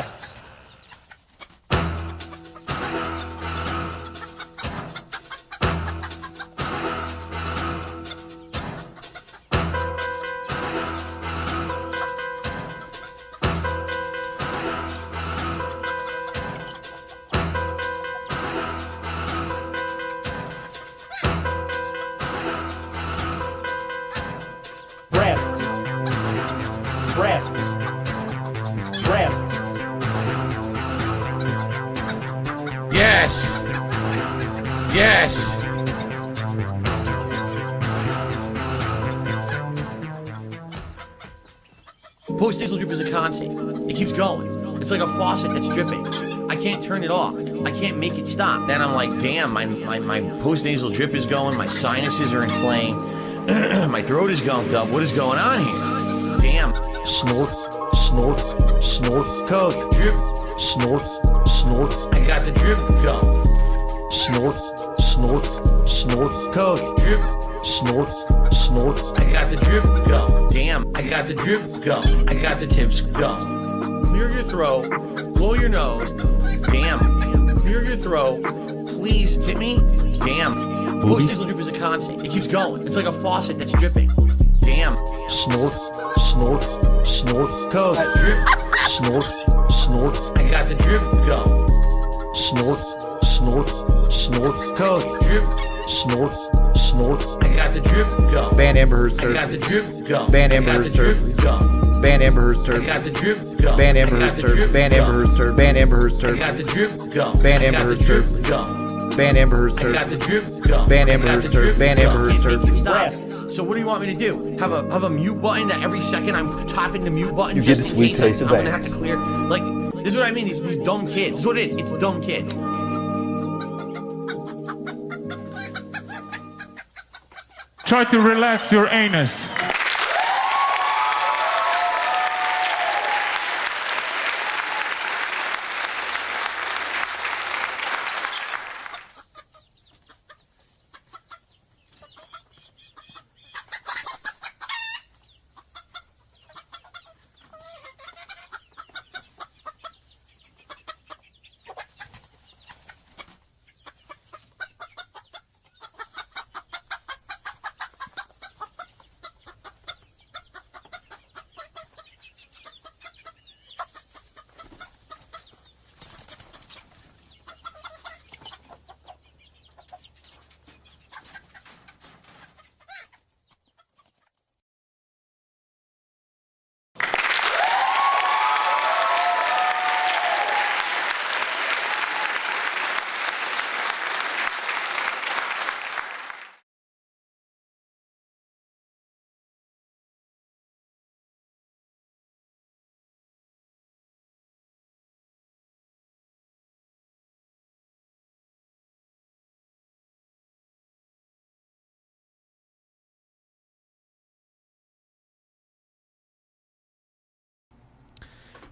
breasts, breasts, breasts. Yes. Yes. Post-nasal drip is a constant. It keeps going. It's like a faucet that's dripping. I can't turn it off. I can't make it stop. Then I'm like, damn, my post-nasal drip is going, my sinuses are inflamed, my throat is gunked up. What is going on here? Damn. Snort, snort, snort, code. Drip. Snort, snort. I got the drip go. Snort, snort, snort, code. Drip. Snort, snort. I got the drip go. Damn, I got the drip go. I got the tips go. Clear your throat. Blow your nose. Damn. Clear your throat. Please tip me. Damn. Post-nasal drip is a constant. It keeps going. It's like a faucet that's dripping. Damn. Snort, snort, snort, code. Drip. Snort, snort. I got the drip go. Snort, snort, snort, code. Drip. Snort, snort. I got the drip go. Ban Amber Heard's I turf. got the drip go. Ban I Amber got the Heard's turf. drip go. Ban Amber Heard's I turf. got the drip go. Ban Amber I got Heard's the turf. drip Ban go. Amber Heard's turf. Ban Amber Heard's I turf. got the drip go. Ban I Amber got the Heard's drip turf. go. Ban Amber Heard's I turf. got the drip go. Ban I Amber got Heard's the turf. drip Ban go. Amber Heard's Can't turf. make it Breasts. stop. So what do you want me to do? Have a mute button that every second I'm tapping the mute button You just get a in sweet case taste I'm of gonna have bangs. to clear. Like, this is what I mean. These dumb kids. This is what it is. It's dumb kids. Try to relax your anus.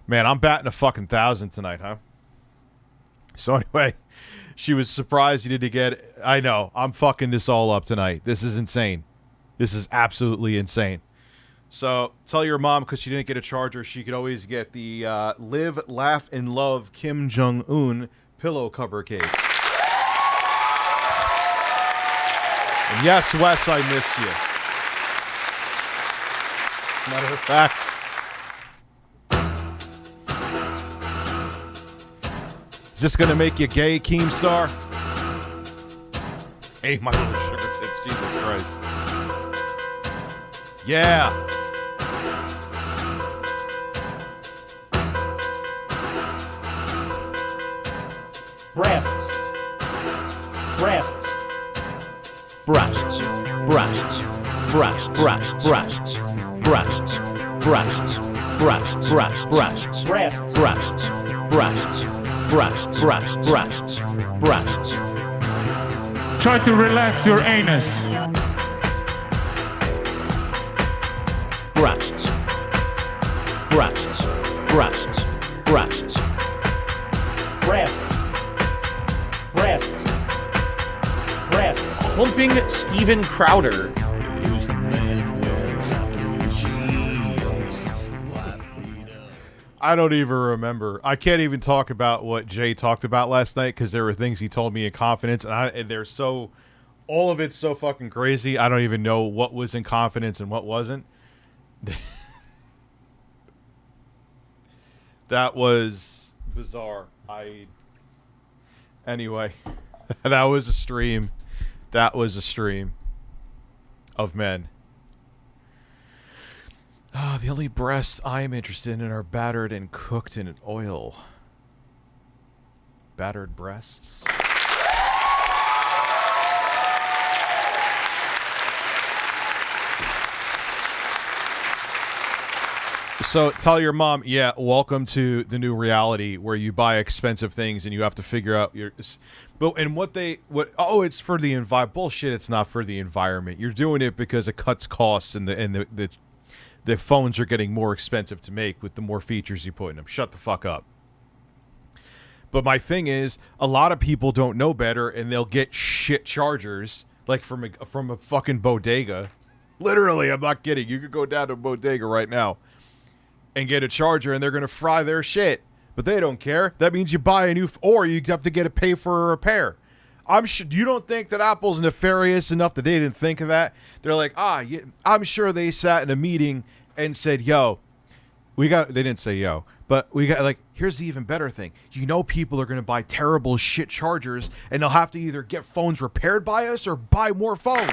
Man, I'm batting a fucking 1,000 tonight, huh? So anyway, she was surprised you didn't get... I know, I'm fucking this all up tonight. This is insane. This is absolutely insane. So tell your mom, because she didn't get a charger, she could always get the Live, Laugh, and Love Kim Jong-un pillow cover case. And yes, Wes, I missed you. Matter of fact... Is this gonna make you gay, Keemstar? Hey, my little sugar tits, Jesus Christ. Yeah. breasts, breasts, breasts, breasts, breasts, breasts, breasts, breasts, breasts, breasts, breasts, breasts, breasts, breasts, breasts, breasts, breasts, breasts, breasts. Try to relax your anus. Breasts, breasts, breasts, breasts, breasts, breasts, breasts. Pumping Steven Crowder. I don't even remember. I can't even talk about what Jay talked about last night because there were things he told me in confidence, and they're so, all of it's so fucking crazy. I don't even know what was in confidence and what wasn't. That was bizarre. Anyway, that was a stream. That was a stream of men. The only breasts I'm interested in are battered and cooked in oil. Battered breasts? So tell your mom, yeah, welcome to the new reality where you buy expensive things and you have to figure out your... But and oh, it's for the environment. Bullshit, it's not for the environment. You're doing it because it cuts costs and the phones are getting more expensive to make with the more features you put in them. Shut the fuck up. But my thing is, a lot of people don't know better and they'll get shit chargers like from a fucking bodega. Literally, I'm not kidding. You could go down to a bodega right now and get a charger and they're going to fry their shit. But they don't care. That means you buy a new, or you have to pay for a repair. I'm sure you don't think that Apple's nefarious enough that they didn't think of that. They're like, yeah, I'm sure they sat in a meeting and said, yo, they didn't say yo, but we got, like, here's the even better thing. You know, people are going to buy terrible shit chargers and they'll have to either get phones repaired by us or buy more phones.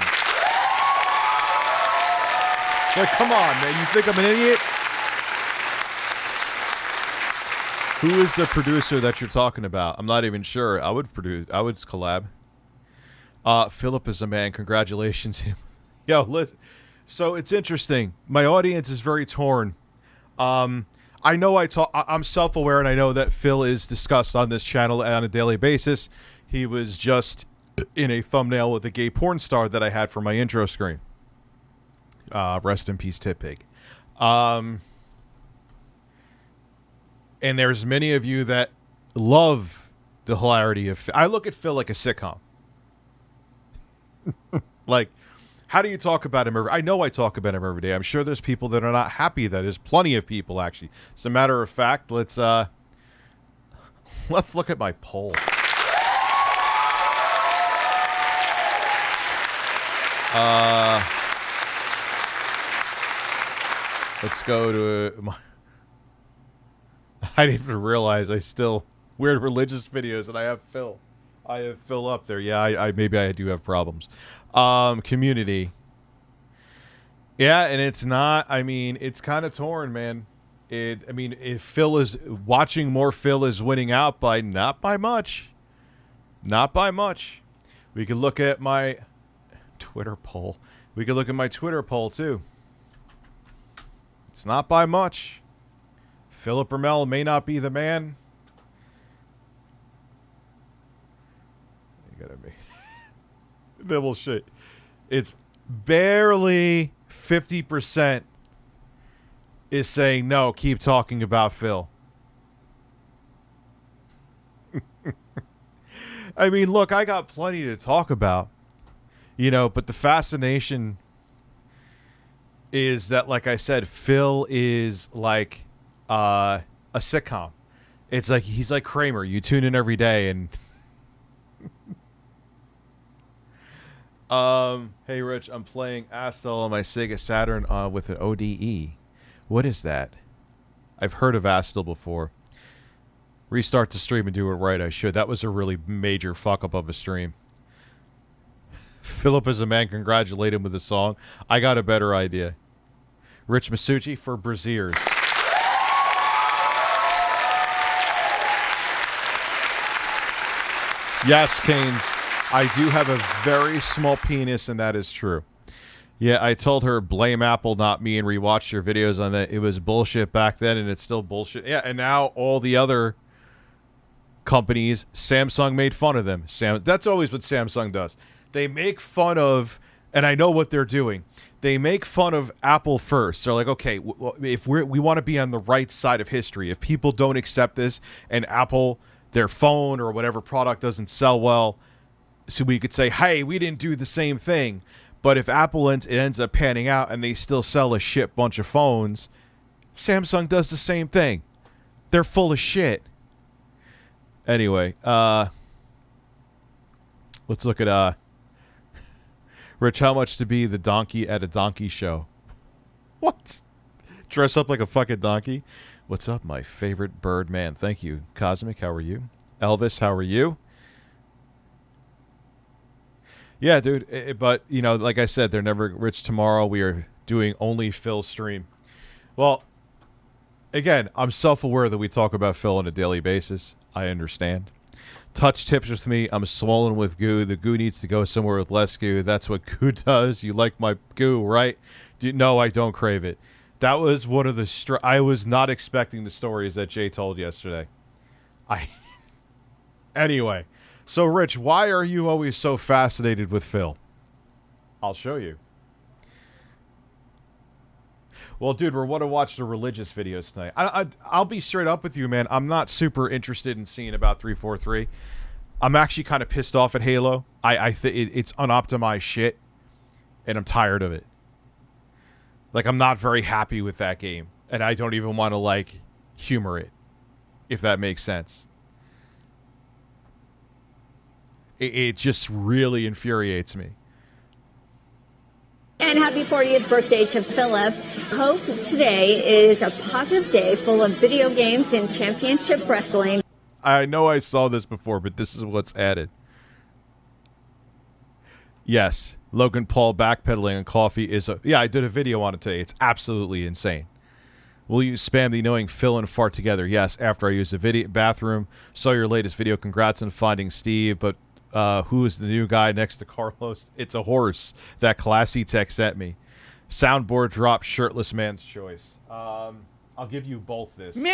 Like, come on, man. You think I'm an idiot? Who is the producer that you're talking about? I'm not even sure. I would collab. Philip is a man. Congratulations. Yo, so it's interesting. My audience is very torn. I know I'm self-aware, and I know that Phil is discussed on this channel on a daily basis. He was just in a thumbnail with a gay porn star that I had for my intro screen. Rest in peace, Tip Pig. And there's many of you that love the hilarity of... I look at Phil like a sitcom. Like, how do you talk about him? I know I talk about him every day. I'm sure there's people that are not happy. That there's plenty of people, actually. As a matter of fact, let's look at my poll. Let's go to my... I didn't even realize weird religious videos and I have Phil. I have Phil up there. Yeah, maybe I do have problems. Community. Yeah, and it's not, I mean, it's kind of torn, man. If Phil is watching, more Phil is winning out by not by much. Not by much. We could look at my Twitter poll. We could look at my Twitter poll too. It's not by much. Philip Ramel may not be the man. You gotta be. The bullshit. It's barely 50% is saying no, keep talking about Phil. I mean, look, I got plenty to talk about. You know, but the fascination is that, like I said, Phil is like a sitcom. It's like he's like Kramer. You tune in every day and hey Rich, I'm playing Astel on my Sega Saturn with an ODE. What is that? I've heard of Astel before. Restart the stream and do it right. I should. That was a really major fuck up of a stream. Philip is a man. Congratulate him with the song. I got a better idea. Rich Masucci for Braziers. Yes, Canes. I do have a very small penis, and that is true. Yeah, I told her, blame Apple, not me, and rewatched your videos on that. It was bullshit back then, and it's still bullshit. Yeah, and now all the other companies, Samsung made fun of them. That's always what Samsung does. They make fun of, and I know what they're doing. They make fun of Apple first. They're like, okay, if we want to be on the right side of history, if people don't accept this, and Apple, their phone or whatever product doesn't sell well, so we could say, hey, we didn't do the same thing. But if Apple ends up panning out and they still sell a shit bunch of phones, Samsung does the same thing. They're full of shit. Anyway, let's look at Rich, how much to be the donkey at a donkey show? What? Dress up like a fucking donkey? What's up, my favorite bird man? Thank you. Cosmic, how are you? Elvis, how are you? Yeah, dude, but, you know, like I said, they're never rich tomorrow. We are doing only Phil stream. Well, again, I'm self-aware that we talk about Phil on a daily basis. I understand. Touch tips with me. I'm swollen with goo. The goo needs to go somewhere with less goo. That's what goo does. You like my goo, right? No, I don't crave it. That was one of the... I was not expecting the stories that Jay told yesterday. Anyway. So, Rich, why are you always so fascinated with Phil? I'll show you. Well, dude, we're going to watch the religious videos tonight. I'll be straight up with you, man. I'm not super interested in seeing about 343. I'm actually kind of pissed off at Halo. I think it's unoptimized shit, and I'm tired of it. Like, I'm not very happy with that game, and I don't even want to, like, humor it, if that makes sense. It just really infuriates me. And happy 40th birthday to Philip. Hope today is a positive day full of video games and championship wrestling. I know I saw this before, but this is what's added. Yes, Logan Paul backpedaling on coffee is a... Yeah, I did a video on it today. It's absolutely insane. Will you spam the knowing Phil and fart together? Yes, after I use the video bathroom. Saw your latest video. Congrats on finding Steve, but... who is the new guy next to Carlos? It's a horse. That classy tech sent me. Soundboard drop, shirtless man's choice. I'll give you both this. Well,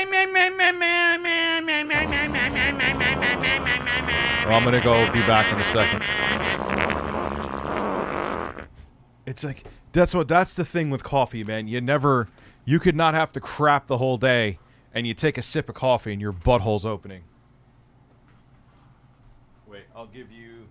I'm gonna go be back in a second. It's like that's the thing with coffee, man. You could not have to crap the whole day, and you take a sip of coffee and your butthole's opening. Wait, I'll give you...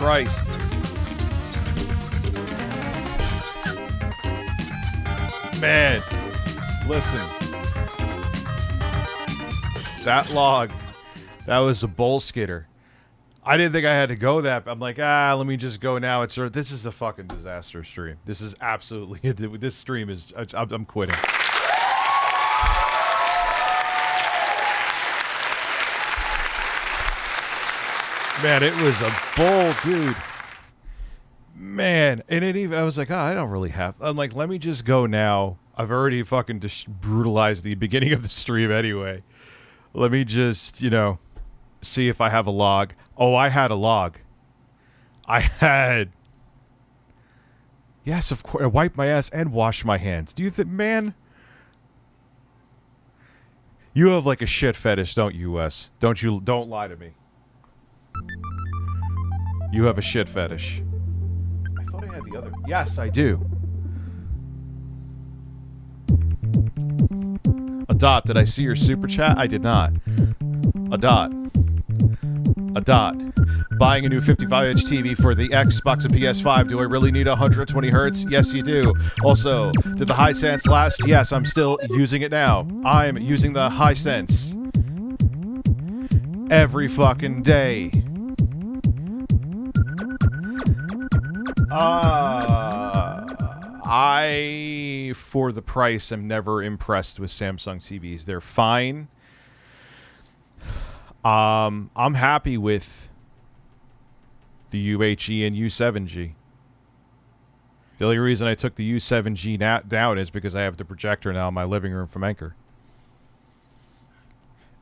Christ. Man, listen. That log, that was a bowl skidder. I didn't think I had to go that. I'm like, let me just go now. This is a fucking disaster stream. This is absolutely, this stream is, I'm quitting. Man, it was a bowl, dude. Man, and I was like, I don't really have. I'm like, let me just go now. I've already fucking brutalized the beginning of the stream anyway. Let me just, see if I have a log. Oh, I had a log. Yes, of course. I wiped my ass and washed my hands. Do you think, man? You have like a shit fetish, don't you, Wes? Don't lie to me. You have a shit fetish. I thought I had the other. Yes, I do. A dot. Did I see your super chat? I did not. A dot. A dot. Buying a new 55-inch TV for the Xbox and PS5. Do I really need 120 hertz? Yes, you do. Also, did the Hisense last? Yes, I'm still using it now. I'm using the Hisense every fucking day. I, for the price, am never impressed with Samsung TVs. They're fine. I'm happy with the UHE and U7G. The only reason I took the U7G down is because I have the projector now in my living room from Anchor.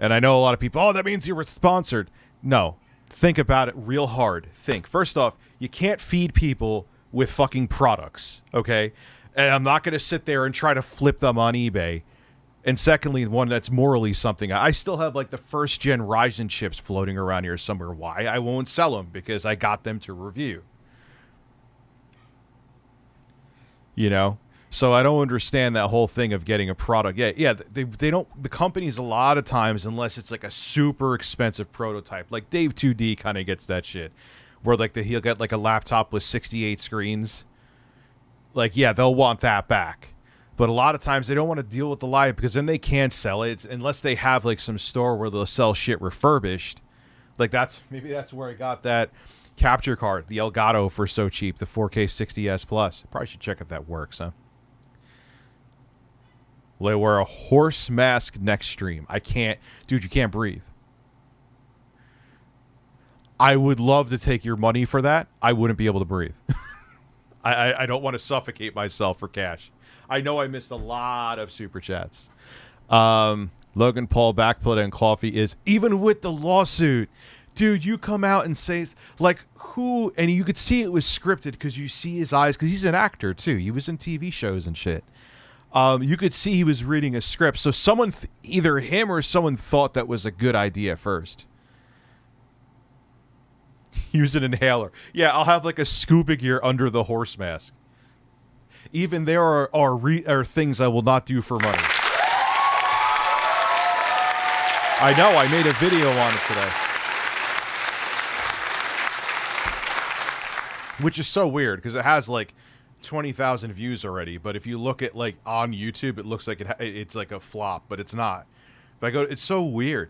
And I know a lot of people, that means you were sponsored. No. Think about it real hard. Think. First off, you can't feed people with fucking products, okay? And I'm not going to sit there and try to flip them on eBay. And secondly, one that's morally something. I still have like the first gen Ryzen chips floating around here somewhere. Why? I won't sell them because I got them to review. So I don't understand that whole thing of getting a product. Yeah, they don't. The companies a lot of times, unless it's like a super expensive prototype, like Dave 2D kind of gets that shit, where like he'll get like a laptop with 68 screens. Like, yeah, they'll want that back. But a lot of times they don't want to deal with the lie because then they can't sell it unless they have like some store where they'll sell shit refurbished. Like maybe that's where I got that capture card, the Elgato, for so cheap, the 4K 60S Plus. Probably should check if that works, huh? Will I wear a horse mask next stream? I can't. Dude, you can't breathe. I would love to take your money for that. I wouldn't be able to breathe. I don't want to suffocate myself for cash. I know I missed a lot of super chats. Logan Paul backplate and coffee is even with the lawsuit. Dude, you come out and say, like, who? And you could see it was scripted because you see his eyes, because he's an actor too. He was in TV shows and shit. You could see he was reading a script. So someone, either him or someone, thought that was a good idea first. Use an inhaler. Yeah, I'll have like a scuba gear under the horse mask. Even there are things I will not do for money. I know, I made a video on it today. Which is so weird, because it has like 20,000 views already. But if you look at like on YouTube, it looks like it's like a flop, but it's not. If I go, it's so weird.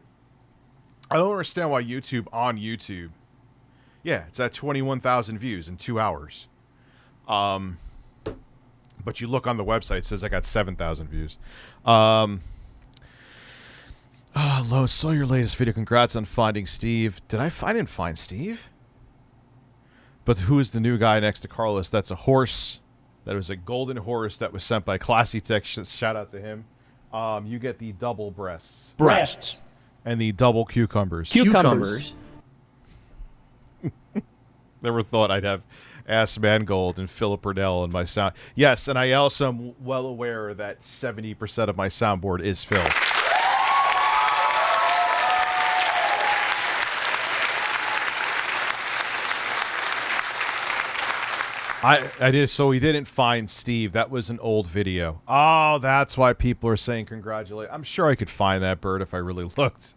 I don't understand why on YouTube. Yeah, it's at 21,000 views in 2 hours. But you look on the website, it says I got 7,000 views. Lo, saw your latest video. Congrats on finding Steve. I didn't find Steve. But who is the new guy next to Carlos? That's a horse. That was a golden horse that was sent by Classy Tech. Shout out to him. You get the double breasts. Breasts. And the double cucumbers. Cucumbers. Never thought I'd have Ass Mangold and Philip Burnell in my sound. Yes, and I also am well aware that 70% of my soundboard is Phil. I did. So we didn't find Steve. That was an old video. Oh, that's why people are saying congratulate. I'm sure I could find that bird if I really looked.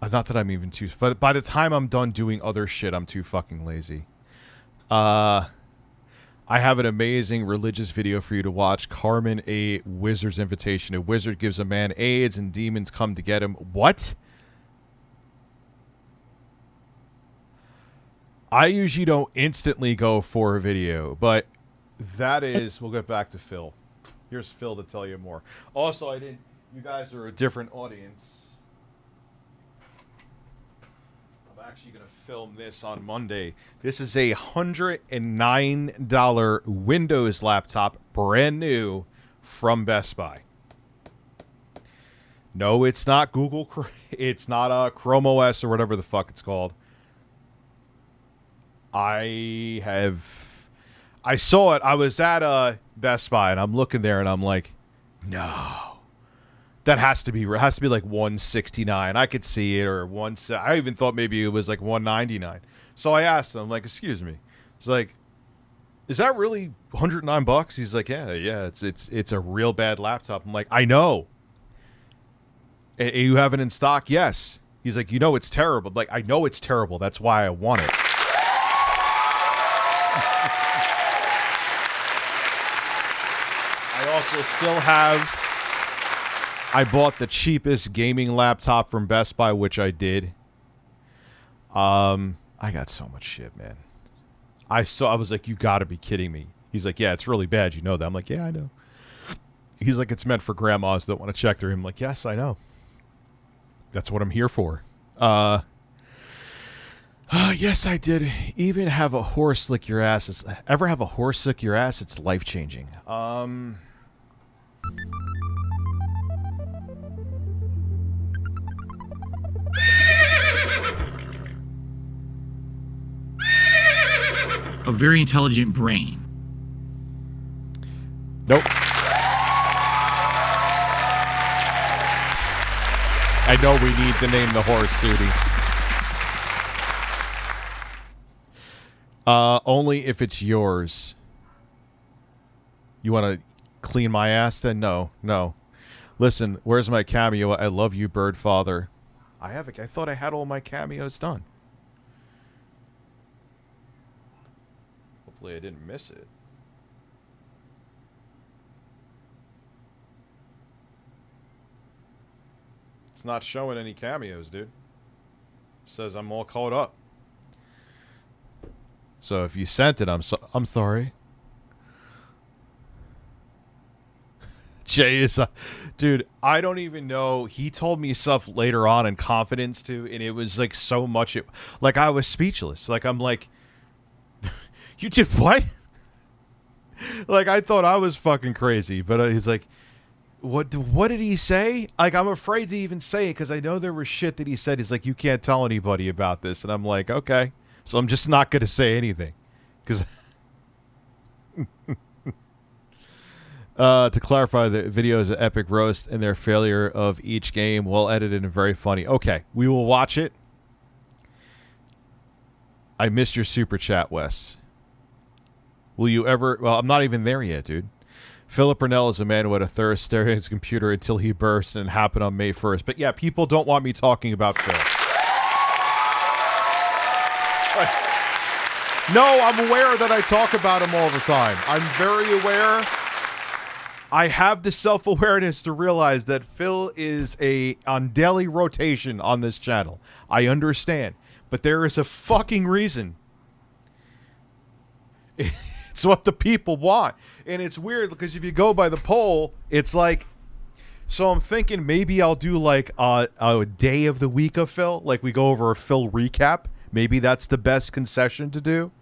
Not that I'm even too... But by the time I'm done doing other shit, I'm too fucking lazy. I have an amazing religious video for you to watch. Carmen, a wizard's invitation. A wizard gives a man AIDS and demons come to get him. What? I usually don't instantly go for a video, but that is... We'll get back to Phil. Here's Phil to tell you more. Also, I didn't... You guys are a different audience. I'm actually going to film this on Monday. This is a $109 Windows laptop, brand new, from Best Buy. No, it's not Google. It's not Chrome OS or whatever the fuck it's called. I saw it. I was at Best Buy and I'm looking there and I'm like, no, that has to be like $169. I could see it, or I even thought maybe it was like $199. So I asked him, like, excuse me. It's like, is that really $109? He's like, yeah, it's a real bad laptop. I'm like, I know. You have it in stock? Yes. He's like, you know it's terrible. I'm like, I know it's terrible. That's why I want it. I also still have... I bought the cheapest gaming laptop from Best Buy, which I did. I got so much shit, man. I was like, you gotta be kidding me. He's like, yeah, it's really bad. You know that? I'm like, yeah, I know. He's like, it's meant for grandmas that want to check through him. I'm like, yes, I know. That's what I'm here for. Yes, I did. Even have a horse lick your ass. Ever have a horse lick your ass? It's life-changing. A very intelligent brain. Nope. I know we need to name the horse, Duty. Only if it's yours. You want to clean my ass then? No. Listen, where's my cameo? I love you, Bird Father. I thought I had all my cameos done. Hopefully I didn't miss it. It's not showing any cameos, dude. It says I'm all caught up. So if you sent it, I'm sorry. Jay is dude, I don't even know. He told me stuff later on in confidence too, and it was like so much like I was speechless. Like I'm like, you did what? Like I thought I was fucking crazy, but he's like, what did he say? Like I'm afraid to even say it because I know there was shit that he said. He's like, you can't tell anybody about this, and I'm like, okay, so I'm just not gonna say anything, because. To clarify, the video is an epic roast, and their failure of each game, well edited and very funny. Okay, we will watch it. I missed your super chat, Wes. Will you ever... Well, I'm not even there yet, dude. Philip Burnell is a man who had a thirst staring at his computer until he burst, and it happened on May 1st. But yeah, people don't want me talking about Phil. No, I'm aware that I talk about him all the time. I'm very aware. I have the self-awareness to realize that Phil is on daily rotation on this channel. I understand. But there is a fucking reason. It's what the people want. And it's weird because if you go by the poll, it's like... So I'm thinking maybe I'll do like a day of the week of Phil. Like we go over a Phil recap. Maybe that's the best concession to do.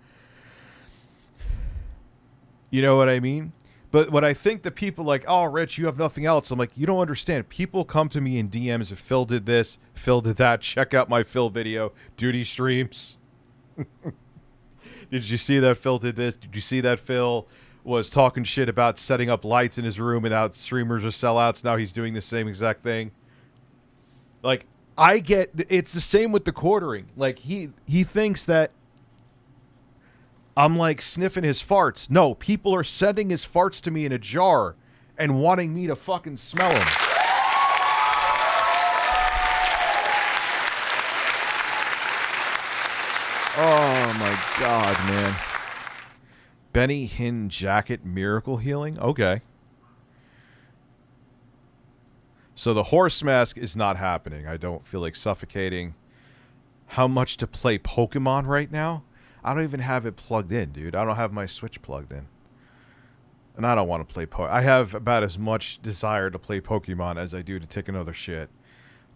You know what I mean? But what I think the people like, oh, Rich, you have nothing else. I'm like, you don't understand. People come to me in DMs if Phil did this, Phil did that. Check out my Phil video. Duty streams. Did you see that Phil did this? Did you see that Phil was talking shit about setting up lights in his room and how streamers are sellouts? Now he's doing the same exact thing. Like, I get... It's the same with the quartering. Like, he thinks that I'm like sniffing his farts. No, people are sending his farts to me in a jar and wanting me to fucking smell them. Oh my god, man. Benny Hinn jacket miracle healing? Okay. So the horse mask is not happening. I don't feel like suffocating. How much to play Pokemon right now? I don't even have it plugged in, dude. I don't have my Switch plugged in. And I don't want to play I have about as much desire to play Pokemon as I do to take another shit.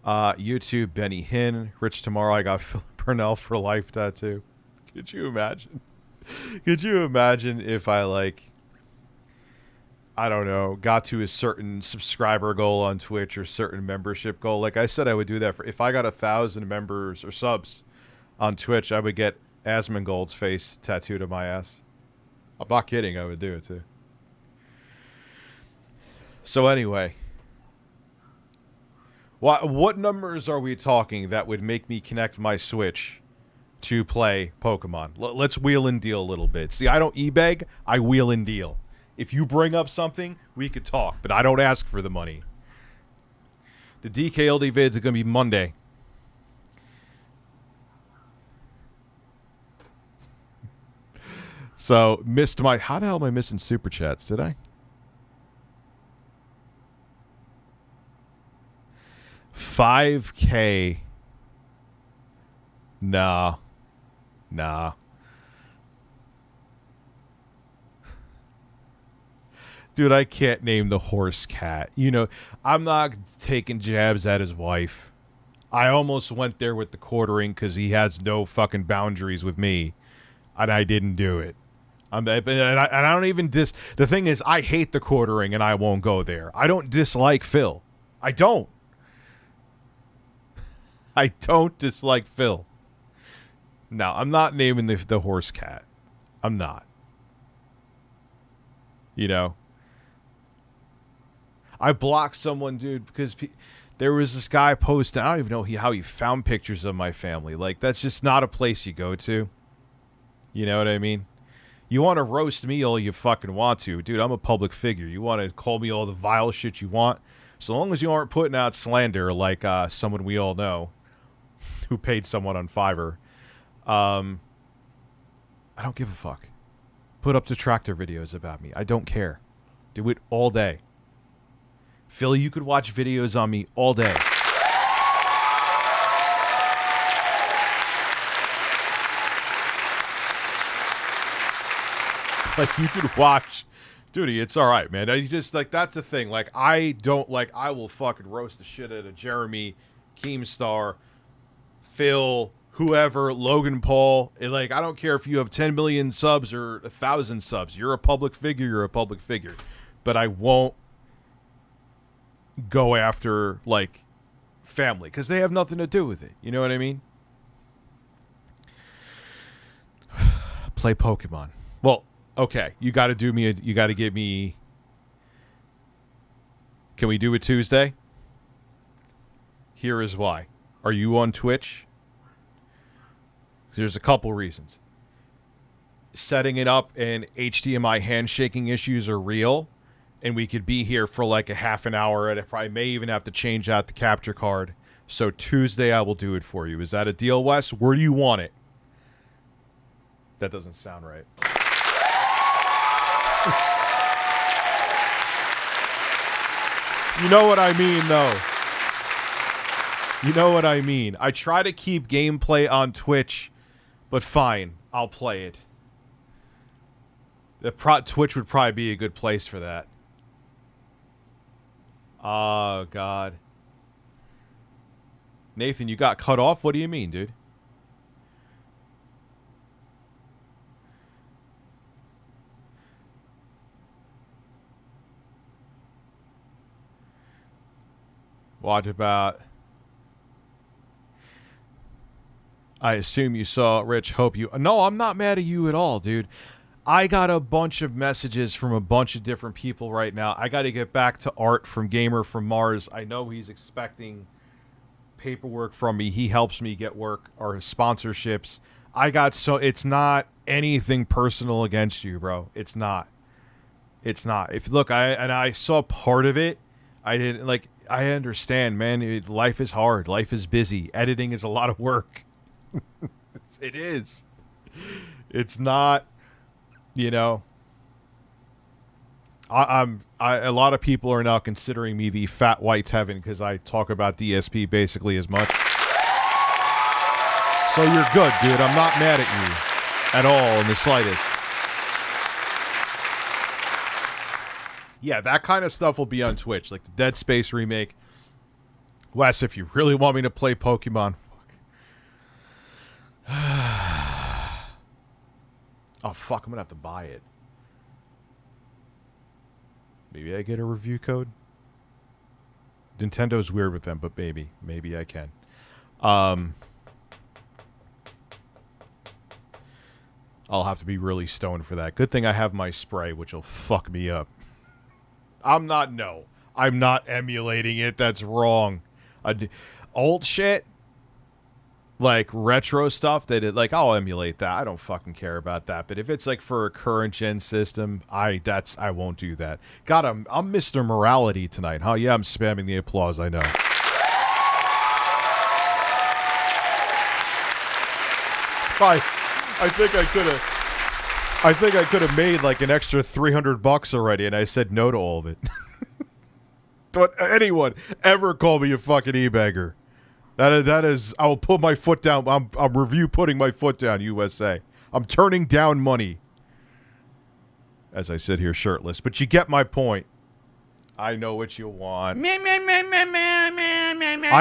YouTube, Benny Hinn. Rich tomorrow, I got Philip Burnell for life tattoo. Could you imagine? Could you imagine if I, like, I don't know, got to a certain subscriber goal on Twitch or certain membership goal? Like I said, I would do that. If I got 1,000 members or subs on Twitch, I would get Asmongold's face tattooed on my ass. I'm not kidding. I would do it, too. So anyway, what numbers are we talking that would make me connect my Switch to play Pokemon? Let's wheel and deal a little bit. See, I don't e-beg, I wheel and deal. If you bring up something, we could talk, but I don't ask for the money. The DKLD vids are going to be Monday. So, missed my... How the hell am I missing Super Chats? Did I? 5K. Nah. Dude, I can't name the horse cat. You know, I'm not taking jabs at his wife. I almost went there with the quartering because he has no fucking boundaries with me. And I didn't do it. And I don't even the thing is, I hate the quartering and I won't go there. I don't dislike Phil. I don't. I don't dislike Phil. No, I'm not naming the horse cat. I'm not. You know? I blocked someone, dude, because there was this guy posting. I don't even know how he found pictures of my family. Like, that's just not a place you go to. You know what I mean? You want to roast me all you fucking want to. Dude, I'm a public figure. You want to call me all the vile shit you want. So long as you aren't putting out slander like someone we all know who paid someone on Fiverr. I don't give a fuck. Put up detractor videos about me. I don't care. Do it all day. Phil, you could watch videos on me all day. Like, you could watch... Dude, it's all right, man. You just, like, that's the thing. Like, I don't, like, I will fucking roast the shit out of Jeremy, Keemstar, Phil, whoever, Logan Paul. And, like, I don't care if you have 10 million subs or 1,000 subs. You're a public figure, you're a public figure. But I won't go after, like, family, because they have nothing to do with it. You know what I mean? Play Pokemon. Well, okay, you got to do me. You got to give me. Can we do it Tuesday? Here is why. Are you on Twitch? There's a couple reasons. Setting it up and HDMI handshaking issues are real, and we could be here for like a half an hour, and I probably may even have to change out the capture card. So Tuesday I will do it for you. Is that a deal, Wes? Where do you want it? That doesn't sound right. You know what I mean, though. You know what I mean. I try to keep gameplay on Twitch, but fine, I'll play it. Twitch would probably be a good place for that. Oh, God. Nathan, you got cut off? What do you mean, dude? What about... I assume you saw Rich. Hope you... No, I'm not mad at you at all, dude. I got a bunch of messages from a bunch of different people right now. I got to get back to Art from Gamer from Mars. I know he's expecting paperwork from me. He helps me get work or sponsorships. It's not anything personal against you, bro. It's not. It's not. If look, I saw part of it. I didn't like. I understand, man. Life is hard. Life is busy. Editing is a lot of work. It is. It's not, you know. A lot of people are now considering me the fat white Tevin because I talk about DSP basically as much. So you're good, dude. I'm not mad at you at all in the slightest. Yeah, that kind of stuff will be on Twitch, like the Dead Space remake. Wes, if you really want me to play Pokemon, oh fuck, I'm gonna have to buy it. Maybe I get a review code. Nintendo's weird with them, but maybe I can. I'll have to be really stoned for that. Good thing I have my spray, which will fuck me up. I'm not emulating it. That's wrong. Old shit, like retro stuff, I'll emulate that. I don't fucking care about that. But if it's like for a current gen system, I won't do that. God, I'm Mr. Morality tonight, huh? Yeah, I'm spamming the applause. I know. I think I could have made like an extra $300 already, and I said no to all of it. Don't anyone ever call me a fucking e-bagger. That is, I will put my foot down. I'm putting my foot down, USA. I'm turning down money. As I sit here shirtless, but you get my point. I know what you want. I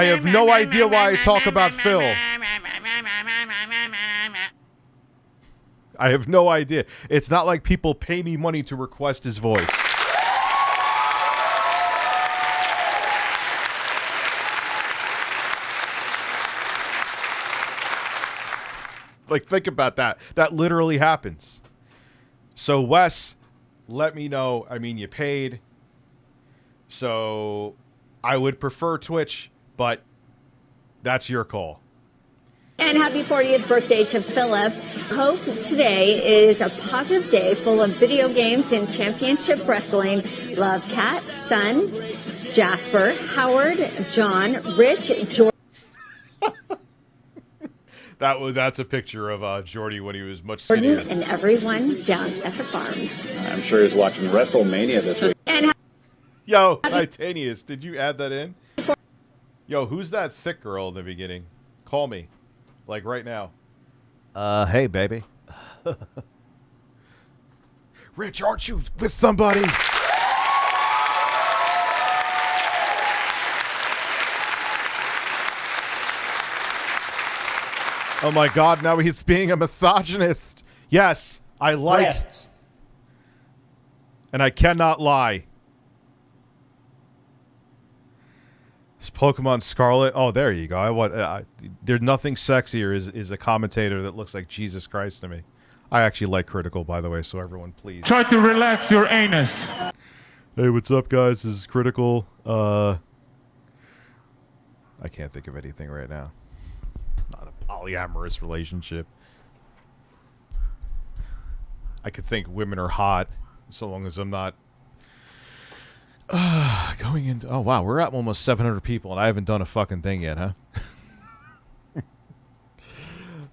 have no idea why I talk about Phil. I have no idea. It's not like people pay me money to request his voice. Like, think about that. That literally happens. So, Wes, let me know. I mean, you paid. So, I would prefer Twitch, but that's your call. And happy 40th birthday to Philip. Hope today is a positive day full of video games and championship wrestling. Love Kat, Son, Jasper, Howard, John, Rich, George. That's a picture of Jordy when he was much skinnier. And everyone down at the farms. I'm sure he's watching WrestleMania this week. And yo, Titanius, did you add that in? Yo, who's that thick girl in the beginning? Call me. Like right now. Hey, baby. Rich, aren't you with somebody? Oh my god, now he's being a misogynist. Yes, I like... Breasts. And I cannot lie. Is Pokemon Scarlet? Oh, there you go. There's nothing sexier is a commentator that looks like Jesus Christ to me. I actually like Critical, by the way, so everyone please. Try to relax your anus. Hey, what's up, guys? This is Critical. I can't think of anything right now. Not a polyamorous relationship. I could think women are hot, so long as I'm not going into... Oh, wow, we're at almost 700 people, and I haven't done a fucking thing yet, huh?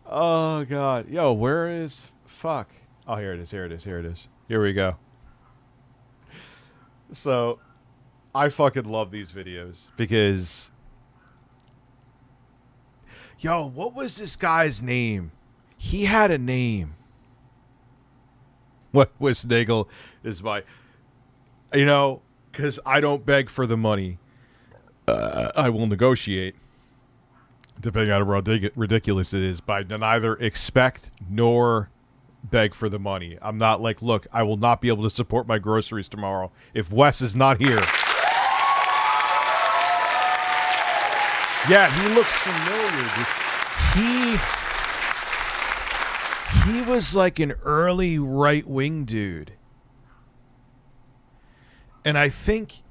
Oh, God. Yo, where is... Fuck. Oh, here it is, here it is, here it is. Here we go. So, I fucking love these videos, because... Yo, what was this guy's name? He had a name. What Wisnagel is my... You know, because I don't beg for the money. I will negotiate. Depending on how ridiculous it is. But I neither expect nor beg for the money. I'm not like, look, I will not be able to support my groceries tomorrow if Wes is not here. Yeah, he looks familiar, dude. He was like an early right-wing dude. And I think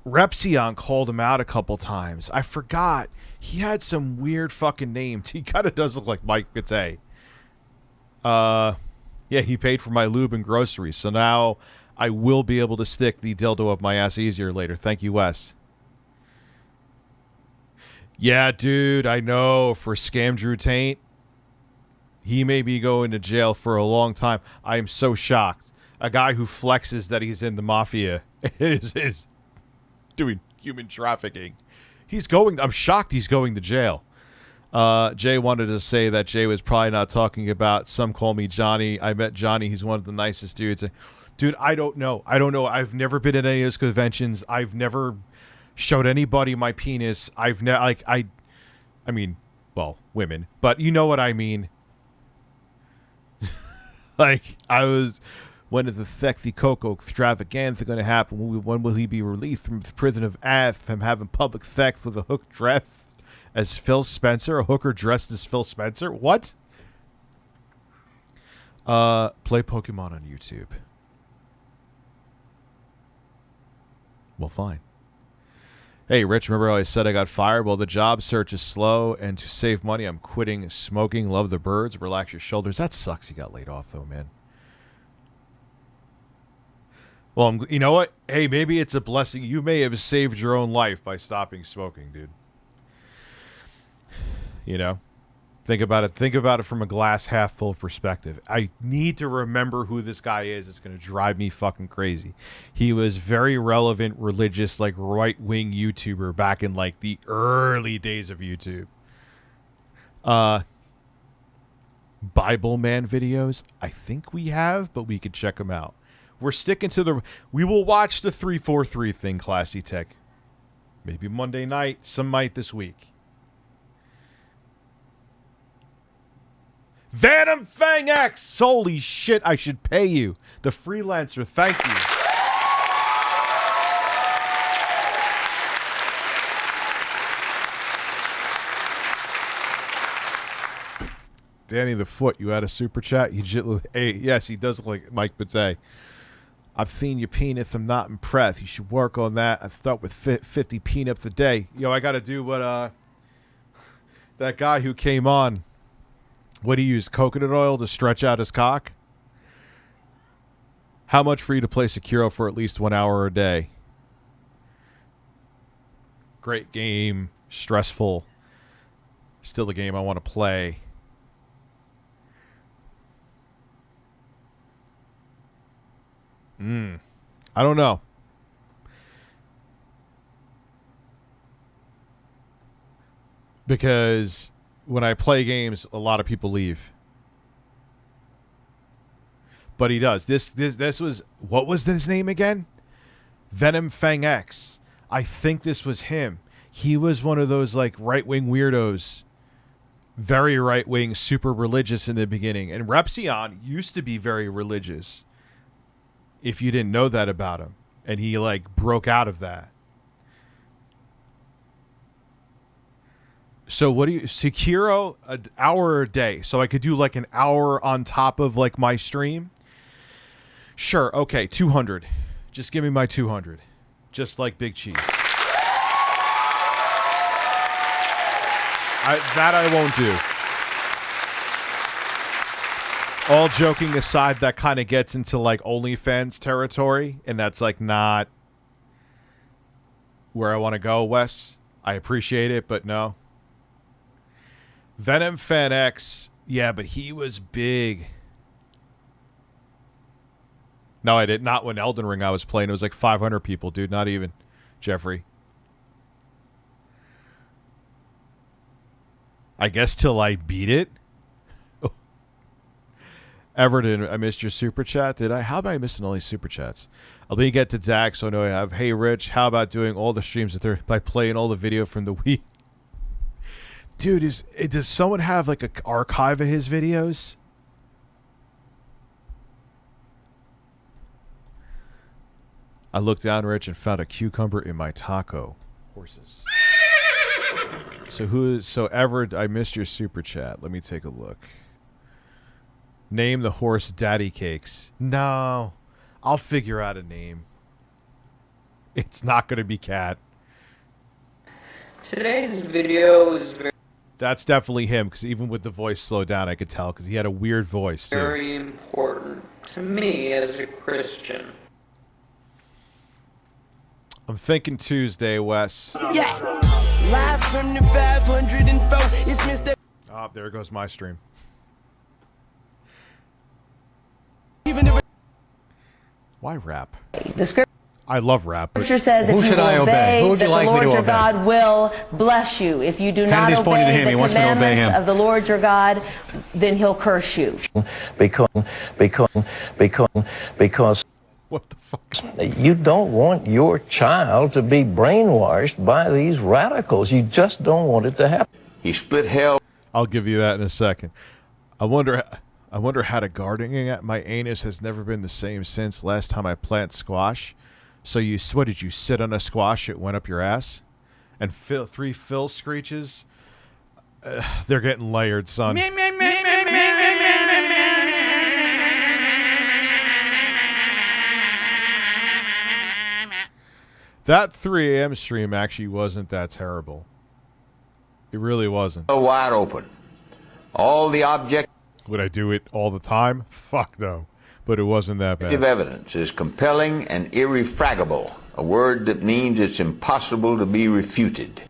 Repsion called him out a couple times. I forgot. He had some weird fucking name. He kind of does look like Mike Gattay. Yeah, he paid for my lube and groceries. So now I will be able to stick the dildo up my ass easier later. Thank you, Wes. Yeah, dude, I know. For Scam Drew Taint. He may be going to jail for a long time. I am so shocked. A guy who flexes that he's in the mafia is doing human trafficking. I'm shocked he's going to jail. Jay wanted to say that Jay was probably not talking about Some Call Me Johnny. I met Johnny. He's one of the nicest dudes. Dude, I don't know. I've never been at any of those conventions. I've never showed anybody my penis. I've never, like, I mean, well, women, but you know what I mean. Like, when is the sexy Coco extravaganza going to happen? When will he be released from the prison of ass from having public sex with a hook dress as Phil Spencer? A hooker dressed as Phil Spencer? What? Play Pokemon on YouTube. Well, fine. Hey, Rich, remember how I said I got fired? Well, the job search is slow, and to save money, I'm quitting smoking. Love the birds. Relax your shoulders. That sucks you got laid off, though, man. Well, you know what? Hey, maybe it's a blessing. You may have saved your own life by stopping smoking, dude. You know? Think about it. Think about it from a glass half full perspective. I need to remember who this guy is. It's going to drive me fucking crazy. He was very relevant, religious, like right-wing YouTuber back in like the early days of YouTube. Bible Man videos. I think we have, but we could check them out. We're sticking to we will watch the 343 thing, Classy Tech. Maybe Monday night. Some might this week. Venom Fang X! Holy shit, I should pay you. The freelancer, thank you. Danny the Foot, you had a super chat? Hey, yes, he does look like Mike Bitzay. I've seen your penis. I'm not impressed. You should work on that. I start with 50 peanuts a day. Yo, I got to do what that guy who came on. What he used? Coconut oil to stretch out his cock? How much for you to play Sekiro for at least 1 hour a day? Great game. Stressful. Still a game I want to play. I don't know. Because when I play games, a lot of people leave. But he does. This was, what was his name again? Venom Fang X. I think this was him. He was one of those like right-wing weirdos. Very right-wing, super religious in the beginning. And Repsion used to be very religious. If you didn't know that about him. And he like broke out of that. So what do you, Sekiro, an hour a day. So I could do like an hour on top of like my stream. Sure. Okay. 200. Just give me my 200. Just like Big Cheese. That I won't do. All joking aside, that kind of gets into like OnlyFans territory. And that's like not where I want to go, Wes. I appreciate it, but no. Venom Fan X. Yeah, but he was big. No, I did not. When Elden Ring I was playing, it was like 500 people, dude. Not even. Jeffrey. I guess till I beat it. Everton, I missed your super chat. Did I? How about I missing all these super chats? I'll be get to Dax, so I know I have. Hey, Rich, how about doing all the streams by playing all the video from the Wii? Dude, does someone have like an archive of his videos? I looked down, Rich, and found a cucumber in my taco. Horses. So Everett, I missed your super chat. Let me take a look. Name the horse Daddy Cakes. No, I'll figure out a name. It's not going to be Cat. Today's video is That's definitely him, because even with the voice slowed down, I could tell, because he had a weird voice, too. Very important to me as a Christian. I'm thinking Tuesday, Wes. Yeah. Live from the 504. It's Mr. Oh, there goes my stream. Why rap? The scripture I love rap. says if you obey, Who would you that like the me Lord to your obey? God will bless you. If you do not Kennedy's pointing to obey him. He the wants me to obey commandments him. of the Lord your God, then he'll curse you. Because What the fuck? you don't want your child to be brainwashed by these radicals. You just don't want it to happen. He split hell. I'll give you that in a second. I wonder how to gardening at my anus has never been the same since last time I plant squash. So what did you sit on a squash? It went up your ass, and three Phil screeches. They're getting layered, son. That 3 a.m. stream actually wasn't that terrible. It really wasn't. Wide open. All the objective Would I do it all the time? Fuck no. But it wasn't that bad. evidence is compelling and irrefragable, a word that means it's impossible to be refuted.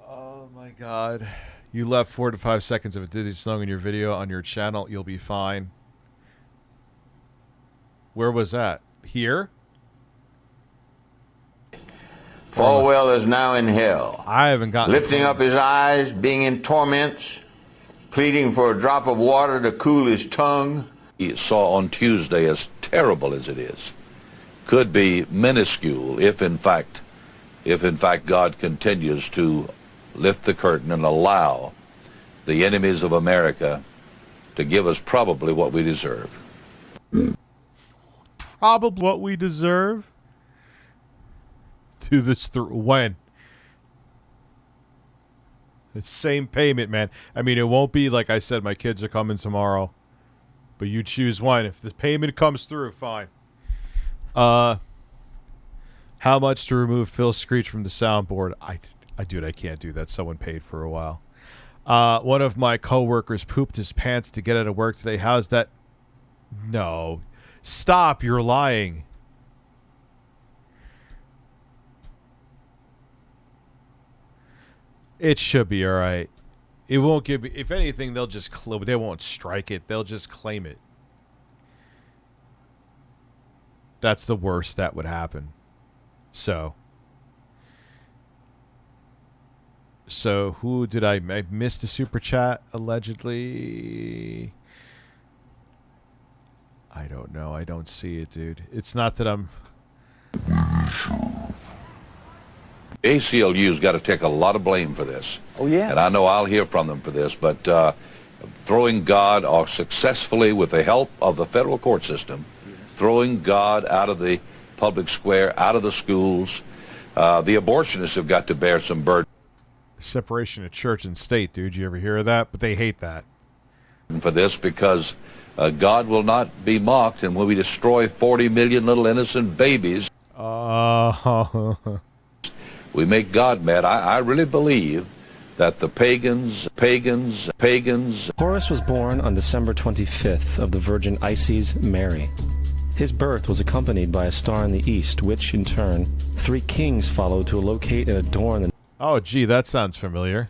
Oh my god. You left 4 to 5 seconds of a Disney song in your video on your channel. You'll be fine. Where was that? Here? Falwell is now in hell. I haven't gotten... Lifting up his eyes, being in torments, pleading for a drop of water to cool his tongue. He saw on Tuesday, as terrible as it is, could be minuscule if in fact God continues to lift the curtain and allow the enemies of America to give us probably what we deserve. Probably what we deserve? Do this through when? The same payment, man. I mean, it won't be like I said, my kids are coming tomorrow. But you choose one. If the payment comes through, fine. How much to remove Phil Screech from the soundboard? Dude, I can't do that. Someone paid for a while. One of my coworkers pooped his pants to get out of work today. How's that? No. Stop, you're lying. It should be all right. It won't give. If anything, they'll just they won't strike it. They'll just claim it. That's the worst that would happen. So who did I missed the super chat allegedly? I don't know. I don't see it, dude. It's not that I'm. ACLU's got to take a lot of blame for this. Oh, yeah. And I know I'll hear from them for this, but throwing God, or successfully with the help of the federal court system, throwing God out of the public square, out of the schools, the abortionists have got to bear some burden. Separation of church and state, dude. You ever hear of that? But they hate that. For this, because God will not be mocked, and when we destroy 40 million little innocent babies, we make God mad. I really believe that the pagans. Horus was born on December 25th of the Virgin Isis Mary. His birth was accompanied by a star in the east, which, in turn, 3 kings followed to locate and adorn the... Oh, gee, that sounds familiar.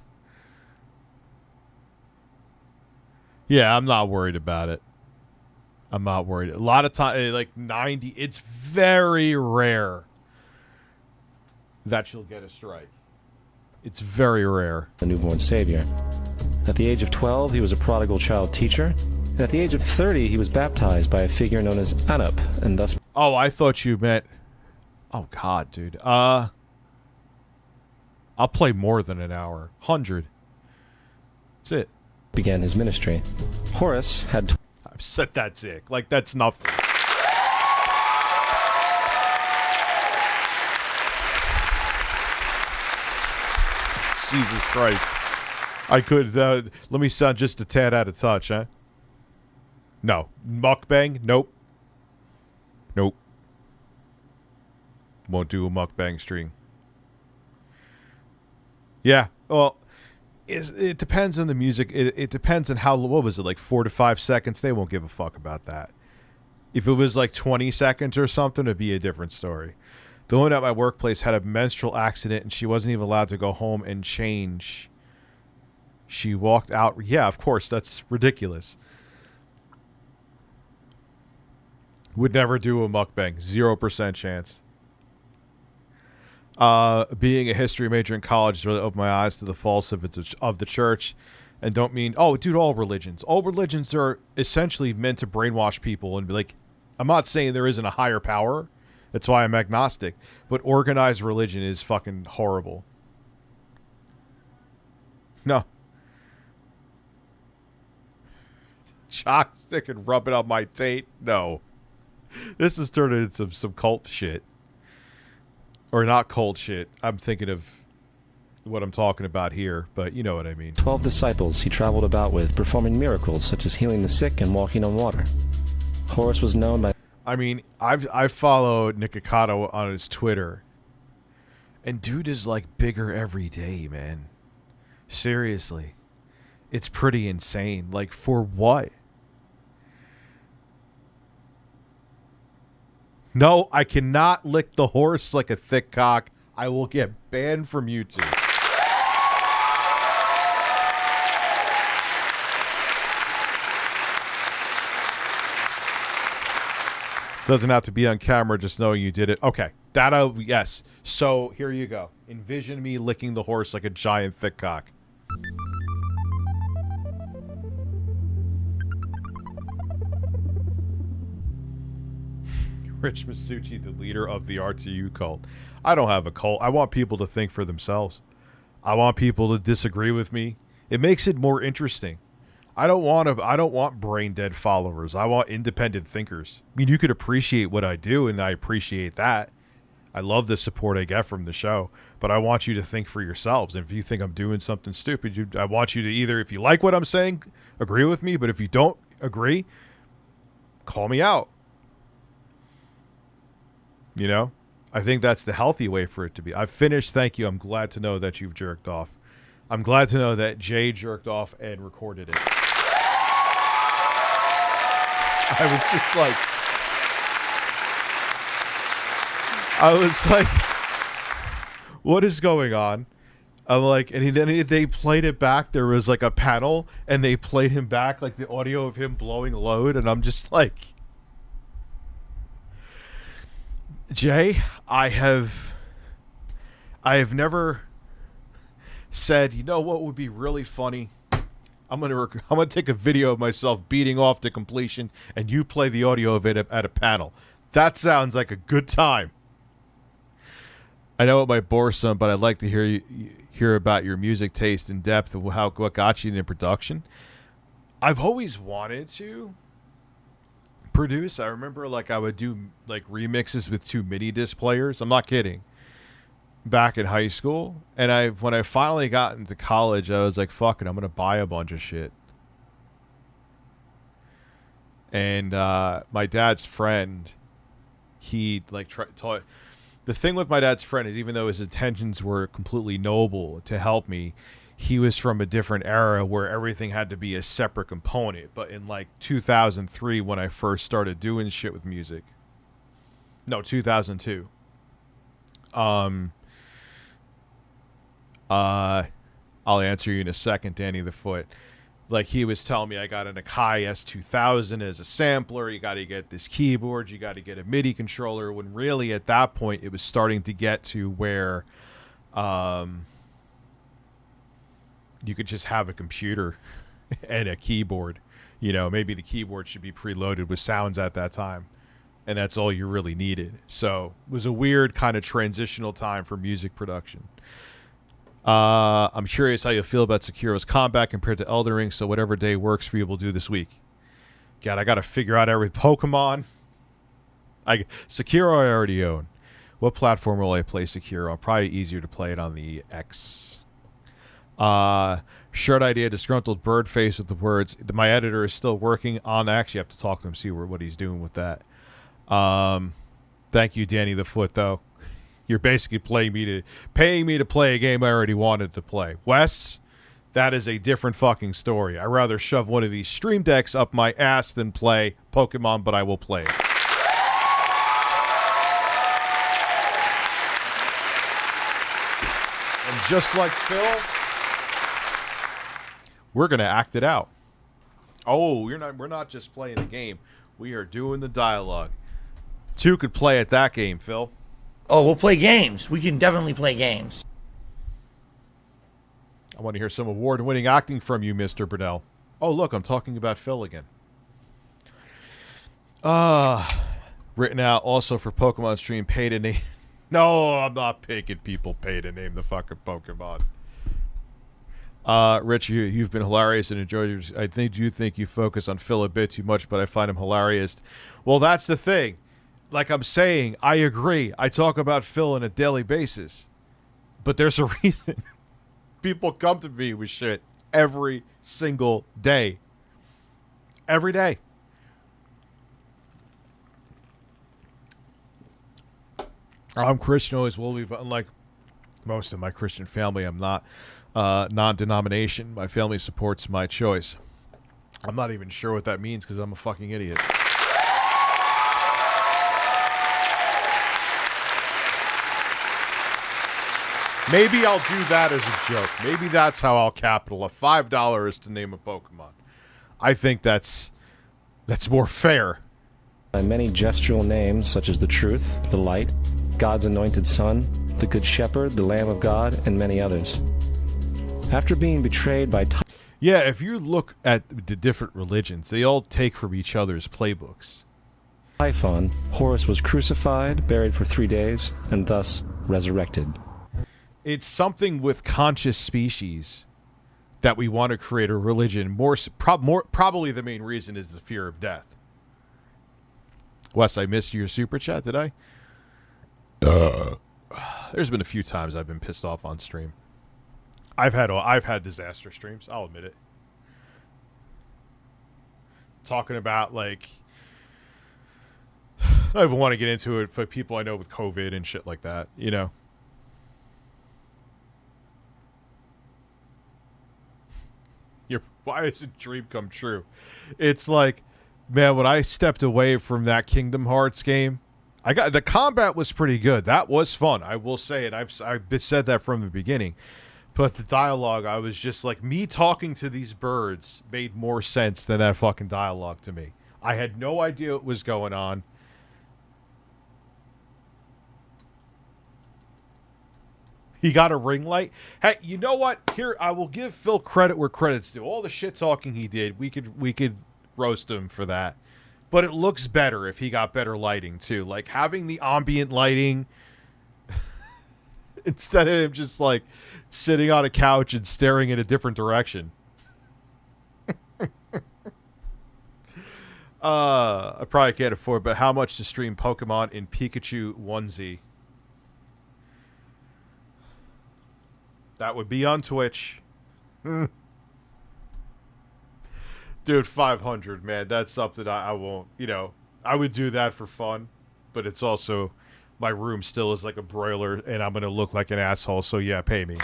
Yeah, I'm not worried about it. I'm not worried. A lot of time, like 90, it's very rare that you'll get a strike. It's very rare. The newborn savior. At the age of 12, he was a prodigal child teacher. And at the age of 30, he was baptized by a figure known as Anup, and thus... Oh, I thought you meant... Oh, God, dude. I'll play more than an hour. 100. That's it. Began his ministry. Horus had... I've said that, Zick. Like, that's nothing. Jesus Christ. I could, let me sound just a tad out of touch, huh? No. Mukbang? Nope. Nope. Won't do a mukbang stream. Yeah, well, it depends on the music. It depends on how, what was it, like 4 to 5 seconds? They won't give a fuck about that. If it was like 20 seconds or something, it'd be a different story. The woman at my workplace had a menstrual accident, and she wasn't even allowed to go home and change. She walked out. Yeah, of course. That's ridiculous. Would never do a mukbang. 0% chance. Being a history major in college has really opened my eyes to the faults of the church. And don't mean, oh, dude, all religions. All religions are essentially meant to brainwash people and be like, I'm not saying there isn't a higher power. That's why I'm agnostic. But organized religion is fucking horrible. No. Chopstick and rub it on my taint? No. This is turning into some cult shit. Or not cult shit. I'm thinking of what I'm talking about here, but you know what I mean. 12 disciples he traveled about with, performing miracles such as healing the sick and walking on water. Horus was known by... I mean, I've followed Nikocado on his Twitter, and dude is like bigger every day, man. Seriously. It's pretty insane. Like, for what? No, I cannot lick the horse like a thick cock. I will get banned from YouTube. Doesn't have to be on camera, just knowing you did it. Okay, yes. So, here you go. Envision me licking the horse like a giant thick cock. Rich Masucci, the leader of the RTU cult. I don't have a cult. I want people to think for themselves. I want people to disagree with me. It makes it more interesting. I don't want brain dead followers. I want independent thinkers. I mean, you could appreciate what I do, and I appreciate that. I love the support I get from the show, but I want you to think for yourselves. And if you think I'm doing something stupid, I want you to either, if you like what I'm saying, agree with me, but if you don't agree, call me out. You know? I think that's the healthy way for it to be. I've finished. Thank you. I'm glad to know that you've jerked off. I'm glad to know that Jay jerked off and recorded it. I was like, what is going on? I'm like, and then they played it back. There was like a panel, and they played him back, like the audio of him blowing load, and I'm just like, Jay, I have never said, you know what would be really funny? I'm gonna take a video of myself beating off to completion, and you play the audio of it at a panel. That sounds like a good time. I know it might bore some, but I'd like to hear about your music taste in depth and what got you into production. I've always wanted to produce. I remember like I would do like remixes with 2 mini disc players. I'm not kidding. Back in high school, and when I finally got into college, I was like, fuck it, I'm gonna buy a bunch of shit. And my dad's friend, he like taught. The thing with my dad's friend is, even though his intentions were completely noble to help me, he was from a different era where everything had to be a separate component. But in like 2003, when I first started doing shit with music, no, 2002. I'll answer you in a second, Danny the Foot. Like, he was telling me I got an Akai S2000 as a sampler. You got to get this keyboard. You got to get a MIDI controller. When really at that point it was starting to get to where you could just have a computer and a keyboard. You know, maybe the keyboard should be preloaded with sounds at that time, and that's all you really needed. So it was a weird kind of transitional time for music production. I'm curious how you feel about Sekiro's combat compared to Elden Ring, so whatever day works for you, we'll do this week. God, I got to figure out every Pokemon. Sekiro I already own. What platform will I play Sekiro? Probably easier to play it on the X. Shirt idea, disgruntled bird face with the words, my editor is still working on. I actually have to talk to him, see what he's doing with that. Thank you, Danny the Foot, though. You're basically paying me to play a game I already wanted to play. Wes, that is a different fucking story. I'd rather shove one of these stream decks up my ass than play Pokemon, but I will play it. And just like Phil, We're gonna act it out. Oh, we're not just playing the game. We are doing the dialogue. Two could play at that game, Phil. Oh, we'll play games. We can definitely play games. I want to hear some award-winning acting from you, Mr. Burdell. Oh, look, I'm talking about Phil again. Written out also for Pokemon stream, pay to name. No, I'm not picking people pay to name the fucking Pokemon. Rich, you've been hilarious and enjoyed your... I think you think you focus on Phil a bit too much, but I find him hilarious. Well, that's the thing. Like I'm saying, I agree. I talk about Phil on a daily basis. But there's a reason. People come to me with shit every single day. Every day. I'm Christian, always will be, but unlike most of my Christian family, I'm not non-denomination. My family supports my choice. I'm not even sure what that means because I'm a fucking idiot. Maybe I'll do that as a joke. Maybe that's how I'll capital $5 to name a Pokemon. I think that's more fair. By many gestural names such as the Truth, the Light, God's Anointed Son, the Good Shepherd, the Lamb of God, and many others. After being betrayed by... Yeah, if you look at the different religions, they all take from each other's playbooks. Typhon, Horus was crucified, buried for 3 days, and thus resurrected. It's something with conscious species that we want to create a religion. Probably the main reason is the fear of death. Wes, I missed your super chat, did I? There's been a few times I've been pissed off on stream. I've had disaster streams, I'll admit it. Talking about, like, I don't even want to get into it for people I know with COVID and shit like that, you know. Why does a dream come true? It's like, man, when I stepped away from that Kingdom Hearts game, the combat was pretty good. That was fun. I will say it. I've said that from the beginning. But the dialogue, I was just like, me talking to these birds made more sense than that fucking dialogue to me. I had no idea what was going on. He got a ring light. Hey, you know what? Here, I will give Phil credit where credit's due. All the shit talking he did, we could roast him for that. But it looks better if he got better lighting too. Like having the ambient lighting instead of him just like sitting on a couch and staring in a different direction. I probably can't afford, but how much to stream Pokemon in Pikachu onesie? That would be on Twitch. Dude, 500, man. That's something I won't, you know, I would do that for fun, but it's also, my room still is like a broiler, and I'm going to look like an asshole, so yeah, pay me.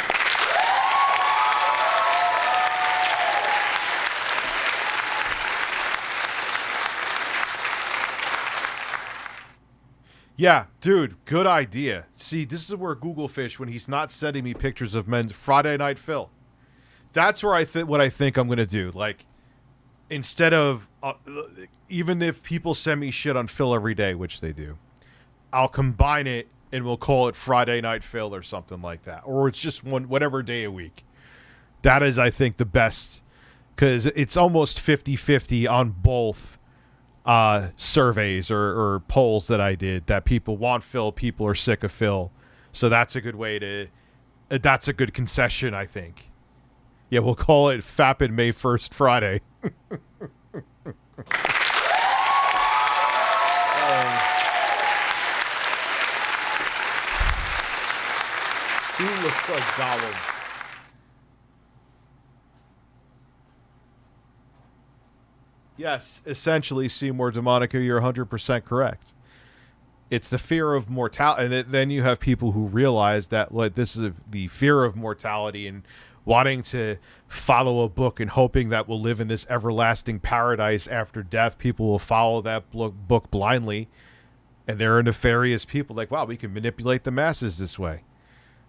Yeah, dude, good idea. See, this is where Google Fish, when he's not sending me pictures of men's Friday Night Phil. That's where what I think I'm going to do. Like, instead of, even if people send me shit on Phil every day, which they do, I'll combine it and we'll call it Friday Night Phil or something like that. Or it's just whatever day a week. That is, I think, the best, because it's almost 50-50 on both surveys or polls that I did, that people want Phil, people are sick of Phil. So that's a good way to, that's a good concession, I think. Yeah, we'll call it Fappin' May 1st Friday. He looks like Gollum. Yes, essentially, Seymour DeMonica, you're 100% correct. It's the fear of mortality, and then you have people who realize that, like, this is the fear of mortality and wanting to follow a book and hoping that we'll live in this everlasting paradise after death. People will follow that book blindly, and there are nefarious people like, wow, we can manipulate the masses this way.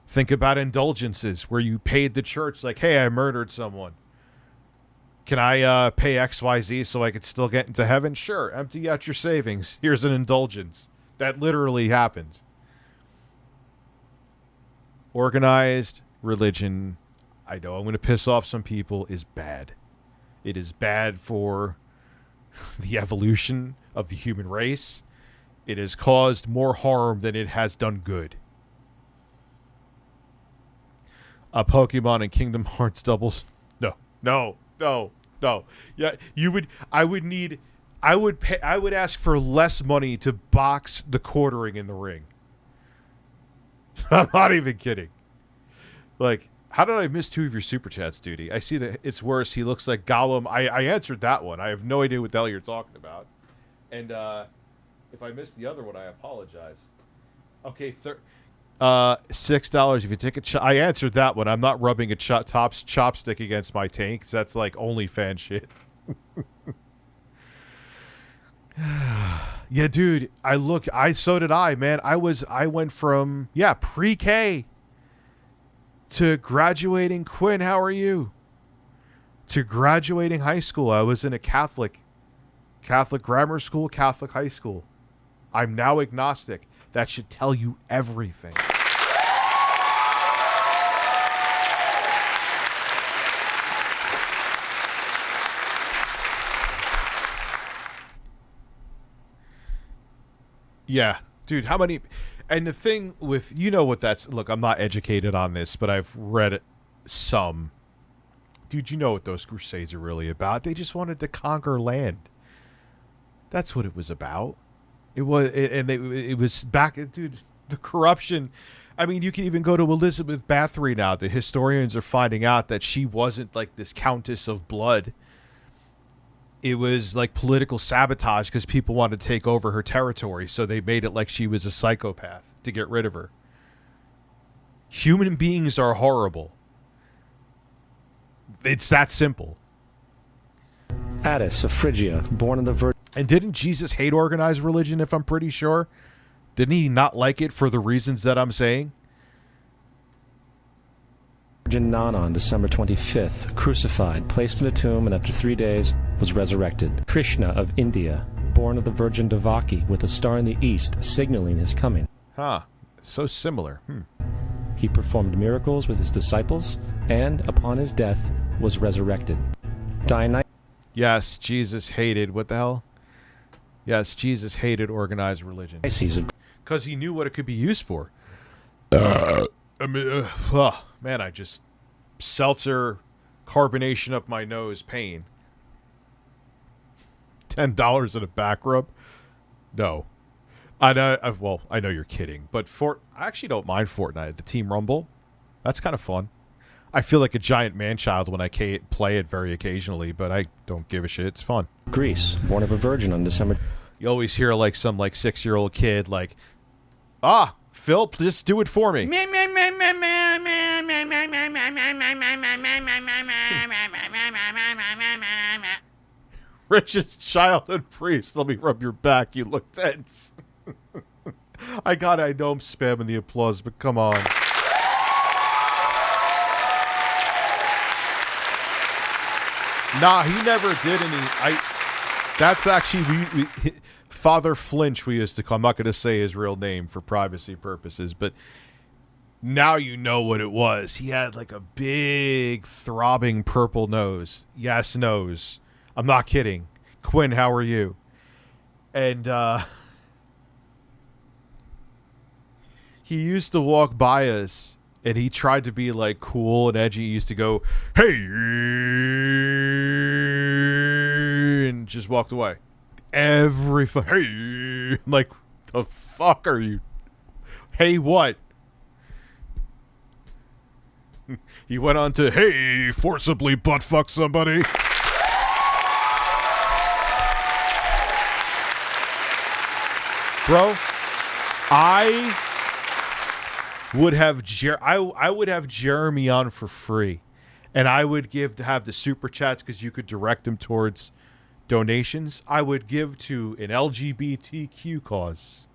Think about indulgences where you paid the church like, hey, I murdered someone. Can I pay XYZ so I could still get into heaven? Sure. Empty out your savings. Here's an indulgence. That literally happened. Organized religion, I know I'm going to piss off some people, is bad. It is bad for the evolution of the human race. It has caused more harm than it has done good. A Pokemon and Kingdom Hearts doubles. No. Yeah, I would ask for less money to box the quartering in the ring. I'm not even kidding. Like, how did I miss 2 of your super chats, Duty? I see that it's worse. He looks like Gollum. I answered that one. I have no idea what the hell you're talking about. And if I missed the other one, I apologize. Okay, $6 if you take a I answered that one. I'm not rubbing a chopstick against my tank, because that's like OnlyFans shit. Yeah, dude. So did I, man. I went from pre-K to graduating. Quinn, how are you? To graduating high school. I was in a Catholic grammar school, Catholic high school. I'm now agnostic. That should tell you everything. Yeah, dude, how many... And the thing with... You know what that's... Look, I'm not educated on this, but I've read some. Dude, you know what those crusades are really about. They just wanted to conquer land. That's what it was about. It was back... Dude, the corruption... I mean, you can even go to Elizabeth Bathory now. The historians are finding out that she wasn't like this Countess of Blood. It was like political sabotage because people wanted to take over her territory, so they made it like she was a psychopath to get rid of her. Human beings are horrible. It's that simple. Attis of Phrygia, born of the Virgin... And didn't Jesus hate organized religion, if I'm pretty sure? Didn't he not like it for the reasons that I'm saying? Virgin Nana on December 25th, crucified, placed in a tomb, and after 3 days was resurrected. Krishna of India, born of the Virgin Devaki, with a star in the east signaling his coming. Huh. So similar. He performed miracles with his disciples, and upon his death was resurrected. Dionysius. Yes, Jesus hated... What the hell? Yes, Jesus hated organized religion. Because he knew what it could be used for. Man, I just... Seltzer, carbonation up my nose, pain. $10 in a back rub? No. I know you're kidding, but I actually don't mind Fortnite. The Team Rumble, that's kind of fun. I feel like a giant man-child when I play it very occasionally, but I don't give a shit. It's fun. Greece, born of a virgin on December... You always hear like some 6-year-old kid like, Phil, just do it for me. Richest childhood priest, let me rub your back. You look tense. I know I'm spamming the applause, but come on. Nah, he never did any. That's actually Father Flinch. We used to call. I'm not going to say his real name for privacy purposes, but now you know what it was. He had like a big throbbing purple nose. Yes, nose. I'm not kidding. Quinn, how are you? And he used to walk by us, and he tried to be like cool and edgy. He used to go, "Hey," and just walked away. Hey, I'm like, the fuck are you? Hey, what? He went on to, hey, forcibly butt fuck somebody. Bro, I would have Jeremy on for free, and I would have the super chats because you could direct them towards donations. I would give to an LGBTQ cause.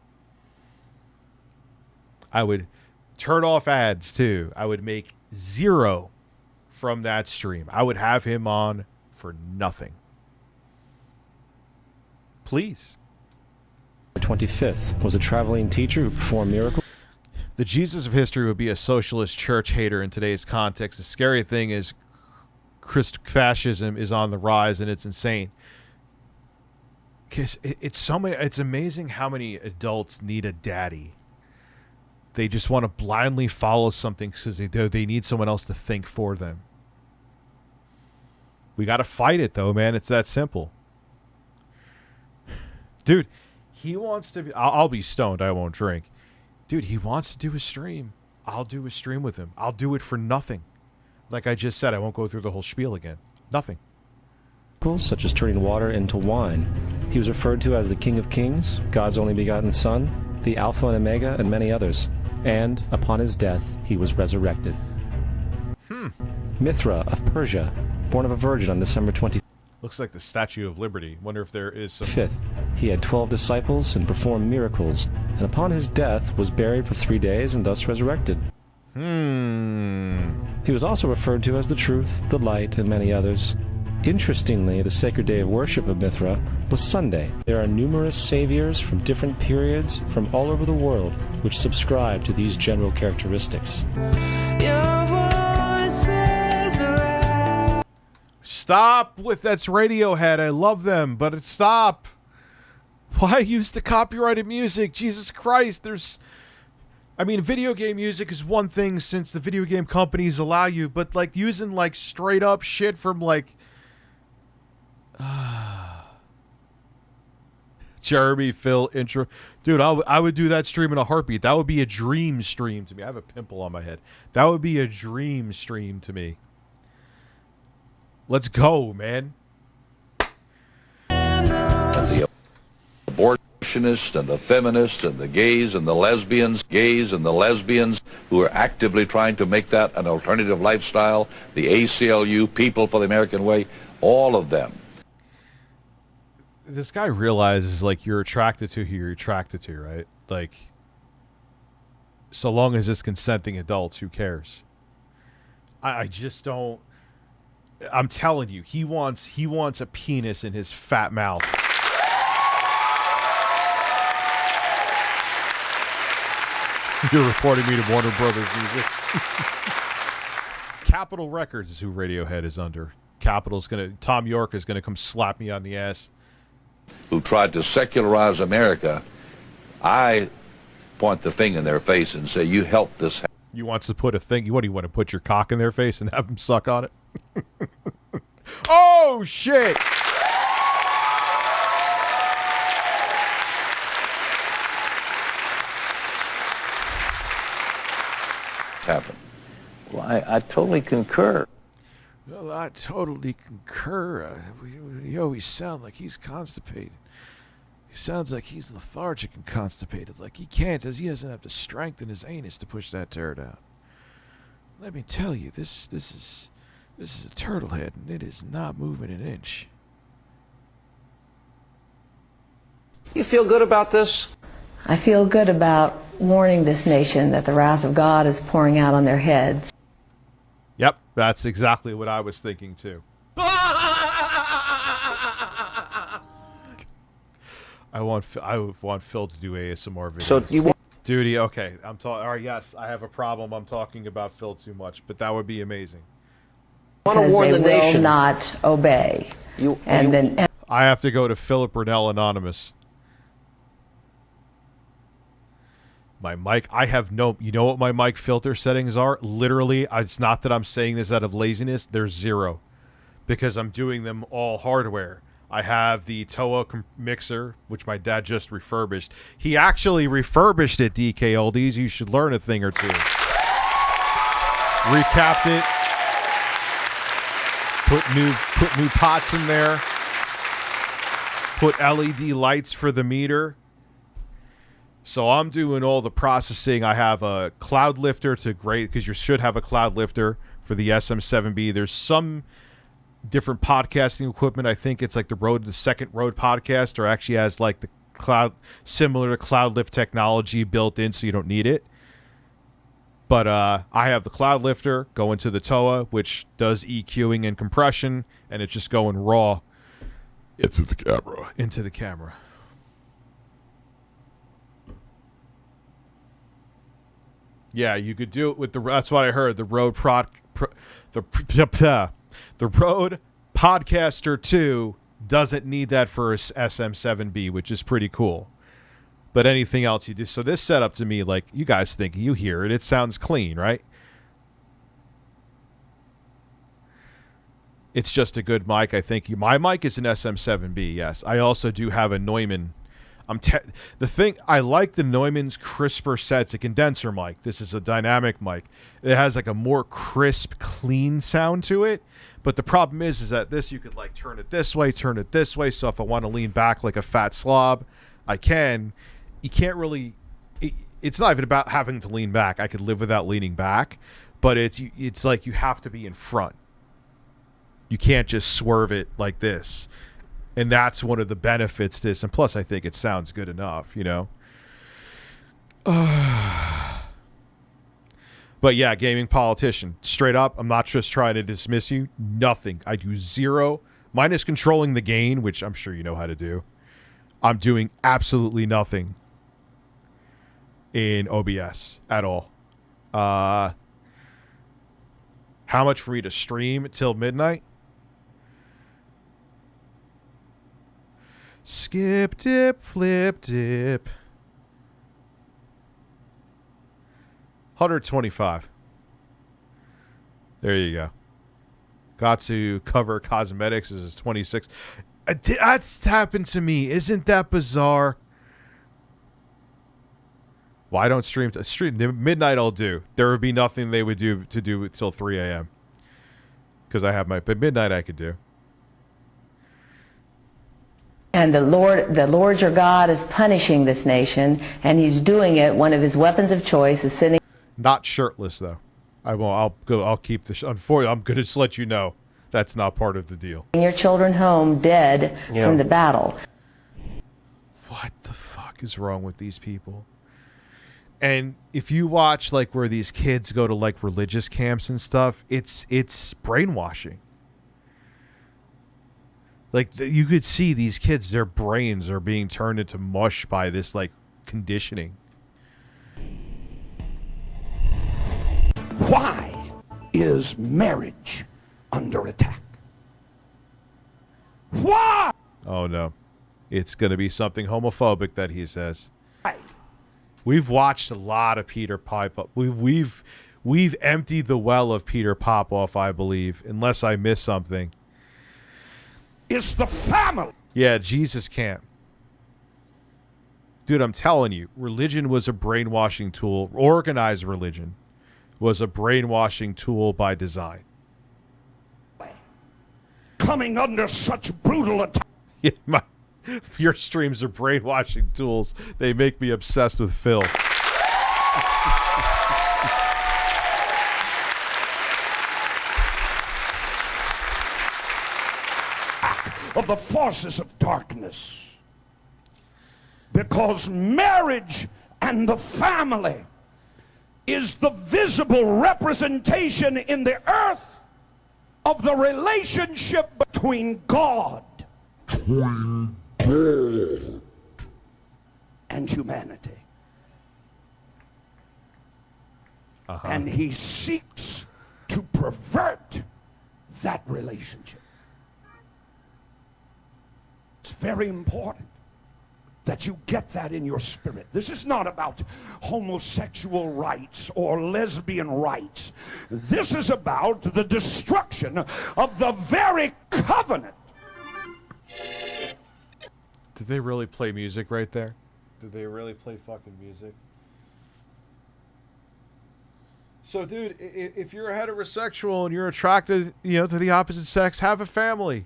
I would turn off ads too. I would make 0 from that stream. I would have him on for nothing. Please. 25th was a traveling teacher who performed miracles. The Jesus of history would be a socialist church hater in today's context. The scary thing is fascism is on the rise, and it's insane. Because it's amazing how many adults need a daddy. They just want to blindly follow something because they need someone else to think for them. We got to fight it, though, man. It's that simple. Dude, he wants to be... I'll be stoned. I won't drink. Dude, he wants to do a stream. I'll do a stream with him. I'll do it for nothing. Like I just said, I won't go through the whole spiel again. Nothing. Such as turning water into wine. He was referred to as the King of Kings, God's only begotten Son, the Alpha and Omega, and many others. And upon his death, he was resurrected. Mithra of Persia, born of a virgin on December 25th. Looks like the Statue of Liberty. Wonder if there is some... He had 12 disciples and performed miracles, and upon his death was buried for 3 days and thus resurrected. He was also referred to as the Truth, the Light, and many others. Interestingly, the sacred day of worship of Mithra was Sunday. There are numerous saviors from different periods from all over the world which subscribe to these general characteristics. Stop with that's Radiohead. I love them, but stop. Why use the copyrighted music? Jesus Christ, I mean, video game music is one thing since the video game companies allow you, but like using like straight up shit from like Jeremy, Phil, intro. Dude, I would do that stream in a heartbeat. That would be a dream stream to me. I have a pimple on my head. That would be a dream stream to me. Let's go, man. And the abortionists and the feminists and the gays and the lesbians who are actively trying to make that an alternative lifestyle, the ACLU, People for the American Way, all of them. This guy realizes, like, you're attracted to who you're attracted to, right? Like, so long as it's consenting adults, who cares? I just don't... I'm telling you, he wants a penis in his fat mouth. You're reporting me to Warner Brothers Music. Capitol Records is who Radiohead is under. Tom York is gonna come slap me on the ass. Who tried to secularize America, I point the finger in their face and say, you helped this. You wants to put a thing, what do you want to put your cock in their face and have them suck on it? Oh, shit! Happen. Well, I totally concur. Well, I totally concur. You always sound like he's constipated. He sounds like he's lethargic and constipated. Like he doesn't have the strength in his anus to push that turd out. Let me tell you, this is a turtle head, and it is not moving an inch. You feel good about this? I feel good about warning this nation that the wrath of God is pouring out on their heads. Yep, that's exactly what I was thinking too. I want Phil to do ASMR videos. So you want Duty, okay. All right, yes, I have a problem. I'm talking about Phil too much, but that would be amazing. Because they will not obey. I have to go to Philip Burnell Anonymous. My mic, I have no... You know what my mic filter settings are? Literally, it's not that I'm saying this out of laziness. They're 0. Because I'm doing them all hardware. I have the Toa mixer, which my dad just refurbished. He actually refurbished it, DK Oldies. You should learn a thing or two. Recapped it. Put new pots in there. Put LED lights for the meter. So I'm doing all the processing. I have a cloud lifter to grade, because you should have a cloud lifter for the SM7B. There's some different podcasting equipment. I think it's like the second Rode Podcaster actually has like the cloud, similar to cloud lift technology built in, so you don't need it. But I have the Cloud Lifter going to the TOA, which does EQing and compression, and it's just going raw into the camera. Into the camera. Yeah, you could do it with the. That's what I heard. The Rode the Rode Podcaster 2 doesn't need that for a SM7B, which is pretty cool. But anything else you do. So this setup to me, like you guys think, you hear it. It sounds clean, right? It's just a good mic. I think my mic is an SM7B. Yes, I also do have a Neumann. The thing I like the Neumann's crisper set. It's a condenser mic. This is a dynamic mic. It has like a more crisp, clean sound to it. But the problem is that this you could like turn it this way, turn it this way. So if I want to lean back like a fat slob, I can. You can't really. It's not even about having to lean back. I could live without leaning back, but it's like you have to be in front. You can't just swerve it like this. And that's one of the benefits to this. And plus, I think it sounds good enough, you know? But yeah, gaming politician. Straight up, I'm not just trying to dismiss you. Nothing. I do zero. Minus controlling the gain, which I'm sure you know how to do. I'm doing absolutely nothing in OBS at all. How much for me to stream till midnight? Skip, dip, flip, dip. 125. There you go. Got to cover cosmetics as 26. That's happened to me. Isn't that bizarre? Well, I don't stream. Midnight I'll do. There would be nothing they would do to do until 3 a.m. Because I have but midnight I could do. And the Lord your God is punishing this nation, and he's doing it. One of his weapons of choice is sending. Not shirtless though. I won't. I'll keep the. Unfortunately, I'm going to just let you know that's not part of the deal. Your children home dead from the battle. What the fuck is wrong with these people? And if you watch like where these kids go to like religious camps and stuff, it's brainwashing. Like you could see these kids, their brains are being turned into mush by this like conditioning. Why is marriage under attack? Why? Oh no. It's going to be something homophobic that he says. We've watched a lot of Peter Popoff. We've emptied the well of Peter Popoff, I believe, unless I miss something. It's the family. Yeah, Jesus can't. Dude, I'm telling you, religion was a brainwashing tool. Organized religion was a brainwashing tool by design. Coming under such brutal attack. Yeah, your streams are brainwashing tools. They make me obsessed with Phil. Of the forces of darkness. Because marriage and the family is the visible representation in the earth of the relationship between God and humanity. And he seeks to pervert that relationship. It's very important that you get that in your spirit. This is not about homosexual rights or lesbian rights. This is about the destruction of the very covenant. Did they really play music right there? Did they really play fucking music? So, dude, if you're a heterosexual and you're attracted, to the opposite sex, have a family.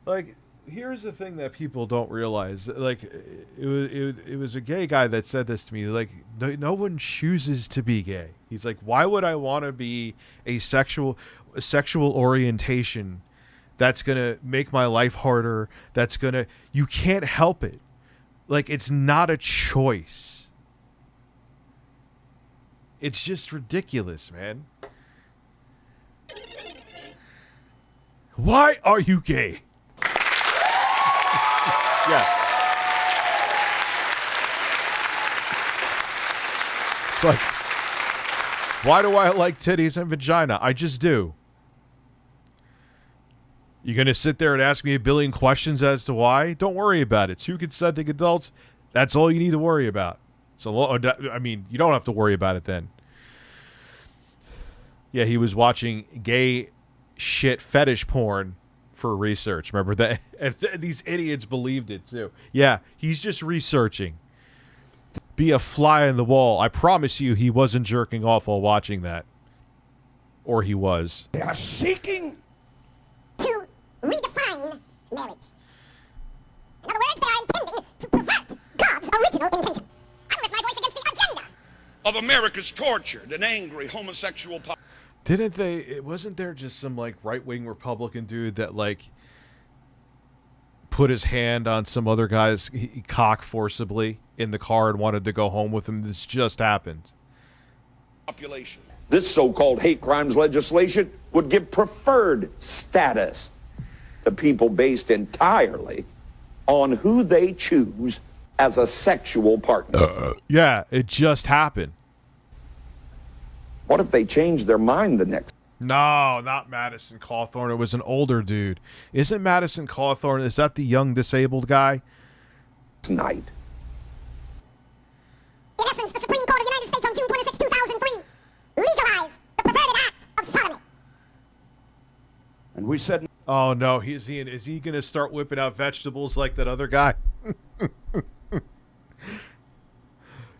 Like, here's the thing that people don't realize. Like, it was a gay guy that said this to me. Like, no one chooses to be gay. He's like, why would I want to be a sexual orientation That's going to make my life harder. That's going to... You can't help it. Like, it's not a choice. It's just ridiculous, man. Why are you gay? Yeah. It's like, why do I like titties and vagina? I just do. You gonna sit there and ask me a billion questions as to why? Don't worry about it. 2 consenting adults, that's all you need to worry about. So, I mean, you don't have to worry about it then. Yeah, he was watching gay shit fetish porn for research. Remember that? And these idiots believed it too. Yeah, he's just researching. Be a fly in the wall. I promise you he wasn't jerking off while watching that. Or he was. They are seeking to redefine marriage. In other words, they are intending to pervert God's original intention. I will lift my voice against the agenda of America's tortured and angry homosexual population. Didn't they... Wasn't there just some, like, right-wing Republican dude that, like, put his hand on some other guy's cock forcibly in the car and wanted to go home with him? This just happened. Population. This so-called hate crimes legislation would give preferred status to people based entirely on who they choose as a sexual partner. Yeah, it just happened. What if they change their mind the next? No, not Madison Cawthorn. It was an older dude. Isn't Madison Cawthorn, is that the young disabled guy? Night. In essence, the Supreme Court of the United States on June 26, 2003 legalized the perverted act of sodomy. And we said... Oh, no. Is he going to start whipping out vegetables like that other guy?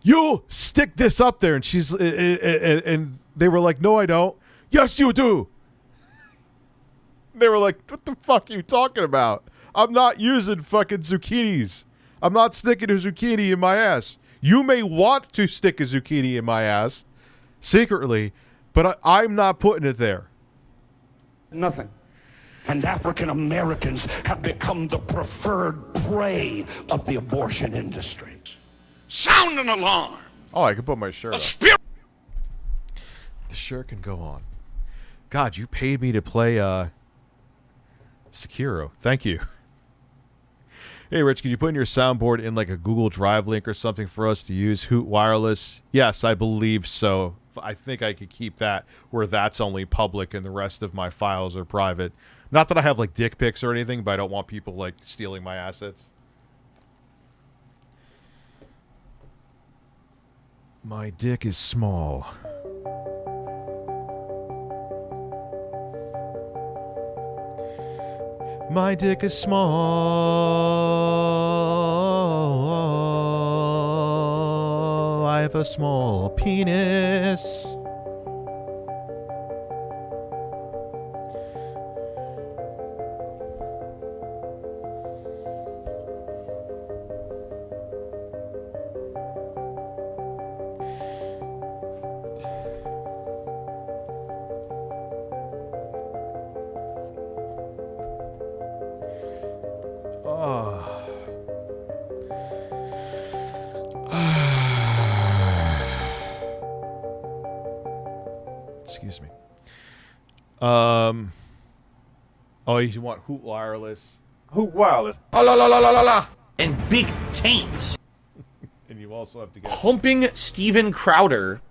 You stick this up there. And she's... and they were like, no, I don't. Yes, you do. They were like, what the fuck are you talking about? I'm not using fucking zucchinis. I'm not sticking a zucchini in my ass. You may want to stick a zucchini in my ass secretly, but I'm not putting it there. Nothing. And African Americans have become the preferred prey of the abortion industry. Sound an alarm. Oh, I can put my shirt on. The shirt can go on. God, you paid me to play Sekiro. Thank you. Hey, Rich, could you put in your soundboard in like a Google Drive link or something for us to use? Hoot Wireless? Yes, I believe so. I think I could keep that where that's only public and the rest of my files are private. Not that I have like dick pics or anything, but I don't want people like stealing my assets. My dick is small. My dick is small. I have a small penis. Excuse me. Oh, you want Hoot Wireless? Hoot Wireless. Oh, la la la la la la. And big taints. And you also have to get humping Steven Crowder.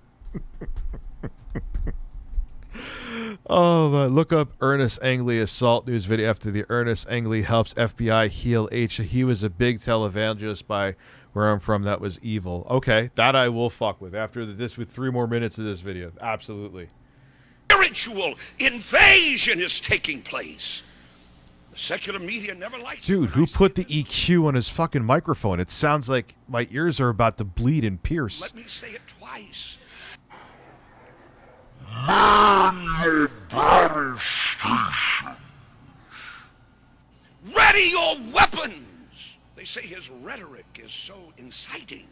Oh, look up Ernest Angley assault news video after the Ernest Angley helps FBI heal H. He was a big televangelist by where I'm from. That was evil. Okay, that I will fuck with after this with 3 more minutes of this video. Absolutely. Spiritual invasion is taking place. The secular media never likes it. Dude, who put the EQ on his fucking microphone? It sounds like my ears are about to bleed and pierce. Let me say it twice. Ready your weapons! They say his rhetoric is so inciting.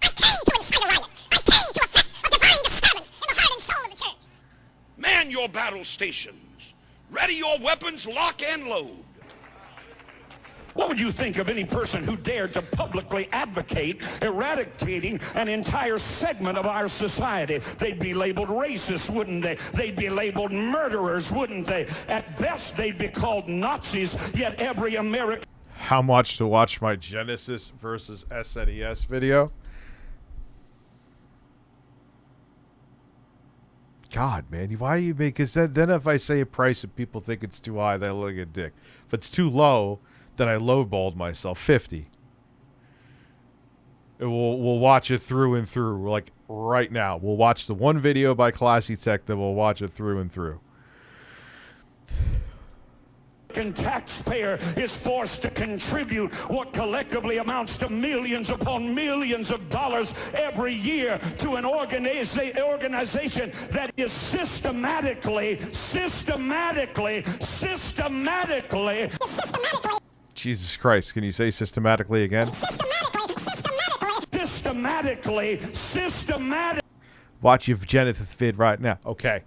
I came to incite a riot. I came to effect a divine disturbance in the heart and soul of the church. Man your battle stations. Ready your weapons, lock and load. What would you think of any person who dared to publicly advocate eradicating an entire segment of our society? They'd be labeled racist, wouldn't they? They'd be labeled murderers, wouldn't they? At best, they'd be called Nazis, yet every American... How much to watch my Genesis versus SNES video? God, man, why you make... Because then if I say a price and people think it's too high, then I look like a dick. If it's too low... Then I lowballed myself. 50. We'll watch it through and through, like right now. We'll watch the one video by Classy Tech, then we'll watch it through and through. Taxpayer is forced to contribute what collectively amounts to millions upon millions of dollars every year to an organization that is systematically Jesus Christ, can you say systematically again? Systematically. Watch your Genesis vid right now. Okay.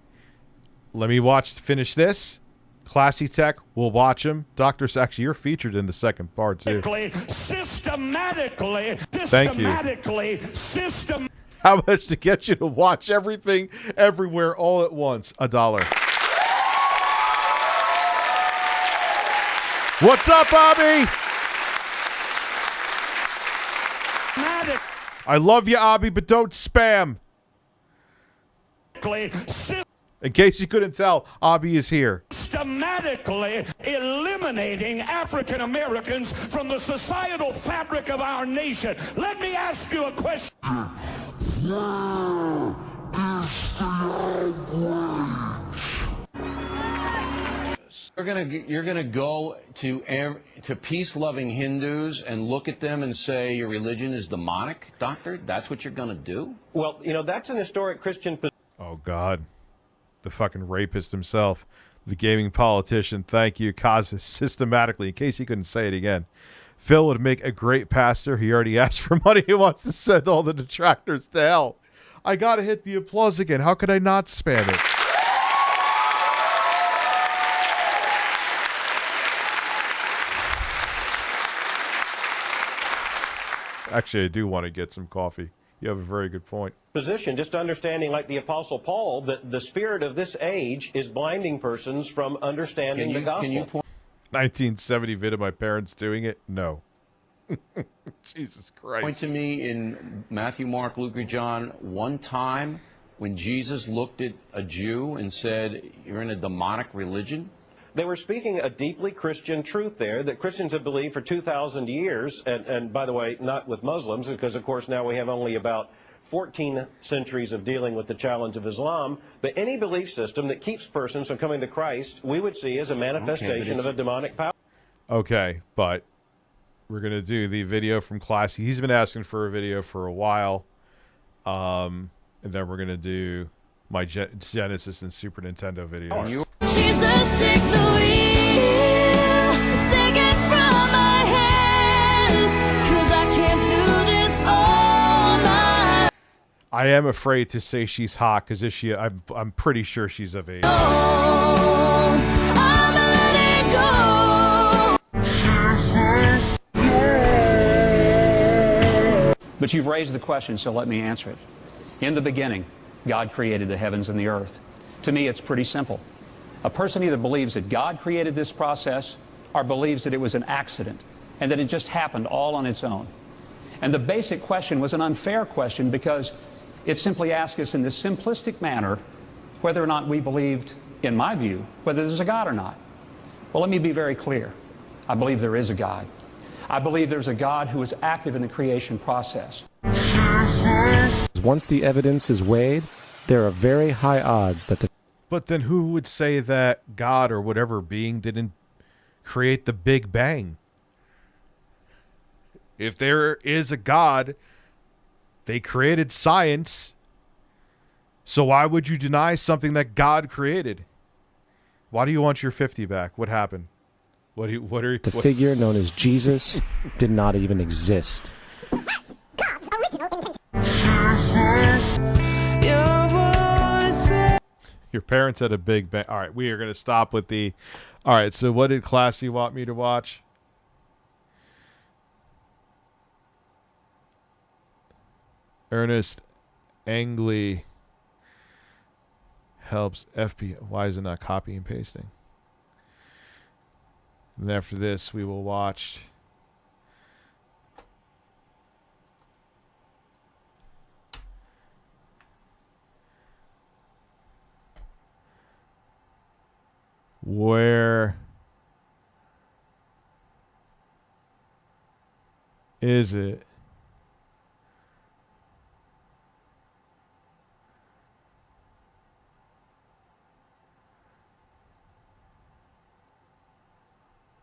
Let me finish this. Classy Tech, we'll watch him. Dr. Sachs, you're featured in the second part, too. Systematically. Thank you. How much to get you to watch everything, everywhere, all at once? $1. What's up, Abby? I love you, Abby, but don't spam. In case you couldn't tell, Abby is here. Systematically eliminating African Americans from the societal fabric of our nation. Let me ask you a question. You're gonna go to peace-loving Hindus and look at them and say your religion is demonic, Doctor? That's what you're gonna do? Well, you know, that's an historic Christian position. Oh, God. The fucking rapist himself. The gaming politician. Thank you, Kaz. Systematically, in case he couldn't say it again. Phil would make a great pastor. He already asked for money. He wants to send all the detractors to hell. I gotta hit the applause again. How could I not spam it? Actually, I do want to get some coffee. You have a very good point. Position, just understanding, like the Apostle Paul, that the spirit of this age is blinding persons from understanding the gospel. Can you point 1970 vid of my parents doing it? No. Jesus Christ. Point to me in Matthew, Mark, Luke, or John one time when Jesus looked at a Jew and said, you're in a demonic religion? They were speaking a deeply Christian truth there that Christians have believed for 2,000 years, and by the way, not with Muslims, because of course now we have only about 14 centuries of dealing with the challenge of Islam, but any belief system that keeps persons from coming to Christ, we would see as a manifestation of a demonic power. Okay, but we're going to do the video from Classy. He's been asking for a video for a while, and then we're going to do my Genesis and Super Nintendo video. Jesus, take the wheel, take it from my hands, 'cause I can't do this all my... I am afraid to say she's hot, because is she? I'm pretty sure she's of age. But you've raised the question, so let me answer it. In the beginning, God created the heavens and the earth. To me, it's pretty simple. A person either believes that God created this process or believes that it was an accident and that it just happened all on its own. And the basic question was an unfair question because it simply asked us in this simplistic manner whether or not we believed, in my view, whether there's a God or not. Well, let me be very clear. I believe there is a God. I believe there's a God who is active in the creation process. Once the evidence is weighed, there are very high odds that the... But then who would say that God or whatever being didn't create the Big Bang? If there is a God, they created science. So why would you deny something that God created? Why do you want your 50 back? What happened? The figure known as Jesus did not even exist. God's original intention. Your parents had a big bang. All right, we are going to stop with the... All right, so what did Classy want me to watch? Ernest Angley helps FBI. Why is it not copy and pasting? And after this, we will watch... Where is it?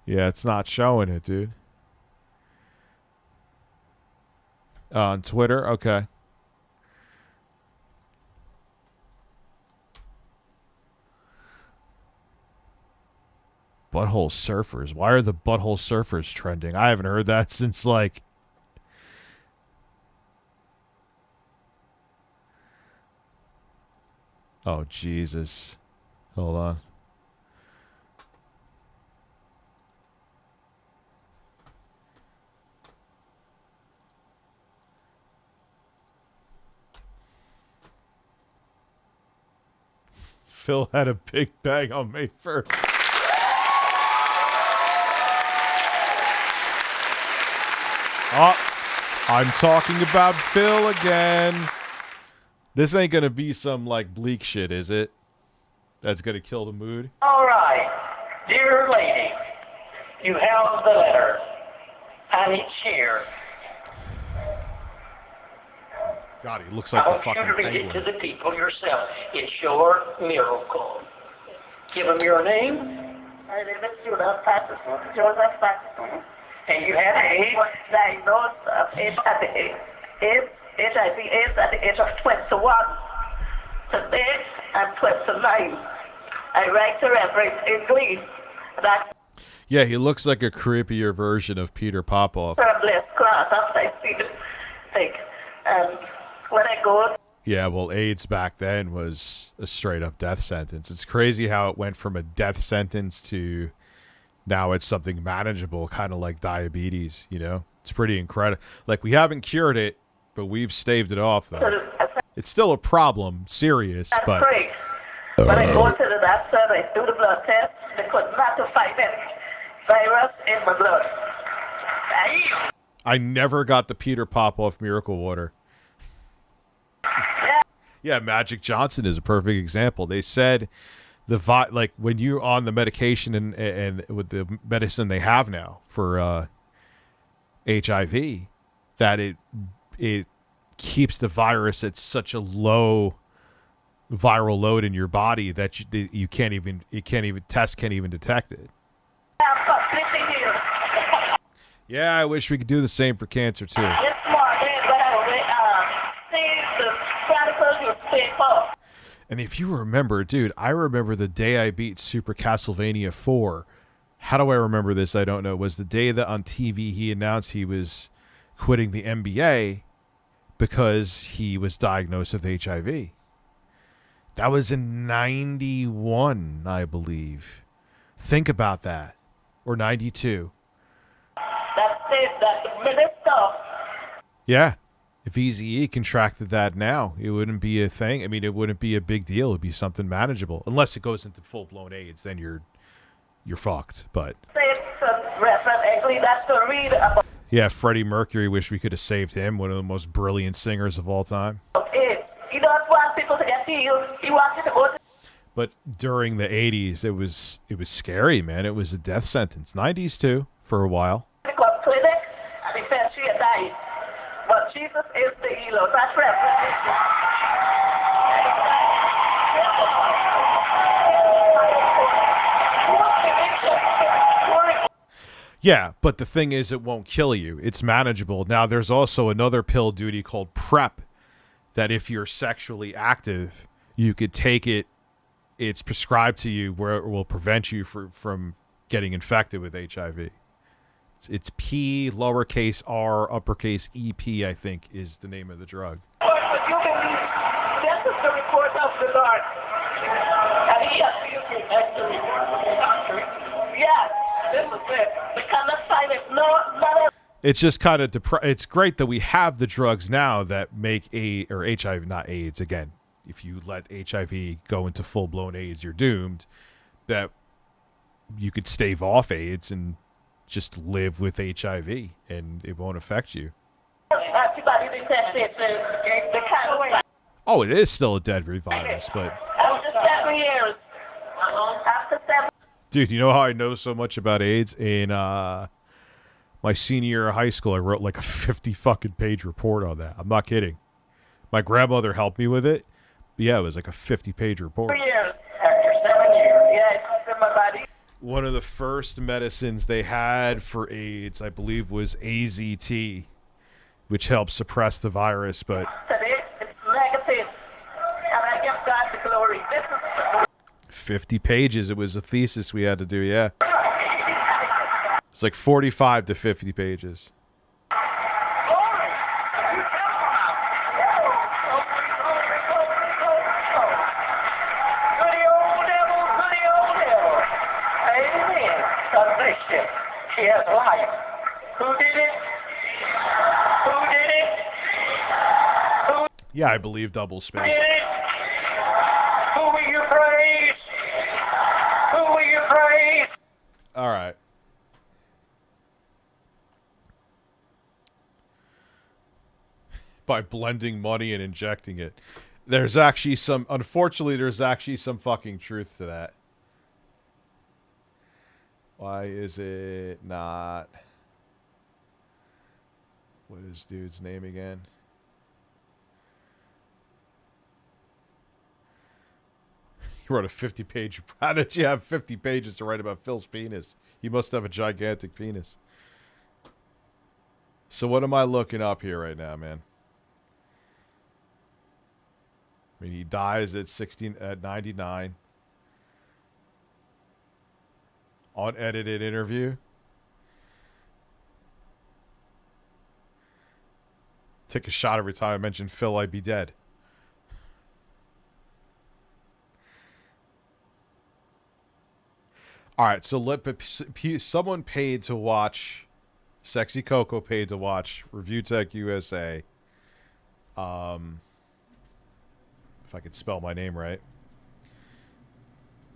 Yeah, it's not showing it, dude. On Twitter? Okay. Butthole Surfers. Why are the Butthole Surfers trending? I haven't heard that since, like... Oh, Jesus. Hold on. Phil had a big bang on May 1st. Oh, I'm talking about Phil again. This ain't gonna be some, like, bleak shit, is it? That's gonna kill the mood? All right. Dear lady, you have the letter, and it's here. God, he looks like the fucking I want you to read penguin. it to the people yourself. It's your miracle. Give them your name. My name is Joseph Patterson. And you had AIDS? Was diagnosed of HIV at the age of 21. Today, I'm 29. I write to Reverend English that Yeah, he looks like a creepier version of Peter Popoff. for a blessed class after I see the thing. When I go... Yeah, well, AIDS back then was a straight-up death sentence. It's crazy how it went from a death sentence to now it's something manageable, kind of like diabetes, you know? It's pretty incredible. Like, we haven't cured it, but we've staved it off, though. It's still a problem, serious, but... Pray. When I go to the doctor, I do the blood test, they could not find any virus in my blood. I never got the Peter Popoff miracle water. Yeah, Magic Johnson is a perfect example. They said like when you're on the medication and with the medicine they have now for HIV, that it keeps the virus at such a low viral load in your body that you can't even test can't even detect it. Yeah, I wish we could do the same for cancer too. And if you remember, dude, I remember the day I beat Super Castlevania 4. How do I remember this? I don't know. It was the day that on TV he announced he was quitting the NBA because he was diagnosed with HIV. That was in 91, I believe. Think about that. Or 92. That's it. That's the minister. Yeah. If Eazy-E contracted that now, it wouldn't be a thing. I mean, it wouldn't be a big deal. It would be something manageable. Unless it goes into full-blown AIDS, then you're fucked. But yeah, Freddie Mercury, wish we could have saved him, one of the most brilliant singers of all time. He don't want people to get healed. He wants you to go to... But during the 80s, it was scary, man. It was a death sentence. 90s, too, for a while. the clinic, and he said she had died. But Jesus is the healer. That's Yeah, but the thing is, it won't kill you. It's manageable. Now, there's also another pill duty called PrEP, that if you're sexually active, you could take it. It's prescribed to you where it will prevent you from getting infected with HIV. It's P, lowercase r, uppercase EP, I think, is the name of the drug. this is the report of the Lord. And he appeals to victory. Yes, this is it. Because the sign is not It's just kind of it's great that we have the drugs now that make HIV, not AIDS. Again, if you let HIV go into full-blown AIDS, you're doomed. That you could stave off AIDS and just live with HIV, and it won't affect you. Everybody detects it. The kind of way. Oh, it is still a deadly virus, but After 7 years. After 7. dude, you know how I know so much about AIDS? In my senior year of high school, I wrote like a 50 fucking page report on that. I'm not kidding. My grandmother helped me with it. But yeah, it was like a 50-page report. 3 years. After 7 years. Yeah, it's in my body. One of the first medicines they had for AIDS, I believe, was AZT, which helps suppress the virus, but Today, it's negative. And I give God the glory. This is 50 pages. It was a thesis we had to do, yeah. It's like 45 to 50 pages. salvation. He has life. Who did it? Who did it? Who Yeah, I believe double space. did it? Who will you praise? Who will you praise? All right. By blending money and injecting it. There's actually some, unfortunately, there's actually some fucking truth to that. Why is it not? What is dude's name again? He wrote a 50-page. How did you have 50 pages to write about Phil's penis? He must have a gigantic penis. So what am I looking up here right now, man? I mean, he dies at 99. Unedited interview. Take a shot every time I mention Phil, I'd be dead. All right, so someone paid to watch, Sexy Coco paid to watch ReviewTechUSA. If I could spell my name right.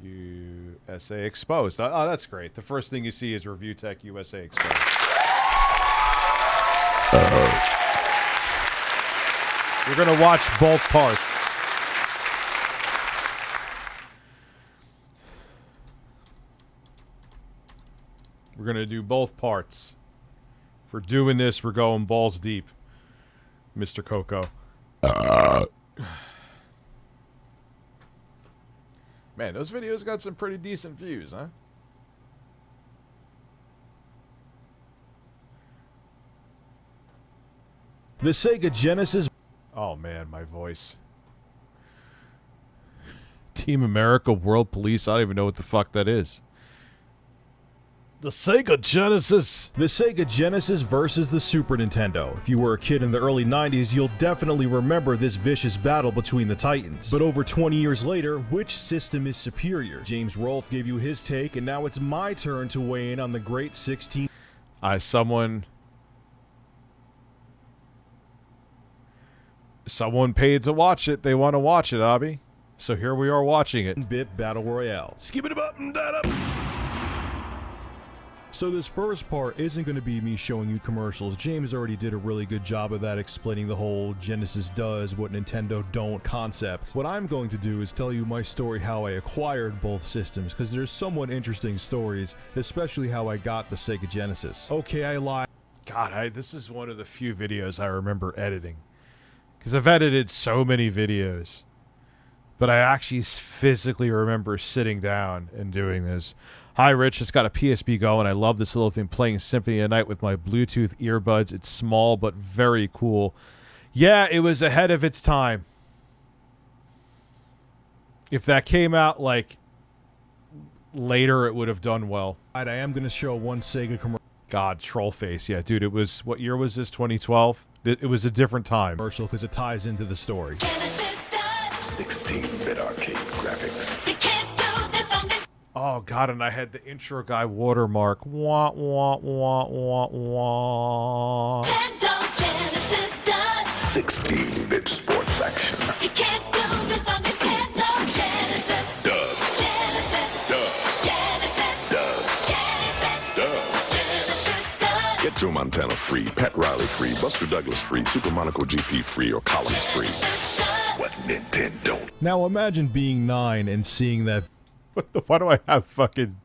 USA Exposed. Oh, that's great. The first thing you see is ReviewTechUSA Exposed. We're going to watch both parts. We're going to do both parts. If we're doing this, we're going balls deep, Mr. Coco. Man, those videos got some pretty decent views, huh? The Sega Genesis. Oh man, my voice. Team America World Police. I don't even know what the fuck that is. The Sega Genesis. The Sega Genesis versus the Super Nintendo. If you were a kid in the early 90s, you'll definitely remember this vicious battle between the titans. But over 20 years later, which system is superior? James Rolfe gave you his take, and now it's my turn to weigh in on the great 16... Someone paid to watch it. They want to watch it, Abby. So here we are watching it. Bit Battle Royale. Skip it up and that up. So this first part isn't going to be me showing you commercials. James already did a really good job of that, explaining the whole Genesis does what Nintendo don't concept. What I'm going to do is tell you my story how I acquired both systems, because there's somewhat interesting stories, especially how I got the Sega Genesis. Okay, I lied. God, this is one of the few videos I remember editing. Because I've edited so many videos. But I actually physically remember sitting down and doing this. Hi, Rich. It's got a PSP going. I love this little thing playing Symphony at Night with my Bluetooth earbuds. It's small but very cool. Yeah, it was ahead of its time. If that came out, like, later, it would have done well. I am going to show one Sega commercial. God, Trollface. Yeah, dude, it was... What year was this? 2012? It was a different time. Commercial, because it ties into the story. Genesis does 16-bit arcade graphics. You can't do this on this. Oh god, and I had the intro guy watermark. Wah wah wah wah wah. Nintendo Genesis does. 16-bit sports action. You can't do this on Nintendo Genesis. Does. Genesis. Does. Genesis. Does. Genesis. Does. Genesis does. Get Joe Montana free, Pat Riley free, Buster Douglas free, Super Monaco GP free, or Collins free. What Nintendo? Now imagine being 9 and seeing that. Why do I have fucking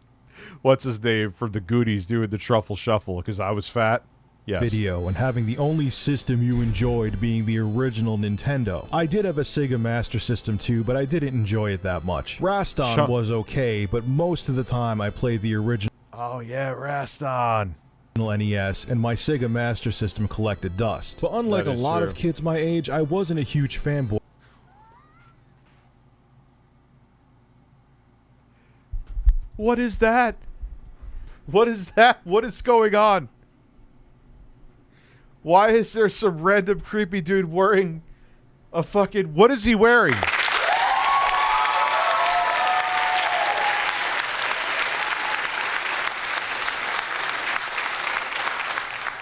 what's his name from the Goonies doing the truffle shuffle? Because I was fat. Yes. Video and having the only system you enjoyed being the original Nintendo. I did have a Sega Master System too, but I didn't enjoy it that much. Raston was okay, but most of the time I played the original. Oh yeah, Raston. NES, and my Sega Master System collected dust. But unlike a lot of kids my age, I wasn't a huge fanboy. What is that? What is that? What is going on? Why is there some random creepy dude wearing a fucking... What is he wearing?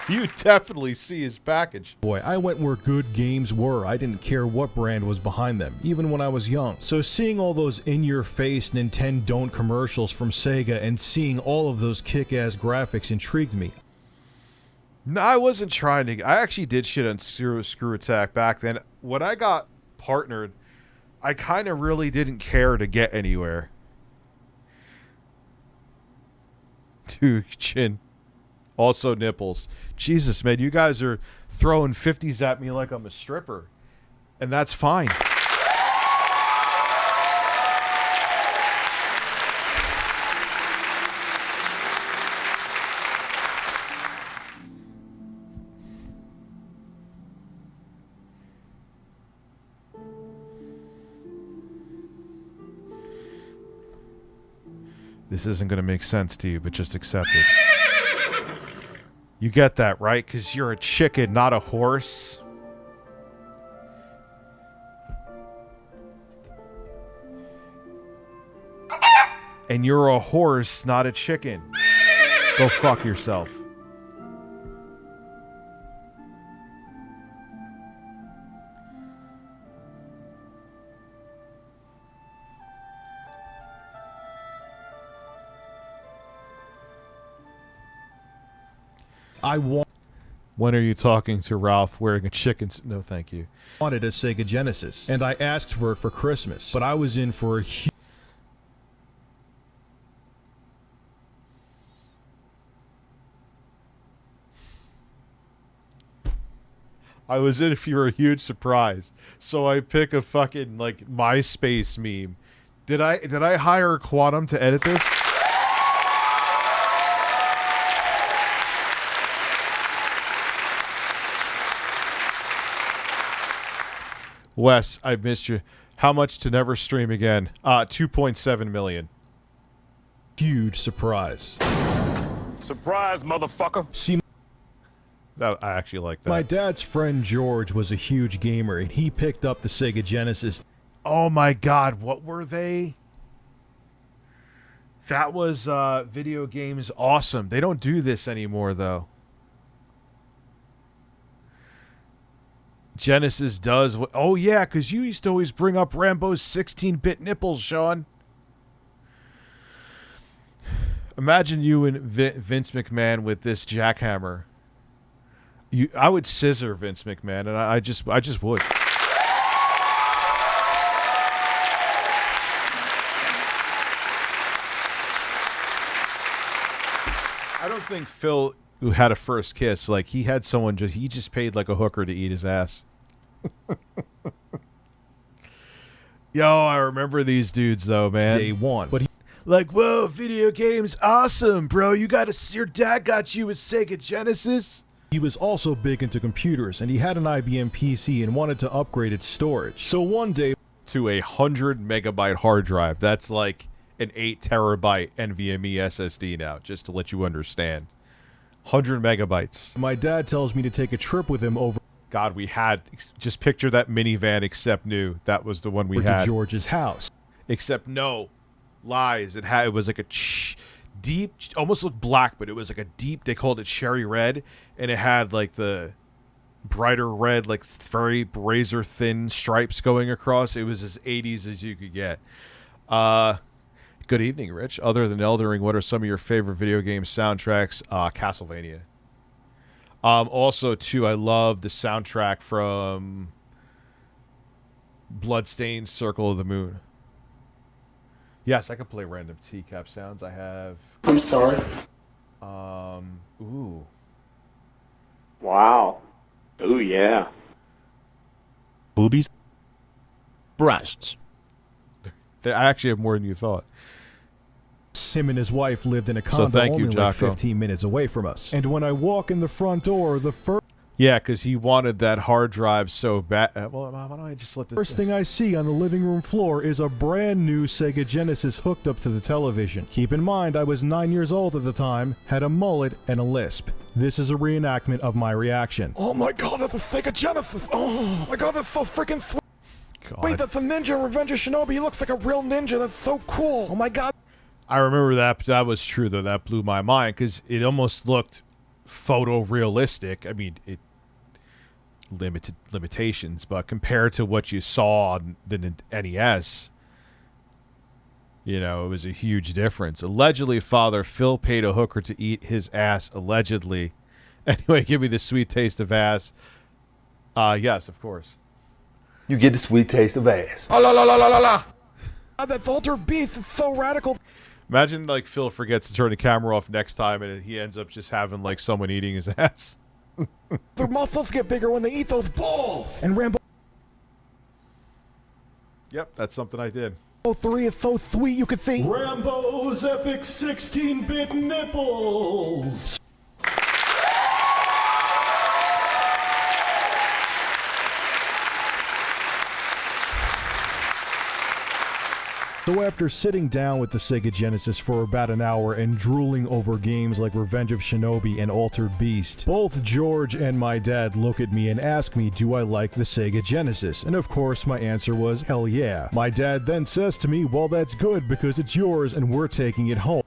You definitely see his package. Boy, I went where good games were. I didn't care what brand was behind them, even when I was young. So seeing all those in-your-face Nintendo commercials from Sega and seeing all of those kick-ass graphics intrigued me. No, I wasn't trying to... I actually did shit on Screw Attack back then. When I got partnered, I kind of really didn't care to get anywhere. Dude, chin. Also nipples. Jesus, man, you guys are throwing 50s at me like I'm a stripper. And that's fine. This isn't going to make sense to you, but just accept it. You get that, right? Because you're a chicken, not a horse. And you're a horse, not a chicken. Go fuck yourself. When are you talking to Ralph wearing a chicken? No, thank you. Wanted a Sega Genesis, and I asked for it for Christmas, but I was in for a huge... I was in for a huge surprise. So I pick a fucking like MySpace meme. Did I hire Quantum to edit this? Wes, I missed you. How much to never stream again? 2.7 million. Huge surprise. Surprise, motherfucker. See, I actually like that. my dad's friend George was a huge gamer, and he picked up the Sega Genesis. Oh my god, what were they? That was video games awesome. They don't do this anymore, though. Genesis does. Oh, yeah, because you used to always bring up Rambo's 16-bit nipples, Sean. Imagine you and Vince McMahon with this jackhammer. I would scissor Vince McMahon, and I just would. I don't think Phil, who had a first kiss, like he had someone he just paid like a hooker to eat his ass. Yo, I remember these dudes though, man. Day one, but like, whoa, video games, awesome, bro. Your dad got you a Sega Genesis. He was also big into computers, and he had an IBM PC and wanted to upgrade its storage. So one day, to a 100 megabyte hard drive. That's like an 8 terabyte NVMe SSD now, just to let you understand. 100 megabytes. My dad tells me to take a trip with him over. God, we had, just picture that minivan except new. That was the one we to had. George's house. Except no, lies. It was like a deep, almost looked black, but it was like a deep, they called it cherry red, and it had like the brighter red, like very razor thin stripes going across. It was as 80s as you could get. Good evening, Rich. Other than Elden Ring, what are some of your favorite video game soundtracks? Castlevania. Also, too, I love the soundtrack from Bloodstained Circle of the Moon. Yes, I can play random TCAP sounds. I have... I'm sorry. Ooh. Wow. Ooh, yeah. Boobies? Breasts. I actually have more than you thought. Him and his wife lived in a condo thank you, only like Jocko. 15 minutes away from us. And when I walk in the front door, the first... Yeah, because he wanted that hard drive so bad. Well, why don't I just let this... First thing I see on the living room floor is a brand new Sega Genesis hooked up to the television. Keep in mind, I was 9 years old at the time, had a mullet, and a lisp. This is a reenactment of my reaction. Oh my god, that's a Sega Genesis. Oh my god, that's so freaking sweet. Wait, that's a ninja, Revenge of Shinobi. He looks like a real ninja. That's so cool. Oh my god. I remember that was true, though. That blew my mind, because it almost looked photorealistic. I mean, it limited limitations, but compared to what you saw on the NES, you know, it was a huge difference. Allegedly, Father Phil paid a hooker to eat his ass, allegedly. Anyway, give me the sweet taste of ass. Yes, of course. You get the sweet taste of ass. Oh, la la la la la la. God, that's altered beast. It's so radical. Imagine, like, Phil forgets to turn the camera off next time, and he ends up just having, like, someone eating his ass. Their muscles get bigger when they eat those balls. And Rambo Yep, that's something I did. 3 is so sweet you could see Rambo's epic 16-bit nipples. So after sitting down with the Sega Genesis for about an hour and drooling over games like Revenge of Shinobi and Altered Beast, both George and my dad look at me and ask me, do I like the Sega Genesis? And of course my answer was, hell yeah. My dad then says to me, well, that's good because it's yours and we're taking it home.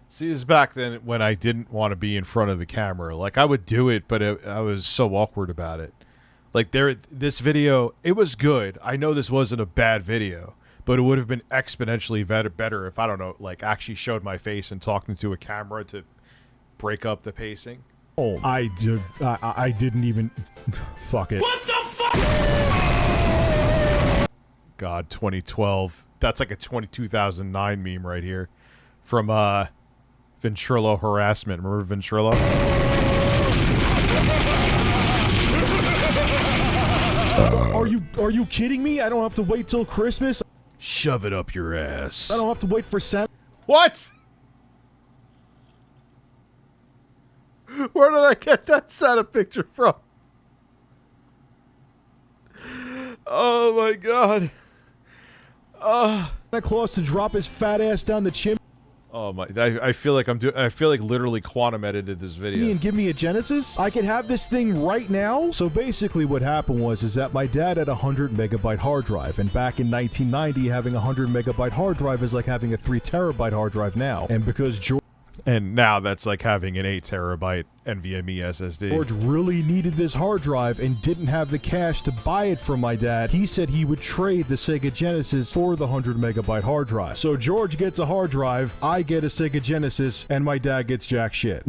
See, this is back then when I didn't want to be in front of the camera. Like, I would do it, but I was so awkward about it. Like, this video, it was good. I know this wasn't a bad video, but it would have been exponentially better if, I don't know, like, actually showed my face and talked into a camera to break up the pacing. Oh, I didn't even... Fuck it. What the fuck? God, 2012. That's like a 2009 meme right here. From, Ventrilo Harassment. Remember Ventrilo? Are you kidding me? I don't have to wait till Christmas? Shove it up your ass. I don't have to wait for Santa. What? Where did I get that Santa picture from? Oh my god. Santa Claus to drop his fat ass down the chimney. Oh my! I feel like I feel like literally quantum edited this video. And give me a Genesis? I can have this thing right now? So basically what happened is that my dad had a 100 megabyte hard drive, and back in 1990 having a 100 megabyte hard drive is like having a 3 terabyte hard drive now. And because George... And now that's like having an 8 terabyte NVMe SSD. George really needed this hard drive and didn't have the cash to buy it from my dad. He said he would trade the Sega Genesis for the 100 megabyte hard drive. So George gets a hard drive, I get a Sega Genesis, and my dad gets jack shit.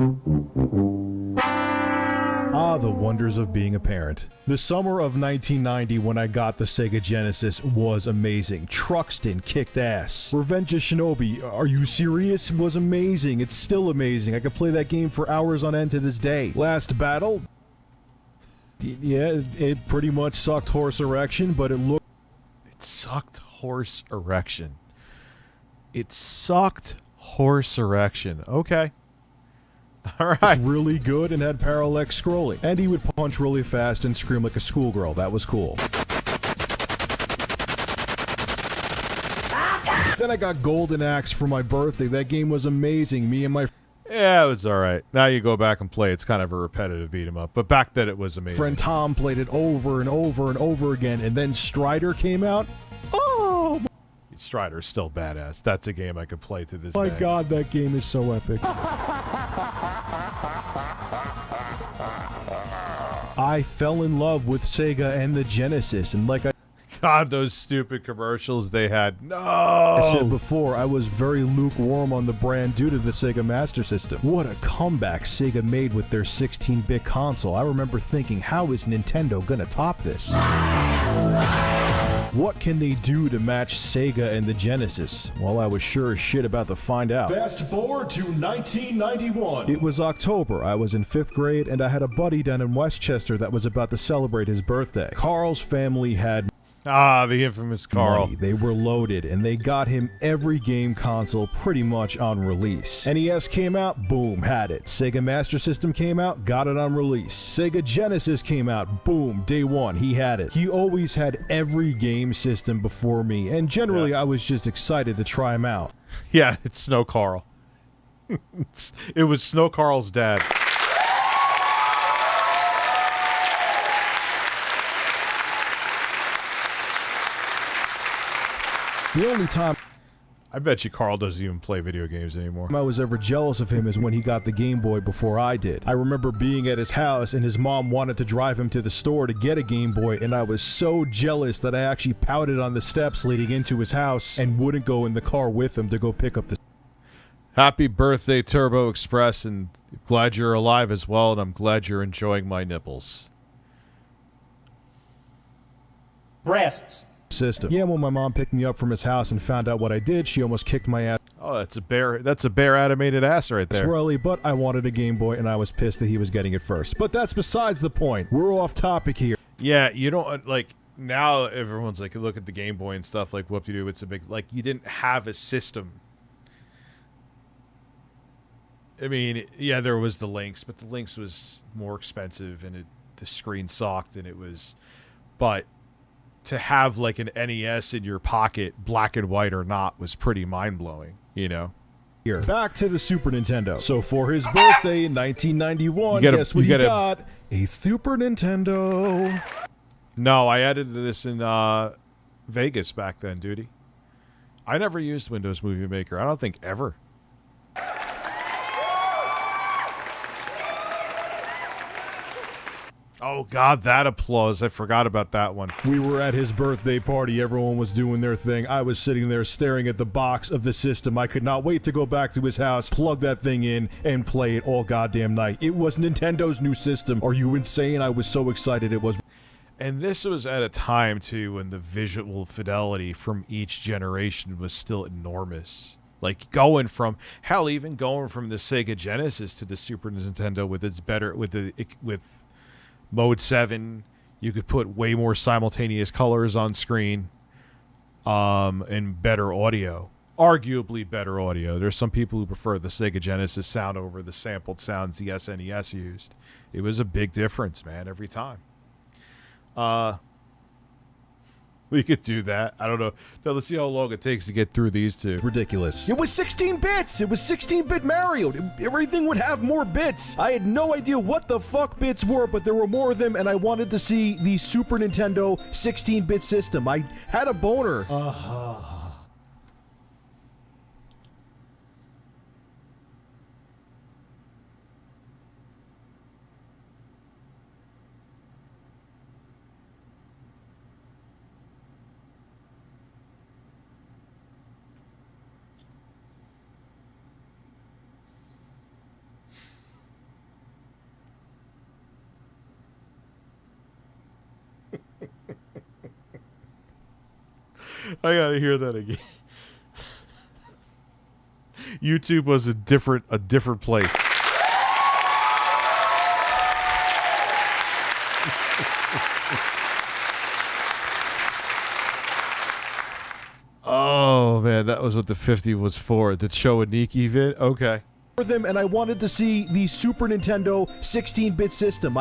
Ah, the wonders of being a parent. The summer of 1990 when I got the Sega Genesis was amazing. Truxton kicked ass. Revenge of Shinobi, are you serious? Was amazing. It's still amazing. I could play that game for hours on end to this day. Last Battle? Yeah, it pretty much sucked horse erection, but it looked... It sucked horse erection. It sucked horse erection. Okay. Alright. Really good and had parallax scrolling. And he would punch really fast and scream like a schoolgirl. That was cool. Then I got Golden Axe for my birthday. That game was amazing. Me and my... Yeah, it was all right. Now you go back and play. It's kind of a repetitive beat 'em up. But back then it was amazing. Friend Tom played it over and over and over again, and then Strider came out. Oh, Strider's still badass. That's a game I could play to this my day. God, that game is so epic. I fell in love with Sega and the Genesis, and like God, those stupid commercials they had. No! I said before, I was very lukewarm on the brand due to the Sega Master System. What a comeback Sega made with their 16-bit console. I remember thinking, how is Nintendo gonna top this? What can they do to match Sega and the Genesis? Well, I was sure as shit about to find out. Fast forward to 1991. It was October. I was in 5th grade, and I had a buddy down in Westchester that was about to celebrate his birthday. Carl's family had the infamous Carl. money. They were loaded, and they got him every game console pretty much on release. NES came out, boom, had it. Sega Master System came out, got it on release. Sega Genesis came out, boom, day one, he had it. He always had every game system before me, and generally I was just excited to try him out. Yeah, it's Snow Carl. It was Snow Carl's dad. The only time I bet you Carl doesn't even play video games anymore. I was ever jealous of him is when he got the Game Boy before I did. I remember being at his house and his mom wanted to drive him to the store to get a Game Boy, and I was so jealous that I actually pouted on the steps leading into his house and wouldn't go in the car with him to go pick up the... Happy birthday, Turbo Express, and glad you're alive as well, and I'm glad you're enjoying my nipples. Breasts. System. Yeah, when my mom picked me up from his house and found out what I did, she almost kicked my ass. Oh, that's a bear animated ass right there. Swirly, but I wanted a Game Boy and I was pissed that he was getting it first. But that's besides the point. We're off topic here. Yeah, you don't like now everyone's like look at the Game Boy and stuff like whoop-de-doo, it's a big like you didn't have a system. I mean, yeah, there was the Lynx, but the Lynx was more expensive and the screen sucked and it was but to have like an NES in your pocket, black and white or not, was pretty mind-blowing, you know? Here. Back to the Super Nintendo. So for his birthday in 1991, guess what he got? A Super Nintendo. No, I added this in Vegas back then, dude. I never used Windows Movie Maker. I don't think ever. Oh, God, that applause. I forgot about that one. We were at his birthday party. Everyone was doing their thing. I was sitting there staring at the box of the system. I could not wait to go back to his house, plug that thing in, and play it all goddamn night. It was Nintendo's new system. Are you insane? I was so excited it was... And this was at a time, too, when the visual fidelity from each generation was still enormous. Like, going from... Hell, even going from the Sega Genesis to the Super Nintendo with its better... with Mode 7, you could put way more simultaneous colors on screen, and better audio. Arguably better audio. There's some people who prefer the Sega Genesis sound over the sampled sounds the SNES used. It was a big difference, man, every time. We could do that. I don't know. Now, let's see how long it takes to get through these two. Ridiculous. It was 16 bits! It was 16-bit Mario! Everything would have more bits! I had no idea what the fuck bits were, but there were more of them, and I wanted to see the Super Nintendo 16-bit system. I had a boner. I gotta hear that again. YouTube was a different place. Oh man, that was what the 50 was for. Did show a Nikki vid? Okay. Them, and I wanted to see the Super Nintendo 16-bit system.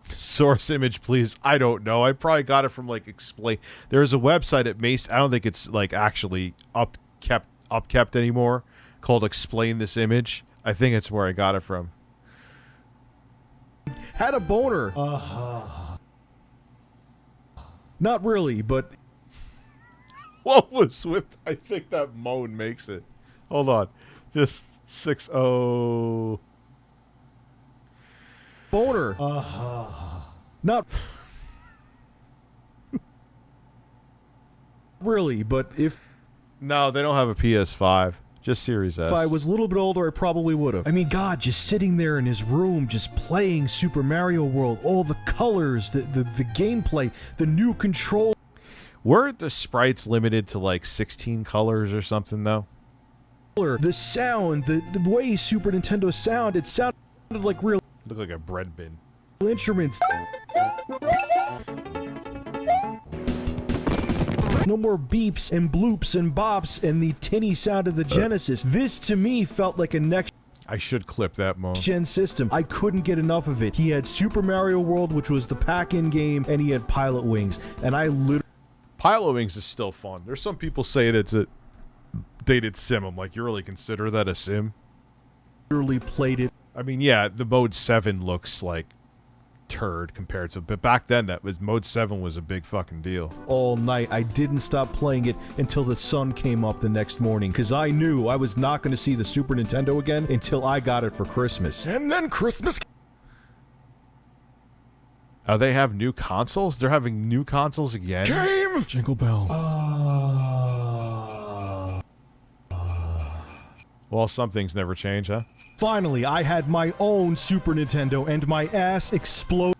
Source image, please. I don't know. I probably got it from like Explain. There's a website at Mace. I don't think it's like actually upkept anymore, called Explain This Image. I think it's where I got it from. Had a boner. Not really, but... What was with... I think that moan makes it. Hold on. Just 6-0... Boner. Not... really, but if... No, they don't have a PS5. Just Series S. If I was a little bit older, I probably would have. I mean, God, just sitting there in his room, just playing Super Mario World, all the colors, the gameplay, the new control. Weren't the sprites limited to like 16 colors or something, though? The sound, the way Super Nintendo sounded, it sounded like real... Looked like a bread bin. Instruments. No more beeps and bloops and bops and the tinny sound of the Genesis. This, to me, felt like a next... I should clip that moan. Gen system. I couldn't get enough of it. He had Super Mario World, which was the pack-in game, and he had Pilot Wings. And I literally... Pilot Wings is still fun. There's some people say that it's a dated sim. I'm like, you really consider that a sim? Literally played it. I mean, yeah, the Mode 7 looks like turd compared to... But back then, Mode 7 was a big fucking deal. All night. I didn't stop playing it until the sun came up the next morning, because I knew I was not going to see the Super Nintendo again until I got it for Christmas. And then Christmas... Oh, they have new consoles? They're having new consoles again? Game! Jingle bells. Well, some things never change, huh? Finally, I had my own Super Nintendo, and my ass exploded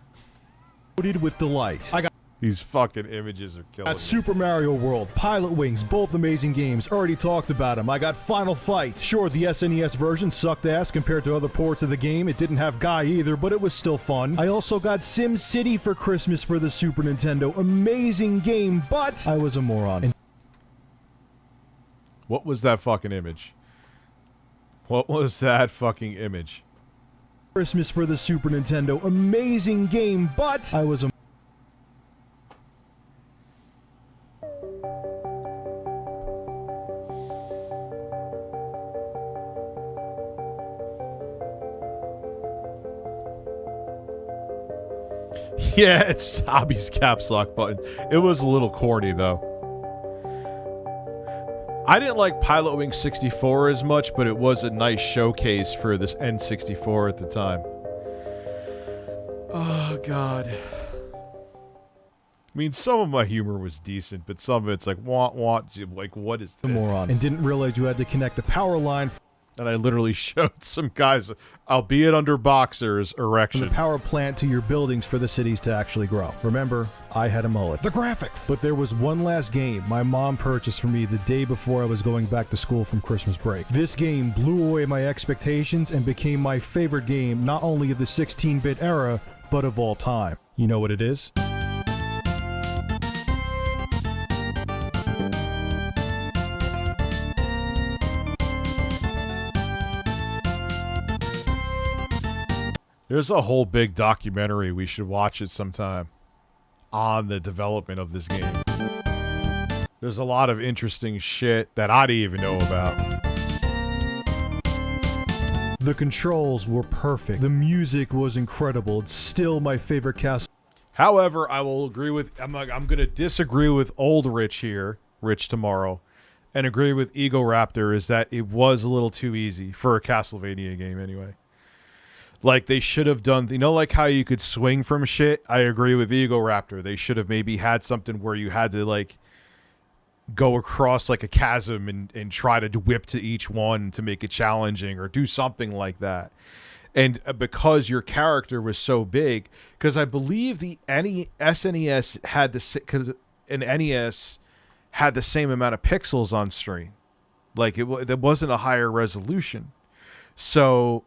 with delight. I got these fucking images are killing me. Super Mario World, Pilot Wings, both amazing games. Already talked about them. I got Final Fight. Sure, the SNES version sucked ass compared to other ports of the game. It didn't have Guy either, but it was still fun. I also got Sim City for Christmas for the Super Nintendo. Amazing game, but I was a moron. What was that fucking image? What was that fucking image? Christmas for the Super Nintendo. Amazing game, but I was a... Yeah, it's Hobby's caps lock button. It was a little corny, though. I didn't like Pilot Wing 64 as much, but it was a nice showcase for this N64 at the time. Oh, God. I mean, some of my humor was decent, but some of it's like, like, what is this? Moron. And didn't realize you had to connect the power line... And I literally showed some guys, albeit under boxers, erection. From the power plant to your buildings for the cities to actually grow. Remember, I had a mullet. The graphics! But there was one last game my mom purchased for me the day before I was going back to school from Christmas break. This game blew away my expectations and became my favorite game not only of the 16-bit era, but of all time. You know what it is? There's a whole big documentary we should watch it sometime on the development of this game. There's a lot of interesting shit that I didn't even know about. The controls were perfect. The music was incredible. It's still my favorite castle. However, I will agree with... I'm going to disagree with old Rich here, Rich Tomorrow, and agree with Ego Raptor is that it was a little too easy for a Castlevania game anyway. Like, they should have done... You know, like how you could swing from shit? I agree with Ego Raptor. They should have maybe had something where you had to, like, go across, like, a chasm and try to whip to each one to make it challenging or do something like that. And because your character was so big... Because I believe the SNES had the... An NES had the same amount of pixels on screen. Like, it wasn't a higher resolution. So...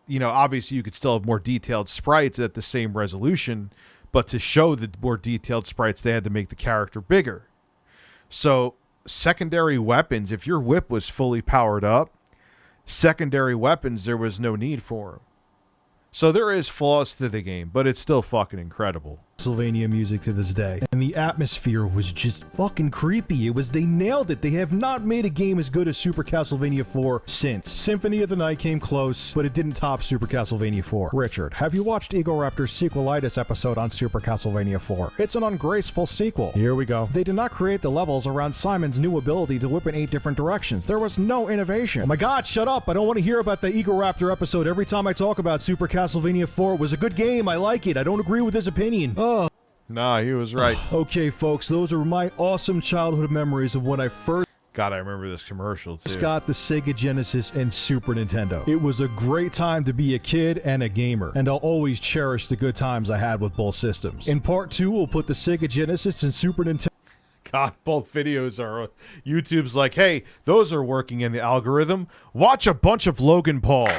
You know, obviously you could still have more detailed sprites at the same resolution, but to show the more detailed sprites, they had to make the character bigger. So, secondary weapons, if your whip was fully powered up, secondary weapons, there was no need for them. So there is flaws to the game, but it's still fucking incredible. Castlevania music to this day, and the atmosphere was just fucking creepy. They nailed it. They have not made a game as good as Super Castlevania 4 since. Symphony of the Night came close, but it didn't top Super Castlevania 4. Richard, have you watched Egoraptor's sequelitis episode on Super Castlevania 4? It's an ungraceful sequel. Here we go. They did not create the levels around Simon's new ability to whip in 8 different directions. There was no innovation. Oh my god, shut up. I don't want to hear about the Egoraptor episode every time I talk about Super Castlevania 4. It was a good game. I like it. I don't agree with his opinion. Oh. Nah, he was right. Okay, folks, those are my awesome childhood memories of when I first God, I remember this commercial, too. got the Sega Genesis and Super Nintendo. It was a great time to be a kid and a gamer, and I'll always cherish the good times I had with both systems. In part 2, we'll put the Sega Genesis and Super Nintendo... God, both videos are... YouTube's like, hey, those are working in the algorithm. Watch a bunch of Logan Paul.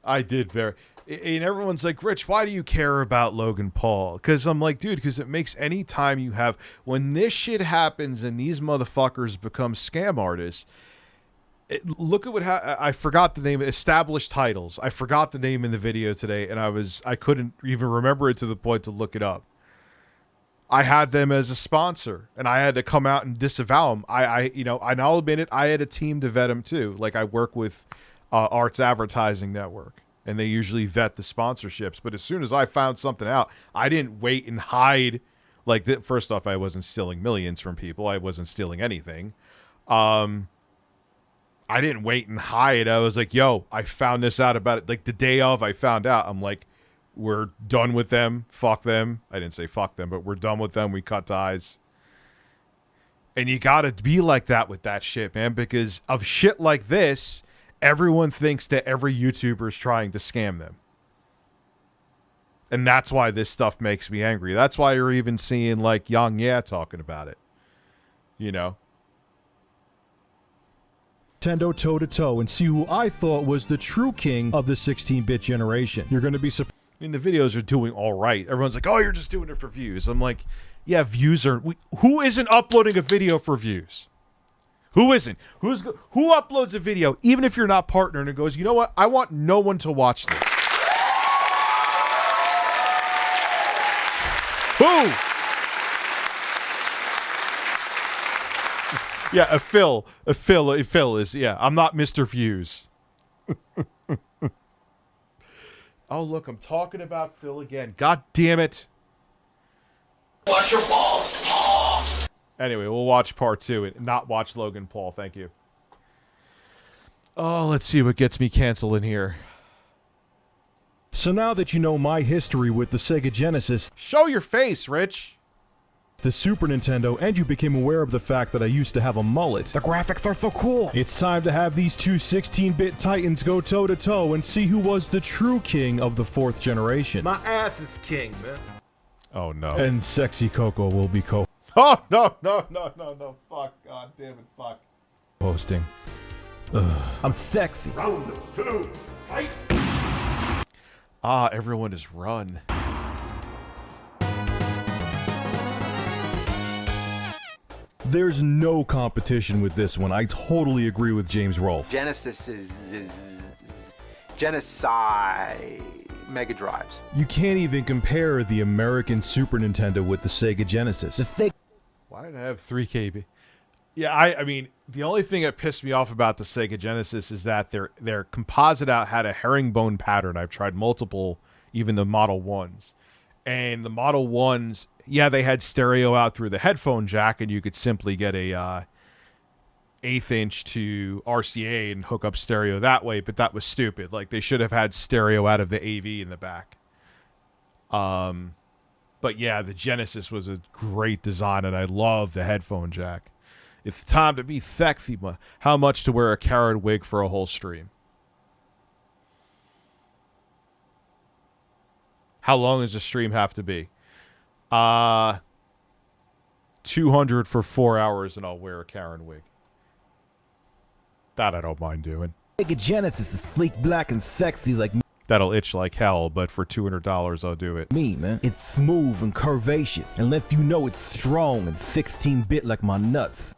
I did very... And everyone's like, Rich, why do you care about Logan Paul? Because I'm like, dude, because it makes any time you have... When this shit happens and these motherfuckers become scam artists, look at what... I forgot the name. Established Titles. I forgot the name in the video today, and I couldn't even remember it to the point to look it up. I had them as a sponsor, and I had to come out and disavow them. And I'll admit it, I had a team to vet them too. Like, I work with Arts Advertising Network, and they usually vet the sponsorships. But as soon as I found something out, I didn't wait and hide. Like, first off, I wasn't stealing millions from people. I wasn't stealing anything. I didn't wait and hide. I was like, yo, I found this out about it. Like, the day of I found out, I'm like, we're done with them. Fuck them. I didn't say fuck them, but we're done with them. We cut ties. And you gotta be like that with that shit, man, because of shit like this, everyone thinks that every YouTuber is trying to scam them. And that's why this stuff makes me angry. That's why you're even seeing, like, Yang Yeah talking about it. You know? Nintendo toe-to-toe and see who I thought was the true king of the 16-bit generation. You're going to be surprised. I mean, the videos are doing all right. Everyone's like, oh, you're just doing it for views. I'm like, yeah, views are... who isn't uploading a video for views? Who isn't? Who uploads a video, even if you're not partnering, and goes, you know what? I want no one to watch this. Who? Yeah, a Phil is, yeah, I'm not Mr. Views. Oh, look, I'm talking about Phil again. God damn it. Watch your balls. Oh. Anyway, we'll watch part 2 and not watch Logan Paul. Thank you. Oh, let's see what gets me canceled in here. So now that you know my history with the Sega Genesis... Show your face, Rich! The Super Nintendo, and you became aware of the fact that I used to have a mullet. The graphics are so cool! It's time to have these two 16-bit titans go toe-to-toe and see who was the true king of the 4th generation. My ass is king, man. Oh, no. And Sexy Coco will be Oh, no. Fuck. God damn it, fuck. hosting. I'm sexy. Round 2, fight! Ah, everyone is run. There's no competition with this one. I totally agree with James Rolfe. Genesis is genocide Mega Drives. You can't even compare the American Super Nintendo with the Sega Genesis. Why did I have 3KB? Yeah, I mean, the only thing that pissed me off about the Sega Genesis is that their composite out had a herringbone pattern. I've tried multiple, even the Model 1s. And the Model 1s, yeah, they had stereo out through the headphone jack, and you could simply get a 1/8 inch to RCA and hook up stereo that way, but that was stupid. Like, they should have had stereo out of the AV in the back. But yeah, the Genesis was a great design, and I love the headphone jack. It's time to be sexy. How much to wear a carrot wig for a whole stream? How long does the stream have to be? 200 for 4 hours, and I'll wear a Karen wig. That I don't mind doing. Sega Genesis is sleek, black, and sexy like me. That'll itch like hell, but for $200, I'll do it. Me, man. It's smooth and curvaceous, and lets you know it's strong and 16-bit like my nuts.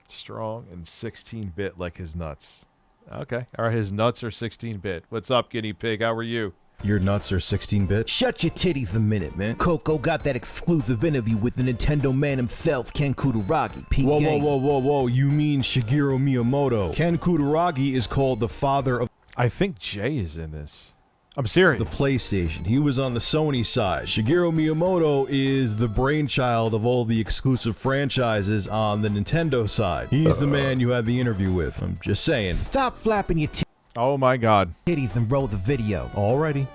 Strong and 16-bit like his nuts. Okay. All right, his nuts are 16-bit. What's up, guinea pig? How are you? Your nuts are 16-bit? Shut your titties a minute, man. Coco got that exclusive interview with the Nintendo man himself, Ken Kutaragi. Whoa. You mean Shigeru Miyamoto. Ken Kutaragi is called the father of... I think Jay is in this. I'm serious. The PlayStation. He was on the Sony side. Shigeru Miyamoto is the brainchild of all the exclusive franchises on the Nintendo side. He's the man you had the interview with. I'm just saying. Stop flapping your Oh my god. titties and roll the video. Alrighty.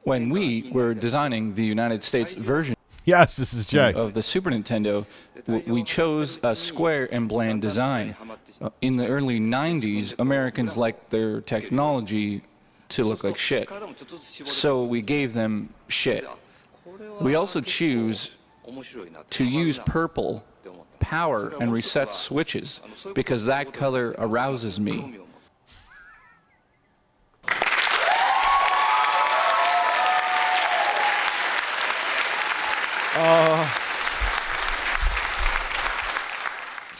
When we were designing the United States version yes, this is Jay. Of the Super Nintendo, we chose a square and bland design. In the early 90s, Americans liked their technology to look like shit. So we gave them shit. We also choose to use purple, power, and reset switches because that color arouses me.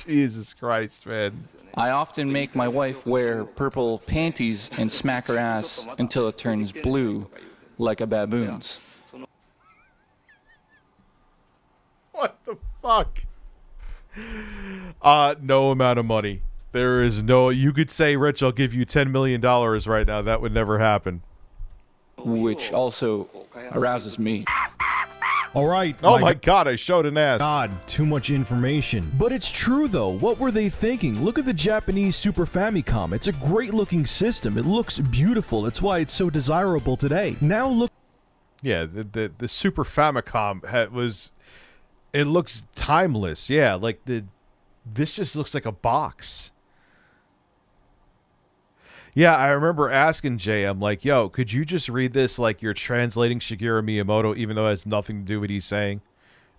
Jesus Christ, man. I often make my wife wear purple panties and smack her ass until it turns blue, like a baboon's. What the fuck? No amount of money. There is no... You could say, Rich, I'll give you $10 million right now. That would never happen. Which also arouses me. Alright. Oh my god, I showed an ass. God, too much information. But it's true though. What were they thinking? Look at the Japanese Super Famicom. It's a great looking system. It looks beautiful. That's why it's so desirable today. Now look... Yeah, the Super Famicom was... It looks timeless. Yeah, like this just looks like a box. Yeah, I remember asking Jay, I'm like, yo, could you just read this like you're translating Shigeru Miyamoto, even though it has nothing to do with what he's saying?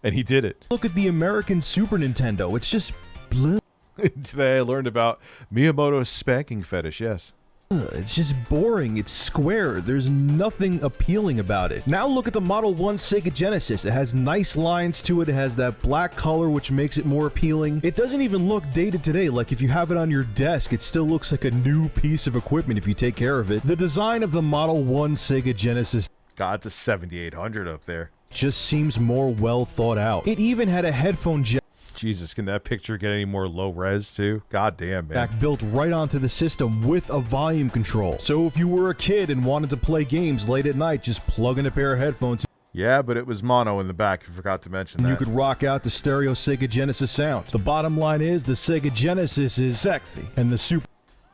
And he did it. Look at the American Super Nintendo. It's just blue. Today I learned about Miyamoto's spanking fetish, yes. It's just boring. It's square. There's nothing appealing about it. Now look at the Model 1 Sega Genesis. It has nice lines to it. It has that black color, which makes it more appealing. It doesn't even look dated today. Like if you have it on your desk, it still looks like a new piece of equipment if you take care of it. The design of the Model 1 Sega Genesis... God, it's a 7800 up there. Just seems more well thought out. It even had a headphone jack. Jesus, can that picture get any more low res too? God damn, man. Built right onto the system with a volume control. So if you were a kid and wanted to play games late at night, just plug in a pair of headphones. Yeah, but it was mono in the back. I forgot to mention that. You could rock out the stereo Sega Genesis sound. The bottom line is the Sega Genesis is sexy, and the Super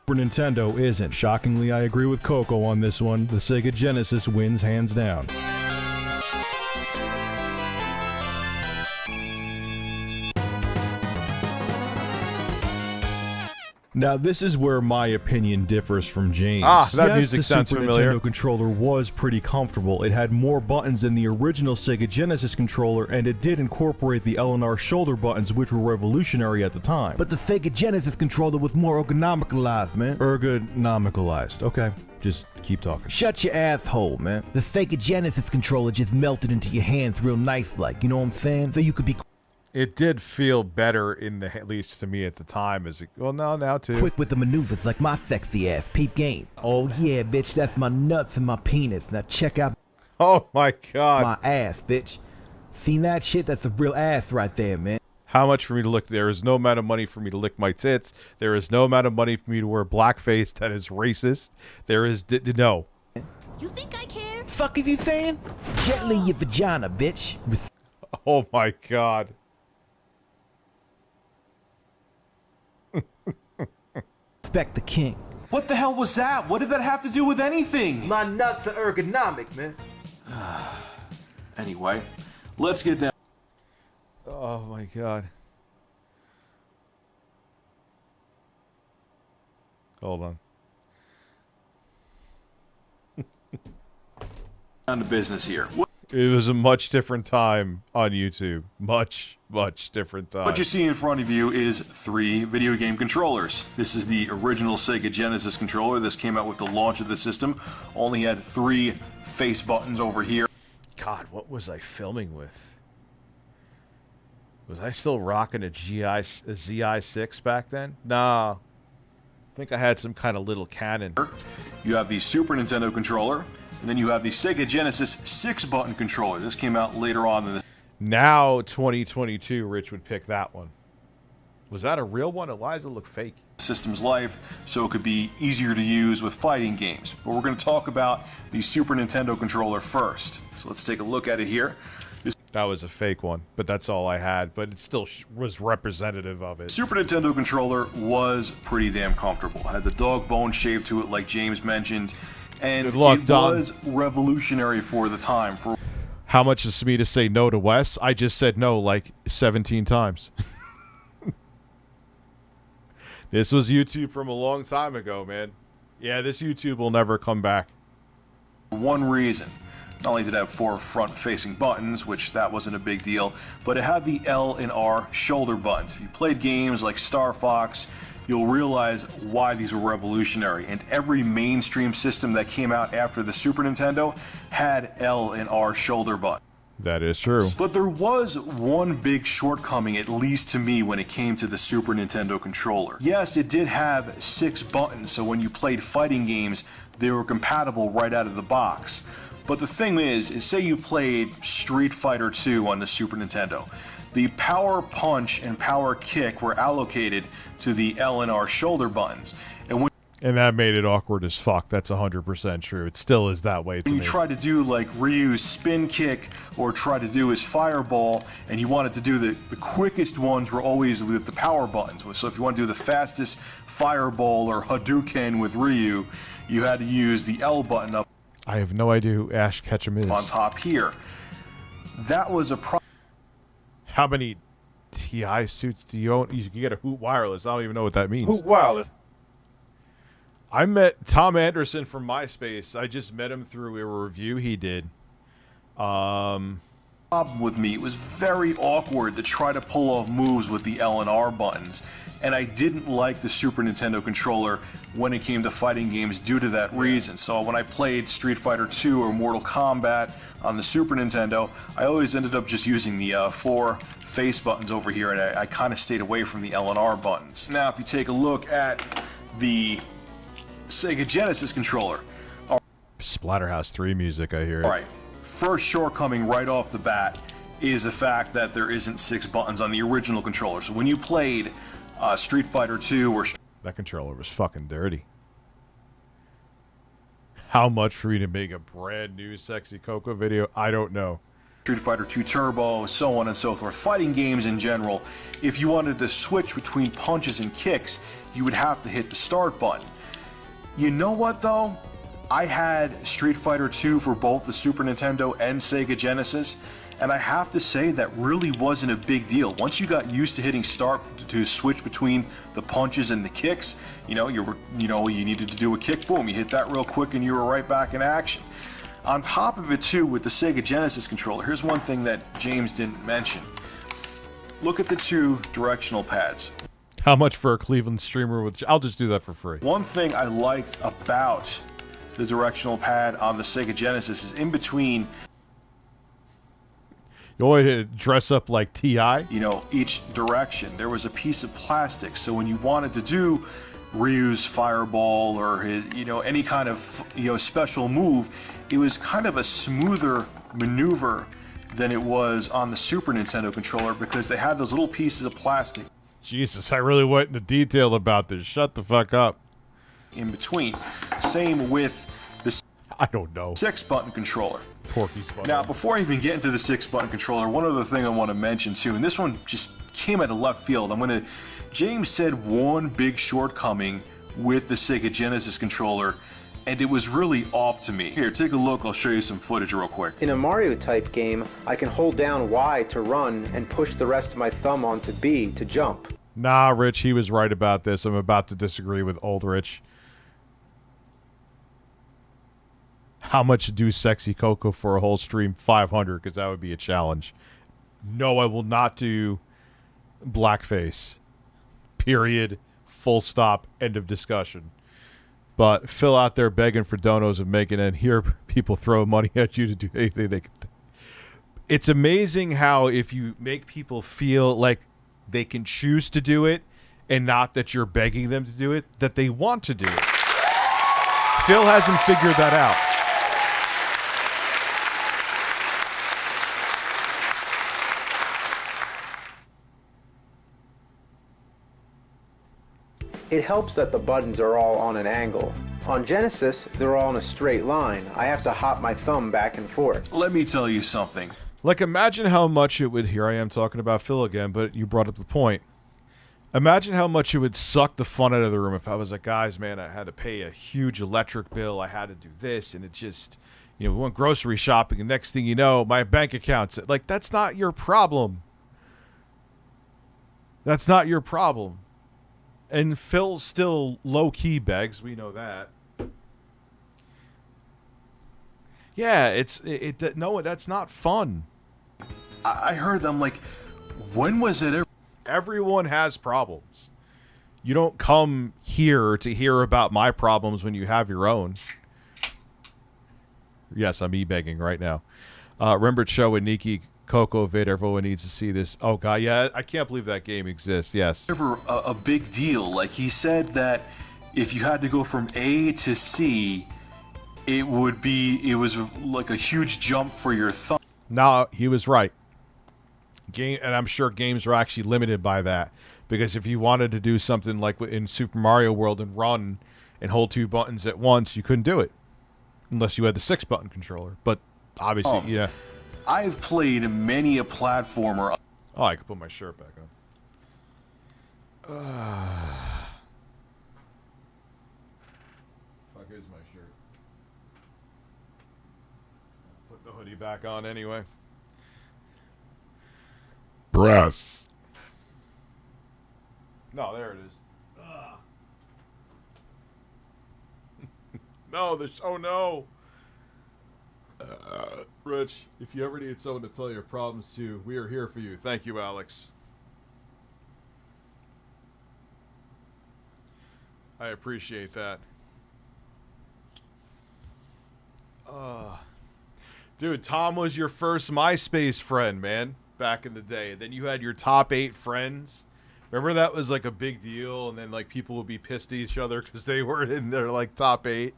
Nintendo isn't. Shockingly, I agree with Coco on this one. The Sega Genesis wins hands down. Now, this is where my opinion differs from James. That music sounds familiar. The Super Nintendo controller was pretty comfortable. It had more buttons than the original Sega Genesis controller, and it did incorporate the L&R shoulder buttons, which were revolutionary at the time. But the Sega Genesis controller was more ergonomicalized, man. Ergonomicalized. Okay. Just keep talking. Shut your asshole, man. The Sega Genesis controller just melted into your hands real nice-like, you know what I'm saying? So you could be... It did feel better at least to me at the time. Now too. Quick with the maneuvers like my sexy ass. Peep game. Oh yeah, bitch, that's my nuts and my penis. Now check out. Oh my god. My ass, bitch. Seen that shit? That's a real ass right there, man. How much for me to lick? There is no amount of money for me to lick my tits. There is no amount of money for me to wear blackface that is racist. There is no. You think I care? Fuck is you saying? Gently your vagina, bitch. Oh my god. Respect the king. What the hell was that? What did that have to do with anything? My nuts are ergonomic, man. Anyway, let's get down. Oh my god. Hold on. Down to business here. It was a much different time on YouTube. Much different time. What you see in front of you is 3 video game controllers. This is the original Sega Genesis controller. This came out with the launch of the system. Only had 3 face buttons over here. God, what was I filming with? Was I still rocking a ZI6 back then? Nah. I think I had some kind of little cannon. You have the Super Nintendo controller, and then you have the Sega Genesis 6-button controller. This came out later on in the... Now, 2022, Rich would pick that one. Was that a real one? Eliza looked fake. System's life, so it could be easier to use with fighting games. But we're going to talk about the Super Nintendo controller first. So let's take a look at it here. That was a fake one, but that's all I had. But it still was representative of it. Super Nintendo controller was pretty damn comfortable. Had the dog bone shape to it, like James mentioned, and Good luck, it Don. was revolutionary for the time. How much is me to say no to Wes? I just said no like 17 times. This was YouTube from a long time ago, man. Yeah, this YouTube will never come back. One reason. Not only did it have 4 front-facing buttons, which that wasn't a big deal, but it had the L and R shoulder buttons. If you played games like Star Fox, you'll realize why these were revolutionary. And every mainstream system that came out after the Super Nintendo had L and R shoulder buttons. That is true. But there was one big shortcoming, at least to me, when it came to the Super Nintendo controller. Yes, it did have 6 buttons, so when you played fighting games, they were compatible right out of the box. But the thing is say you played Street Fighter II on the Super Nintendo. The power punch and power kick were allocated to the L and R shoulder buttons. And that made it awkward as fuck. That's 100% true. It still is that way to When me. you try to do like Ryu's spin kick or try to do his fireball, and you wanted to do the quickest ones were always with the power buttons. So if you want to do the fastest fireball or Hadouken with Ryu, you had to use the L button up. I have no idea who Ash Ketchum is. On top here. That was a problem. How many TI suits do you own? You can get a Hoot Wireless. I don't even know what that means. Hoot Wireless. I met Tom Anderson from MySpace. I just met him through a review he did. Problem with me, it was very awkward to try to pull off moves with the L and R buttons. And I didn't like the Super Nintendo controller when it came to fighting games due to that reason. So when I played Street Fighter II or Mortal Kombat on the Super Nintendo, I always ended up just using the 4 face buttons over here, and I kind of stayed away from the L and R buttons. Now, if you take a look at the Sega Genesis controller. Splatterhouse 3 music, I hear it. Alright, first shortcoming right off the bat is the fact that there isn't 6 buttons on the original controller. So when you played Street Fighter II or... That controller was fucking dirty. How much for you to make a brand new Sexy Coco video? I don't know. Street Fighter II Turbo, so on and so forth. Fighting games in general, if you wanted to switch between punches and kicks, you would have to hit the start button. You know what though? I had Street Fighter II for both the Super Nintendo and Sega Genesis, and I have to say that really wasn't a big deal. Once you got used to hitting start to switch between the punches and the kicks, you needed to do a kick, boom, you hit that real quick and you were right back in action. On top of it too, with the Sega Genesis controller, here's one thing that James didn't mention. Look at the 2 directional pads. How much for a Cleveland streamer? I'll just do that for free. One thing I liked about the directional pad on the Sega Genesis is in between. You want to dress up like T.I.? Each direction, there was a piece of plastic. So when you wanted to do Ryu's fireball or his, any kind of, special move, it was kind of a smoother maneuver than it was on the Super Nintendo controller because they had those little pieces of plastic. Jesus, I really went into detail about this. Shut the fuck up. In between. Same with the I don't know. 6-button controller. Porky's button. Now, before I even get into the 6-button controller, one other thing I want to mention too, and this one just came out of left field. James said one big shortcoming with the Sega Genesis controller, and it was really off to me. Here, take a look. I'll show you some footage real quick. In a Mario-type game, I can hold down Y to run and push the rest of my thumb onto B to jump. Nah, Rich, he was right about this. I'm about to disagree with old Rich. How much to do Sexy Coco for a whole stream? 500, because that would be a challenge. No, I will not do blackface. Period. Full stop. End of discussion. But Phil out there begging for donos and making it, hear people throw money at you to do anything they can. It's amazing how if you make people feel like they can choose to do it and not that you're begging them to do it, that they want to do it. Phil hasn't figured that out. It helps that the buttons are all on an angle. On Genesis, they're all in a straight line. I have to hop my thumb back and forth. Let me tell you something. Like, imagine how much it would, here I am talking about Phil again, but you brought up the point. Imagine how much it would suck the fun out of the room if I was like, guys, man, I had to pay a huge electric bill. I had to do this, and it just, we went grocery shopping, and next thing you know, my bank account's, like, that's not your problem. That's not your problem. And Phil still low-key begs. We know that. Yeah, no, that's not fun. I heard them like, when was it ever? Everyone has problems. You don't come here to hear about my problems when you have your own. Yes, I'm e-begging right now. Remember show with Nikki Coco vid. Everyone needs to see this. Oh god, yeah, I can't believe that game exists. Yes. Ever a big deal? Like he said that if you had to go from A to C, it was like a huge jump for your thumb. No, he was right. And I'm sure games are actually limited by that, because if you wanted to do something like in Super Mario World and run and hold 2 buttons at once, you couldn't do it unless you had the 6-button controller. But obviously, yeah. I've played many a platformer. Oh, I could put my shirt back on. Fuck is my shirt? Put the hoodie back on anyway. Breasts. No, there it is. No, there's. Oh no. Rich, if you ever need someone to tell your problems to, we are here for you. Thank you, Alex. I appreciate that. Dude, Tom was your first MySpace friend, man, back in the day. Then you had your top 8 friends. Remember that was like a big deal, and then like people would be pissed at each other because they weren't in their like top 8.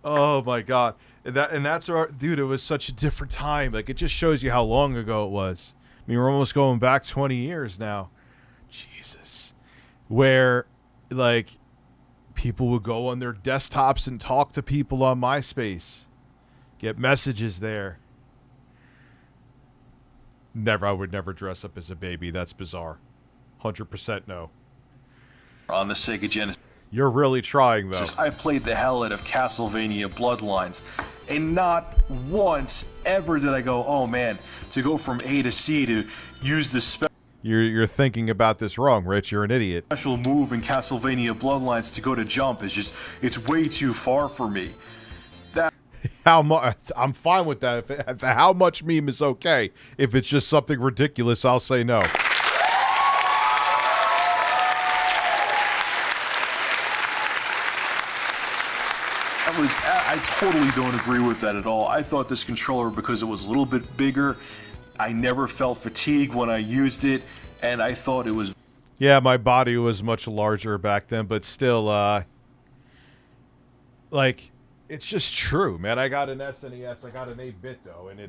Oh my god. And that's our dude, it was such a different time. Like, it just shows you how long ago it was. I mean, we're almost going back 20 years now. Jesus. Where like people would go on their desktops and talk to people on MySpace. Get messages there. I would never dress up as a baby. That's bizarre. 100% no. On the Sega Genesis. You're really trying, though. I played the hell out of Castlevania Bloodlines, and not once ever did I go, oh man, to go from A to C to use the You're thinking about this wrong, Rich. You're an idiot. special move in Castlevania Bloodlines to go to jump is just, it's way too far for me. How much? I'm fine with that. If how much meme is okay. If it's just something ridiculous, I'll say no. I totally don't agree with that at all. I thought this controller, because it was a little bit bigger, I never felt fatigue when I used it, and I thought it was... Yeah, my body was much larger back then, but still, like, it's just true, man. I got an SNES, I got an 8-bit, though, and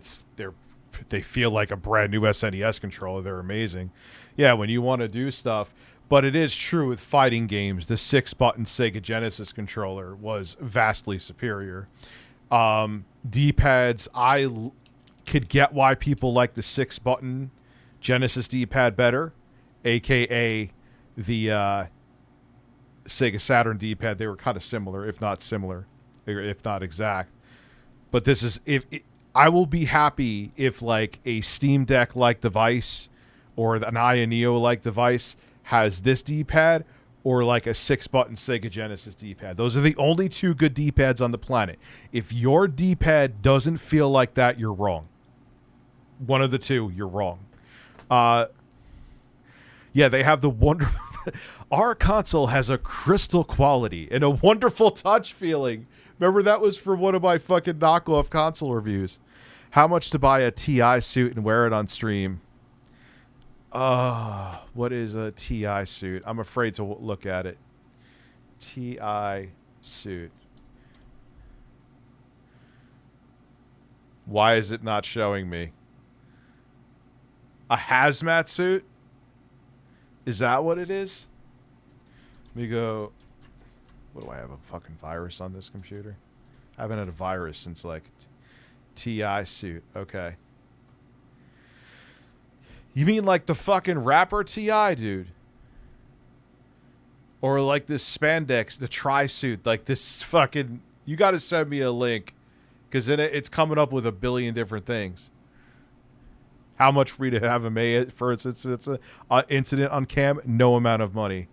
they feel like a brand new SNES controller. They're amazing. Yeah, when you want to do stuff... But it is true with fighting games, the 6-button Sega Genesis controller was vastly superior. D-pads, I could get why people like the 6-button Genesis D-pad better, a.k.a. the Sega Saturn D-pad. They were kind of similar, if not exact. But this is... I will be happy if, like, a Steam Deck-like device or an Aya Neo-like device has this D-pad, or like a 6-button Sega Genesis D-pad. Those are the only 2 good D-pads on the planet. If your D-pad doesn't feel like that, you're wrong. One of the 2, you're wrong. Yeah, they have the wonderful... Our console has a crystal quality and a wonderful touch feeling. Remember, that was for one of my fucking knockoff console reviews. How much to buy a TI suit and wear it on stream? What is a TI suit? I'm afraid to look at it. TI suit. Why is it not showing me? A hazmat suit? Is that what it is? Let me go... What do I have, a fucking virus on this computer? I haven't had a virus since, like, TI suit. Okay. You mean like the fucking rapper TI, dude? Or like this spandex, the tri-suit, like this fucking... You gotta send me a link, because then it's coming up with a billion different things. How much for you to have a May, for instance, it's an incident on cam? No amount of money.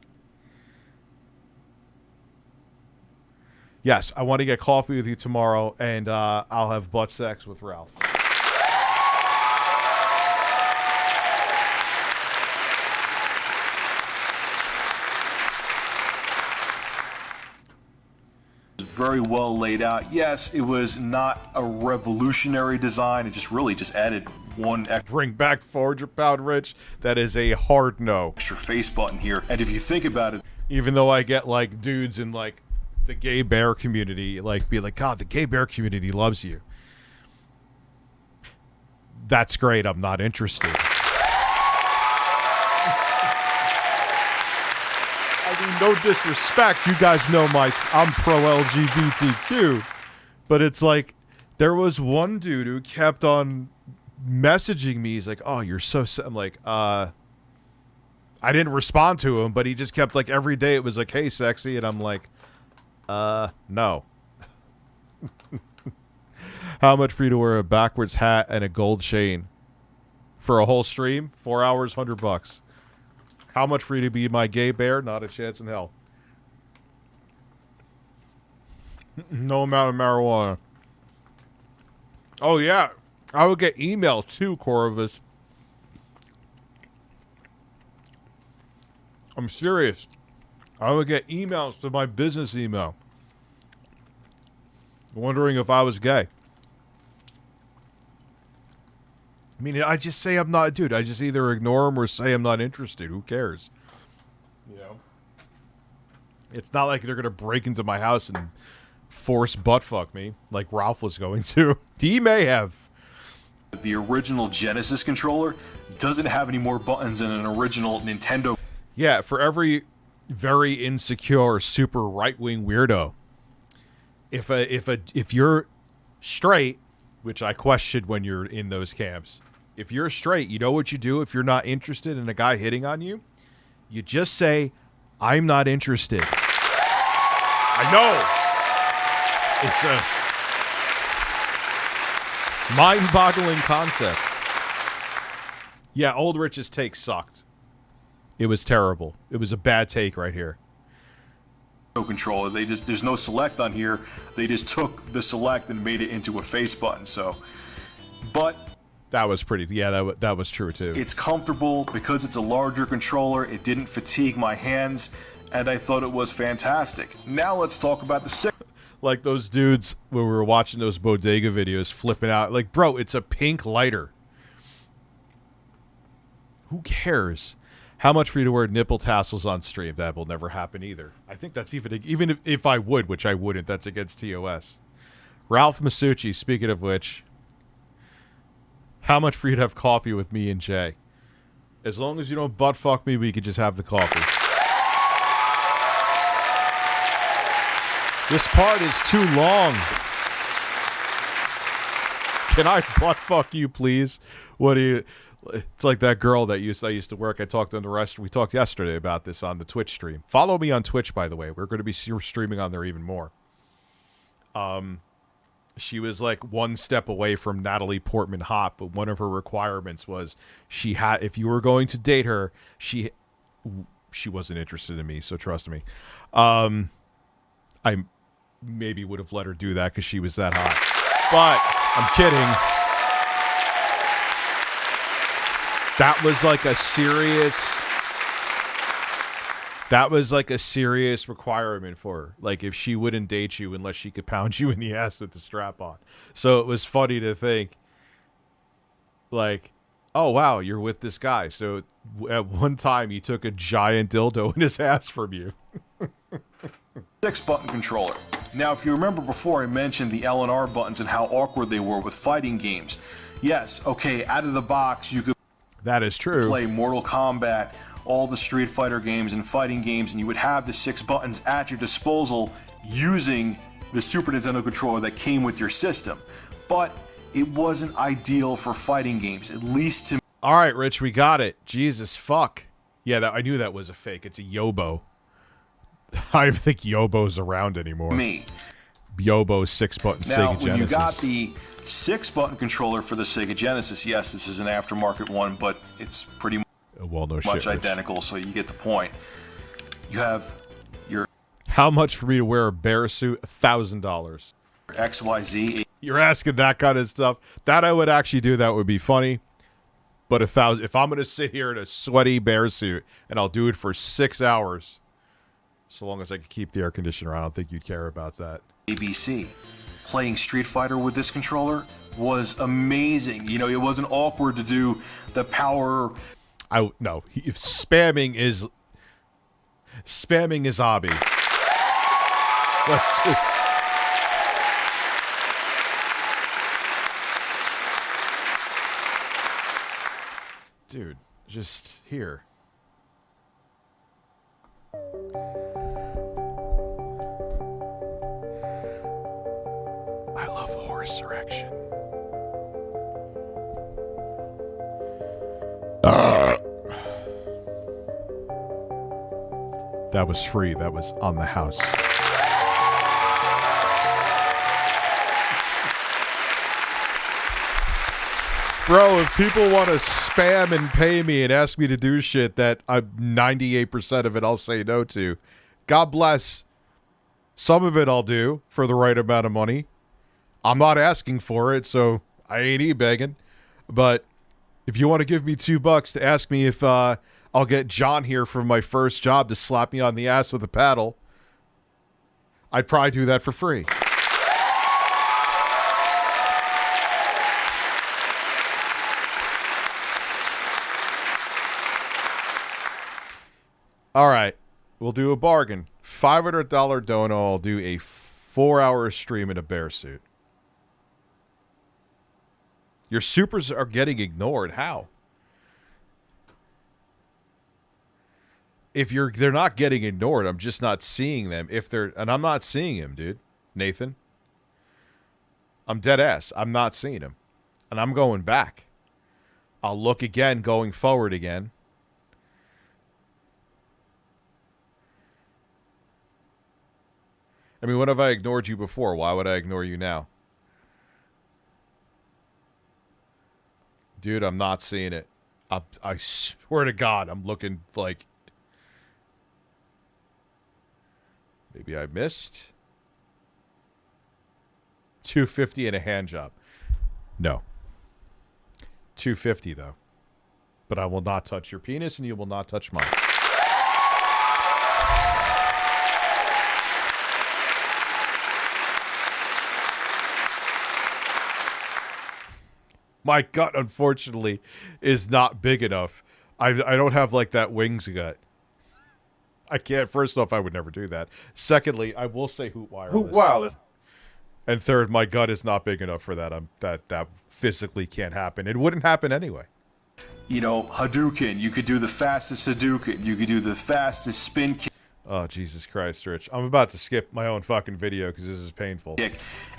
Yes, I want to get coffee with you tomorrow, and I'll have butt sex with Ralph. Very well laid out. Yes, it was not a revolutionary design. It just really just added one extra. Bring back 400-pound Rich. That is a hard no. Extra face button here. And if you think about it, even though I get like dudes in like the gay bear community like be like, God, the gay bear community loves you. That's great. I'm not interested. I mean, no disrespect. You guys know I'm pro LGBTQ, but it's like there was one dude who kept on messaging me. He's like, "Oh, you're so." I'm like, I didn't respond to him, but he just kept like every day. It was like, "Hey, sexy," and I'm like, no. How much for you to wear a backwards hat and a gold chain for a whole stream? 4 hours, $100. How much for you to be my gay bear? Not a chance in hell. No amount of marijuana. Oh, yeah. I would get email too, Corvus. I'm serious. I would get emails to my business email wondering if I was gay. I mean, I just say I'm not, dude. I just either ignore them or say I'm not interested. Who cares? You know? It's not like they're going to break into my house and force buttfuck me like Ralph was going to. He may have. The original Genesis controller doesn't have any more buttons than an original Nintendo. Yeah, for every very insecure, super right-wing weirdo, if you're straight, which I questioned when you're in those camps, if you're straight, you know what you do if you're not interested in a guy hitting on you? You just say, "I'm not interested." I know. It's a mind-boggling concept. Yeah, old Rich's take sucked. It was terrible. It was a bad take right here. Controller. There's no select on here. They just took the select and made it into a face button. So, but that was pretty. Yeah, that was true too. It's comfortable because it's a larger controller. It didn't fatigue my hands, and I thought it was fantastic. Now let's talk about the like those dudes when we were watching those bodega videos flipping out. Like, bro, it's a pink lighter. Who cares? How much for you to wear nipple tassels on stream? That will never happen either. I think that's even if I would, which I wouldn't, that's against TOS. Ralph Masucci, speaking of which, how much for you to have coffee with me and Jay? As long as you don't butt fuck me, we could just have the coffee. This part is too long. Can I butt fuck you, please? What do you... It's like that girl that I used to work. I talked on the rest. We talked yesterday about this on the Twitch stream. Follow me on Twitch, by the way. We're going to be streaming on there even more. She was like one step away from Natalie Portman hot, but one of her requirements was she had, if you were going to date her, she she wasn't interested in me, so trust me. I maybe would have let her do that because she was that hot. But I'm kidding. That was like a serious... That was like a serious requirement for her. Like, if she wouldn't date you unless she could pound you in the ass with the strap on. So it was funny to think, like, oh, wow, you're with this guy. So at one time, he took a giant dildo in his ass from you. 6-button controller. Now, if you remember before, I mentioned the L and R buttons and how awkward they were with fighting games. Yes, okay, out of the box, you could... That is true. ...play Mortal Kombat, all the Street Fighter games and fighting games, and you would have the 6 buttons at your disposal using the Super Nintendo controller that came with your system. But it wasn't ideal for fighting games, at least to me. All right, Rich, we got it. Jesus, fuck. Yeah, I knew that was a fake. It's a Yobo. I don't think Yobo's around anymore. Me. Yobo's 6-button Now, Sega Genesis. when you got the 6-button controller for the Sega Genesis, yes, this is an aftermarket one, but it's pretty much identical, so you get the point. You have your... How much for me to wear a bear suit? $1,000. XYZ. You're asking that kind of stuff. That I would actually do. That would be funny. But if I'm going to sit here in a sweaty bear suit and I'll do it for 6 hours, so long as I can keep the air conditioner on, I don't think you'd care about that. ABC. Playing Street Fighter with this controller was amazing. You know, it wasn't awkward to do the power... No, if spamming is hobby. Let's do... Dude, just here. I love horse erection. That was free. That was on the house. Bro, if people want to spam and pay me and ask me to do shit that I'm 98% of it I'll say no to, God bless. Some of it I'll do for the right amount of money. I'm not asking for it, so I ain't begging. But if you want to give me $2 to ask me if I'll get John here from my first job to slap me on the ass with a paddle, I'd probably do that for free. All right, we'll do a bargain. $500 dono, I'll do a 4-hour stream in a bear suit. Your supers are getting ignored. How? They're not getting ignored. I'm just not seeing them. And I'm not seeing him, dude. Nathan. I'm dead ass. I'm not seeing him. And I'm going back. I'll look again, going forward again. I mean, when have I ignored you before? Why would I ignore you now? Dude, I'm not seeing it. I swear to God, I'm looking like... Maybe I missed. $250 and a hand job. No. $250 though. But I will not touch your penis and you will not touch mine. My gut, unfortunately, is not big enough. I don't have, like, that wings gut. I can't. First off, I would never do that. Secondly, I will say Hoot Wireless. Hoot Wireless. And third, my gut is not big enough for that. That physically can't happen. It wouldn't happen anyway. You know, Hadouken. You could do the fastest Hadouken. You could do the fastest spin kick. Oh, Jesus Christ, Rich. I'm about to skip my own fucking video because this is painful.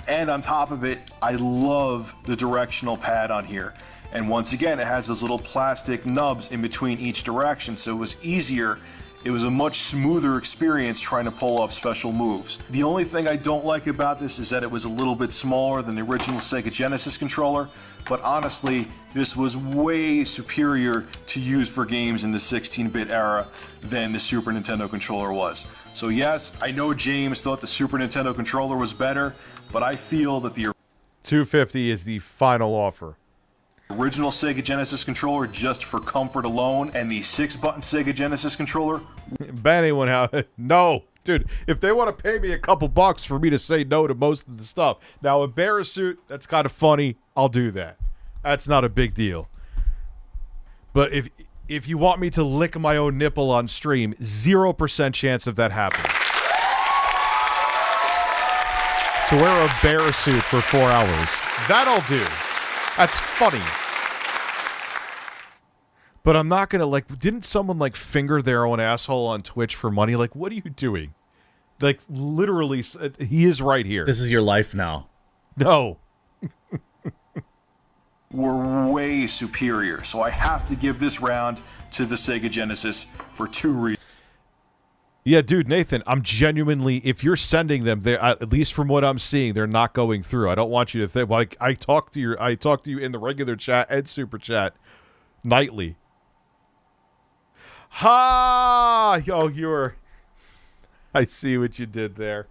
And on top of it, I love the directional pad on here. And once again, it has those little plastic nubs in between each direction, so it was easier. It was a much smoother experience trying to pull off special moves. The only thing I don't like about this is that it was a little bit smaller than the original Sega Genesis controller, but honestly, this was way superior to use for games in the 16-bit era than the Super Nintendo controller was. So yes, I know James thought the Super Nintendo controller was better, but I feel that the $250 is the final offer. Original Sega Genesis controller, just for comfort alone, and the 6-button Sega Genesis controller. Bet anyone how? No, dude. If they want to pay me a couple bucks for me to say no to most of the stuff, now a bear suit, that's kind of funny. I'll do that. That's not a big deal. But if you want me to lick my own nipple on stream, 0% chance of that happening. To wear a bear suit for 4 hours, that I'll do. That's funny. But I'm not gonna, like, didn't someone, like, finger their own asshole on Twitch for money? Like, what are you doing? Like, literally, he is right here. This is your life now. No. Were way superior, so I have to give this round to the Sega Genesis for 2 reasons. Yeah, dude, Nathan, I'm genuinely, if you're sending them, they at least from what I'm seeing, they're not going through. I don't want you to think, like, I talk to you in the regular chat and super chat nightly. Ha! Oh, you're, I see what you did there.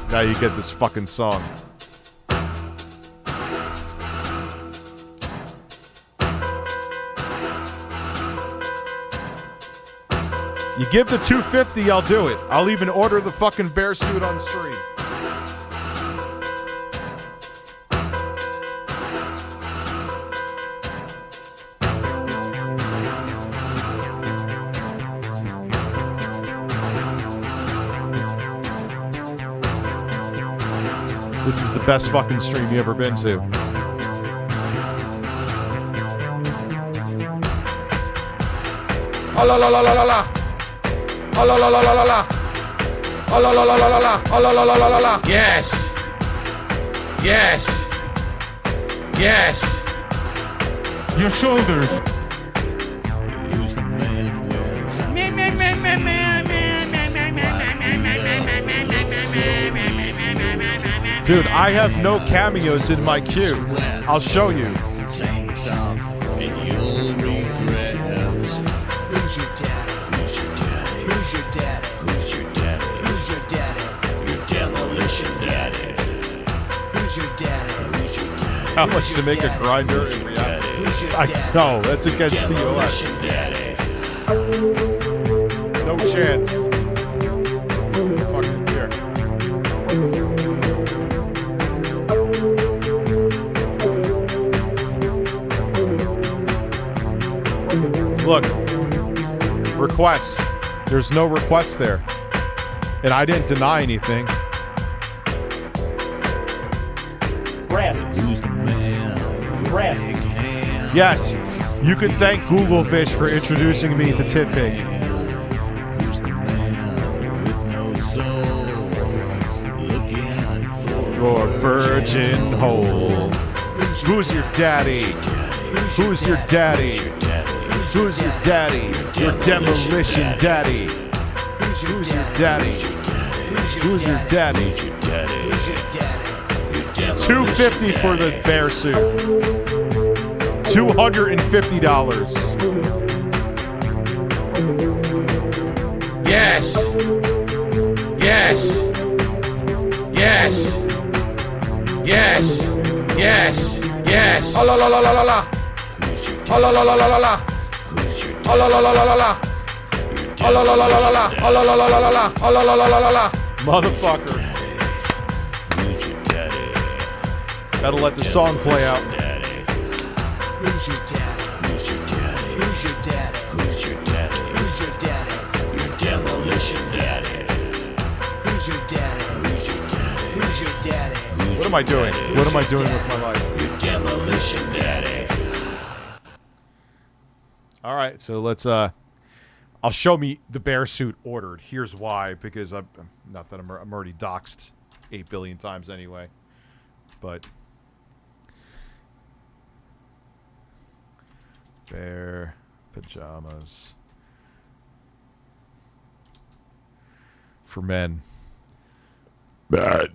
Now you get this fucking song. You give the $250, I'll do it. I'll even order the fucking bear suit on stream. This is the best fucking stream you ever been to. Oh la la la la la la. Oh la la la la la la. Oh la la la la la la. Oh la la la la la la. Yes. Yes. Yes. Your shoulders. Dude, I have no cameos in my queue. I'll show you. Sing songs and you'll regret. Who's your daddy? Who's your daddy? Who's your daddy? Who's your daddy? Who's your daddy? Your demolition daddy. Who's your daddy? Who's your daddy? How much to make a grinder in reality? No, that's against the US. No chance. Fucking here. Look, requests. There's no requests there. And I didn't deny anything. Breasts. Breasts. Yes, you can thank Google Fish for introducing me to Tit Pig. Your virgin hole. Who's your daddy? Who's your daddy? Who's your daddy? Your demolition daddy. Who's your daddy? Who's your daddy? $250 for the bear suit. $250. Yes. Yes. Yes. Yes. Yes. Yes. Oh la la la la la la. Oh la la la la la la. Oh la la la la la la. Oh la la la la la la. Oh la la la la la la. Oh la la la la la la. Motherfucker. That'll let the song play out. Who's your daddy? Who's your daddy? Who's your daddy? Who's your daddy? Who's your daddy? Your demolition daddy. Who's your daddy? Who's your daddy? Who's your daddy? What am I doing? What am I doing with my life? Your demolition daddy. All right, so let's I'll show me the bear suit ordered. Here's why, because I'm not that I'm already doxxed. 8 billion times anyway. But bear pajamas for men. Bad.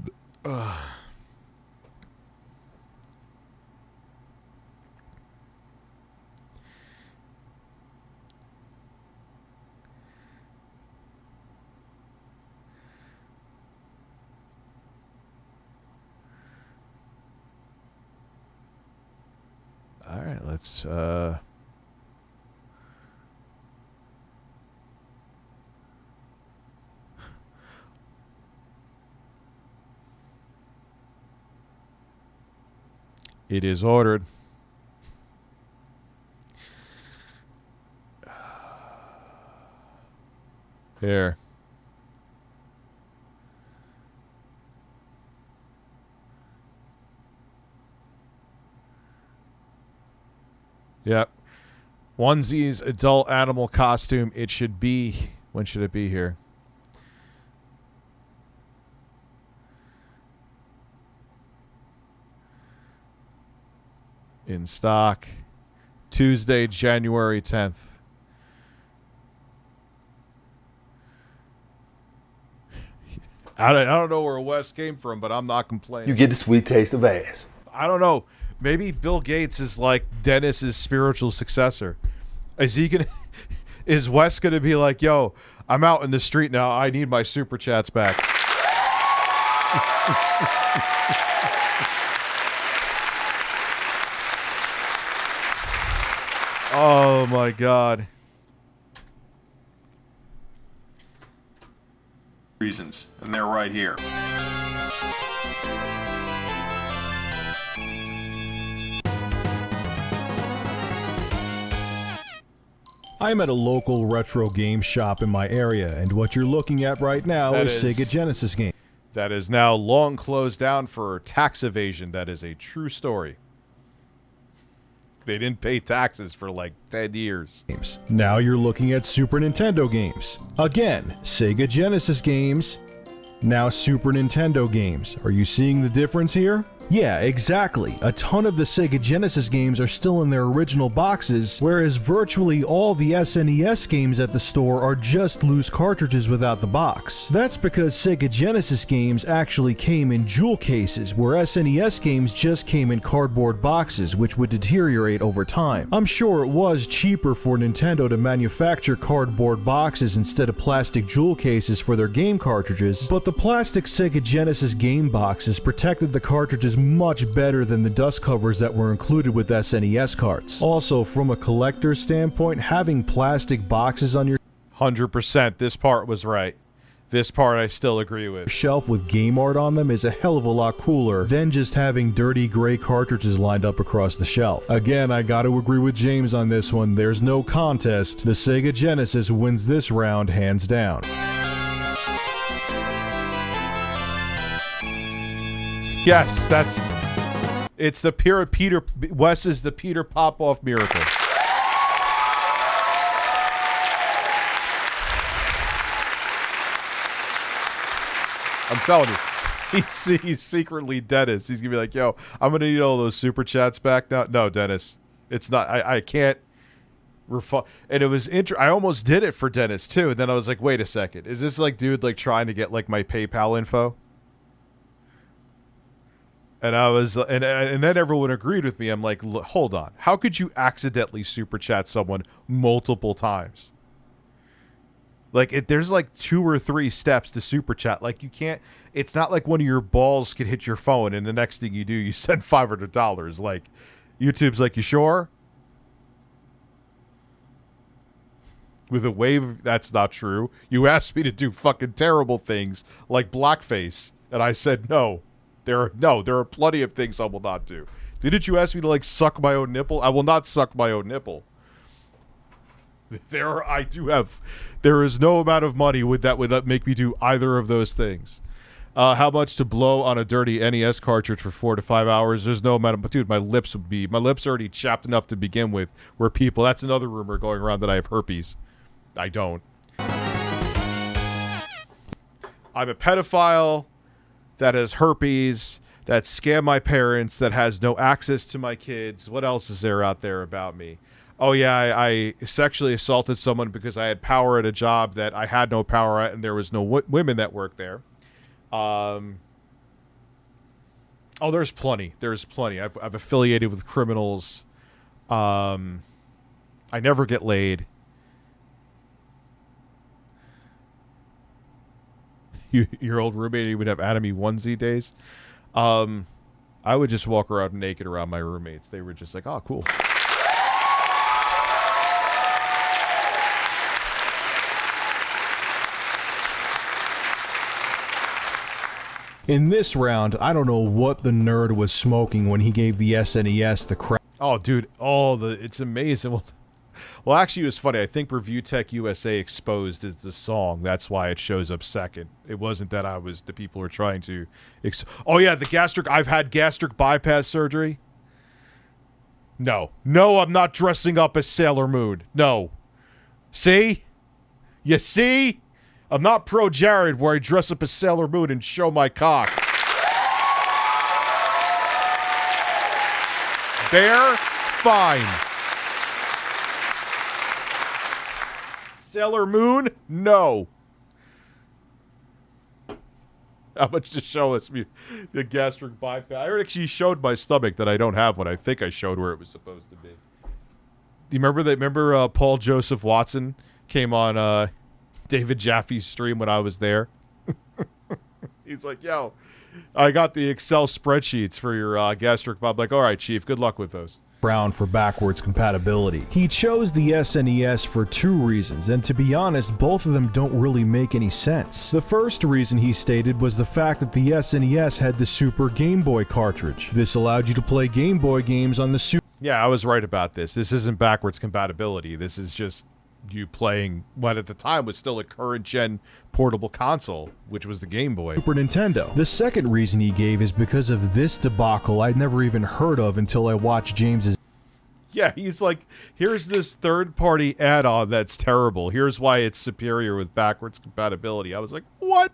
All right, let's it is ordered. Here. Yep. Onesies, adult animal costume. It should be. When should it be here? In stock. Tuesday, January 10th. I don't know where Wes came from, but I'm not complaining. You get the sweet taste of ass. I don't know. Maybe Bill Gates is like Dennis's spiritual successor. Is Wes gonna be like, yo, I'm out in the street now. I need my super chats back. Oh my God. Reasons, and they're right here. I'm at a local retro game shop in my area, and what you're looking at right now is Sega Genesis game. That is now long closed down for tax evasion. That is a true story. They didn't pay taxes for like 10 years. Now you're looking at Super Nintendo games. Again, Sega Genesis games. Now Super Nintendo games. Are you seeing the difference here? Yeah, exactly. A ton of the Sega Genesis games are still in their original boxes, whereas virtually all the SNES games at the store are just loose cartridges without the box. That's because Sega Genesis games actually came in jewel cases, where SNES games just came in cardboard boxes, which would deteriorate over time. I'm sure it was cheaper for Nintendo to manufacture cardboard boxes instead of plastic jewel cases for their game cartridges, but the plastic Sega Genesis game boxes protected the cartridges much better than the dust covers that were included with SNES carts. Also, from a collector's standpoint, having plastic boxes on your 100%. This part was right. This part I still agree with. Shelf with game art on them is a hell of a lot cooler than just having dirty gray cartridges lined up across the shelf. Again, I gotta agree with James on this one. There's no contest. The Sega Genesis wins this round hands down. Yes, it's the Peter Wes is the Peter Popoff miracle. I'm telling you, he's secretly Dennis. He's gonna be like, yo, I'm gonna need all those super chats back now. No, Dennis, it's not. I can't. And it was I almost did it for Dennis too, and then I was like, wait a second, is this like dude like trying to get like my PayPal info? And I was, and then everyone agreed with me. I'm like, hold on, how could you accidentally super chat someone multiple times? Like, there's like 2 or 3 steps to super chat. Like, you can't. It's not like one of your balls could hit your phone, and the next thing you do, you send $500. Like, YouTube's like, you sure? With a wave, that's not true. You asked me to do fucking terrible things like blackface, and I said no. There are plenty of things I will not do. Didn't you ask me to like suck my own nipple? I will not suck my own nipple. There is no amount of money that would make me do either of those things. How much to blow on a dirty NES cartridge for 4 to 5 hours? There's no amount of, but dude, my lips are already chapped enough to begin with. Where people, that's another rumor going around that I have herpes. I don't. I'm a pedophile. that has herpes, that scam my parents, that has no access to my kids. What else is there out there about me? Oh, yeah, I sexually assaulted someone because I had power at a job that I had no power at, and there was no women that worked there. Oh, there's plenty. There's plenty. I've affiliated with criminals. I never get laid. Your old roommate, you would have Atomy onesie days. I would just walk around naked around my roommates. They were just like, oh, cool. In this round, I don't know what the nerd was smoking when he gave the SNES the crap. Oh, dude. Oh, it's amazing. Well, actually, it was funny. I think ReviewTechUSA exposed is the song. That's why it shows up second. It wasn't that the people were trying to... oh, yeah, I've had gastric bypass surgery. No. No, I'm not dressing up as Sailor Moon. No. See? You see? I'm not pro Jared where I dress up as Sailor Moon and show my cock. Bear? Fine. Sailor Moon? No. How much to show us the gastric bypass? I actually showed my stomach that I don't have one. I think I showed where it was supposed to be. Do you remember Paul Joseph Watson came on David Jaffe's stream when I was there? He's like, yo, I got the Excel spreadsheets for your gastric bypass. I'm like, all right, Chief, good luck with those. Brown for backwards compatibility. He chose the SNES for two reasons, and to be honest, both of them don't really make any sense. The first reason he stated was the fact that the SNES had the Super Game Boy cartridge. This allowed you to play Game Boy games on the Super... Yeah, I was right about this. This isn't backwards compatibility. This is just you playing what at the time was still a current-gen portable console, which was the Game Boy. Super Nintendo. The second reason he gave is because of this debacle I'd never even heard of until I watched James's... Yeah, he's like, here's this third-party add-on that's terrible. Here's why it's superior with backwards compatibility. I was like, what?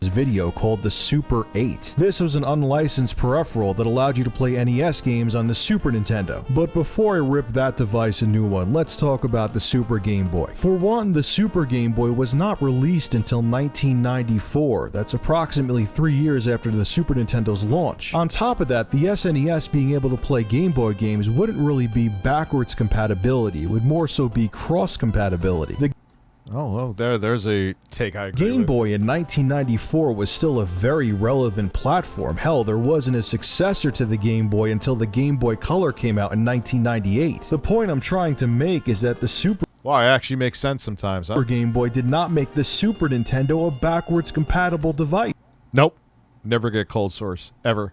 Video called the Super 8. This was an unlicensed peripheral that allowed you to play NES games on the Super Nintendo. But before I rip that device a new one, let's talk about the Super Game Boy. For one, the Super Game Boy was not released until 1994. That's approximately 3 years after the Super Nintendo's launch. On top of that, the SNES being able to play Game Boy games wouldn't really be backwards compatibility. It would more so be cross compatibility. Oh, well, there's a take I agree Game with. Boy in 1994 was still a very relevant platform. Hell, there wasn't a successor to the Game Boy until the Game Boy Color came out in 1998. The point I'm trying to make is that the Super... Wow, it actually makes sense sometimes, huh? Game Boy did not make the Super Nintendo a backwards compatible device. Nope. Never get cold source. Ever.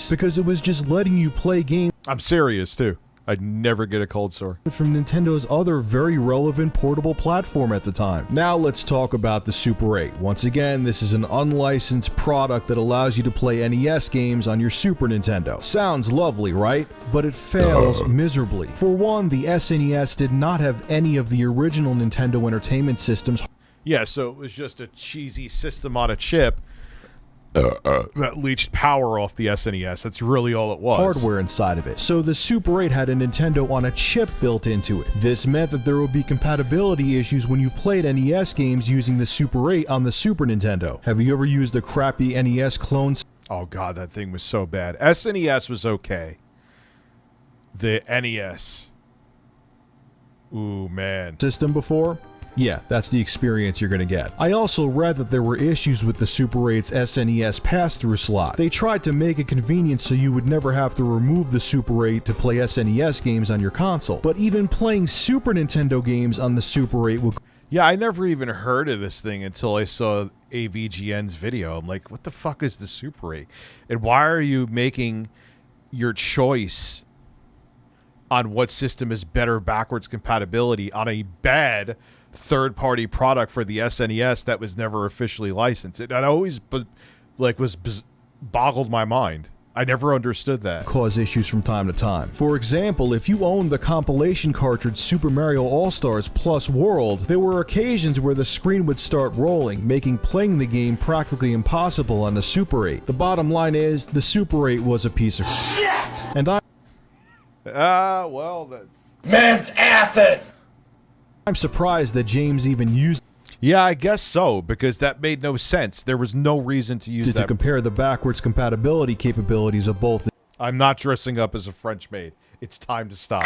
Because it was just letting you play games... I'm serious, too. I'd never get a cold sore. From Nintendo's other very relevant portable platform at the time. Now let's talk about the Super 8. Once again, this is an unlicensed product that allows you to play NES games on your Super Nintendo. Sounds lovely, right? But it fails miserably. For one, the SNES did not have any of the original Nintendo Entertainment System's... Yeah, so it was just a cheesy system on a chip that leached power off the SNES. That's really all it was. Hardware inside of it. So the Super 8 had a Nintendo on a chip built into it. This meant that there would be compatibility issues when you played NES games using the Super 8 on the Super Nintendo. Have you ever used a crappy NES clone? Oh god, that thing was so bad. SNES was okay. The NES. Ooh, man. System before? Yeah, that's the experience you're gonna get. I also read that there were issues with the Super 8's SNES pass-through slot. They tried to make it convenient so you would never have to remove the Super 8 to play SNES games on your console. But even playing Super Nintendo games on the Super 8 would... Yeah, I never even heard of this thing until I saw AVGN's video. I'm like, what the fuck is the Super 8? And why are you making your choice on what system is better backwards compatibility on a bad third-party product for the SNES that was never officially licensed? It always boggled my mind. I never understood that. Cause issues from time to time. For example, if you owned the compilation cartridge Super Mario All-Stars Plus World, there were occasions where the screen would start rolling, making playing the game practically impossible on the Super 8. The bottom line is, the Super 8 was a piece of shit! And well, that's... Men's asses! I'm surprised that James even used... Yeah, I guess so, because that made no sense. There was no reason to use that. To compare the backwards compatibility capabilities of both. I'm not dressing up as a French maid. It's time to stop.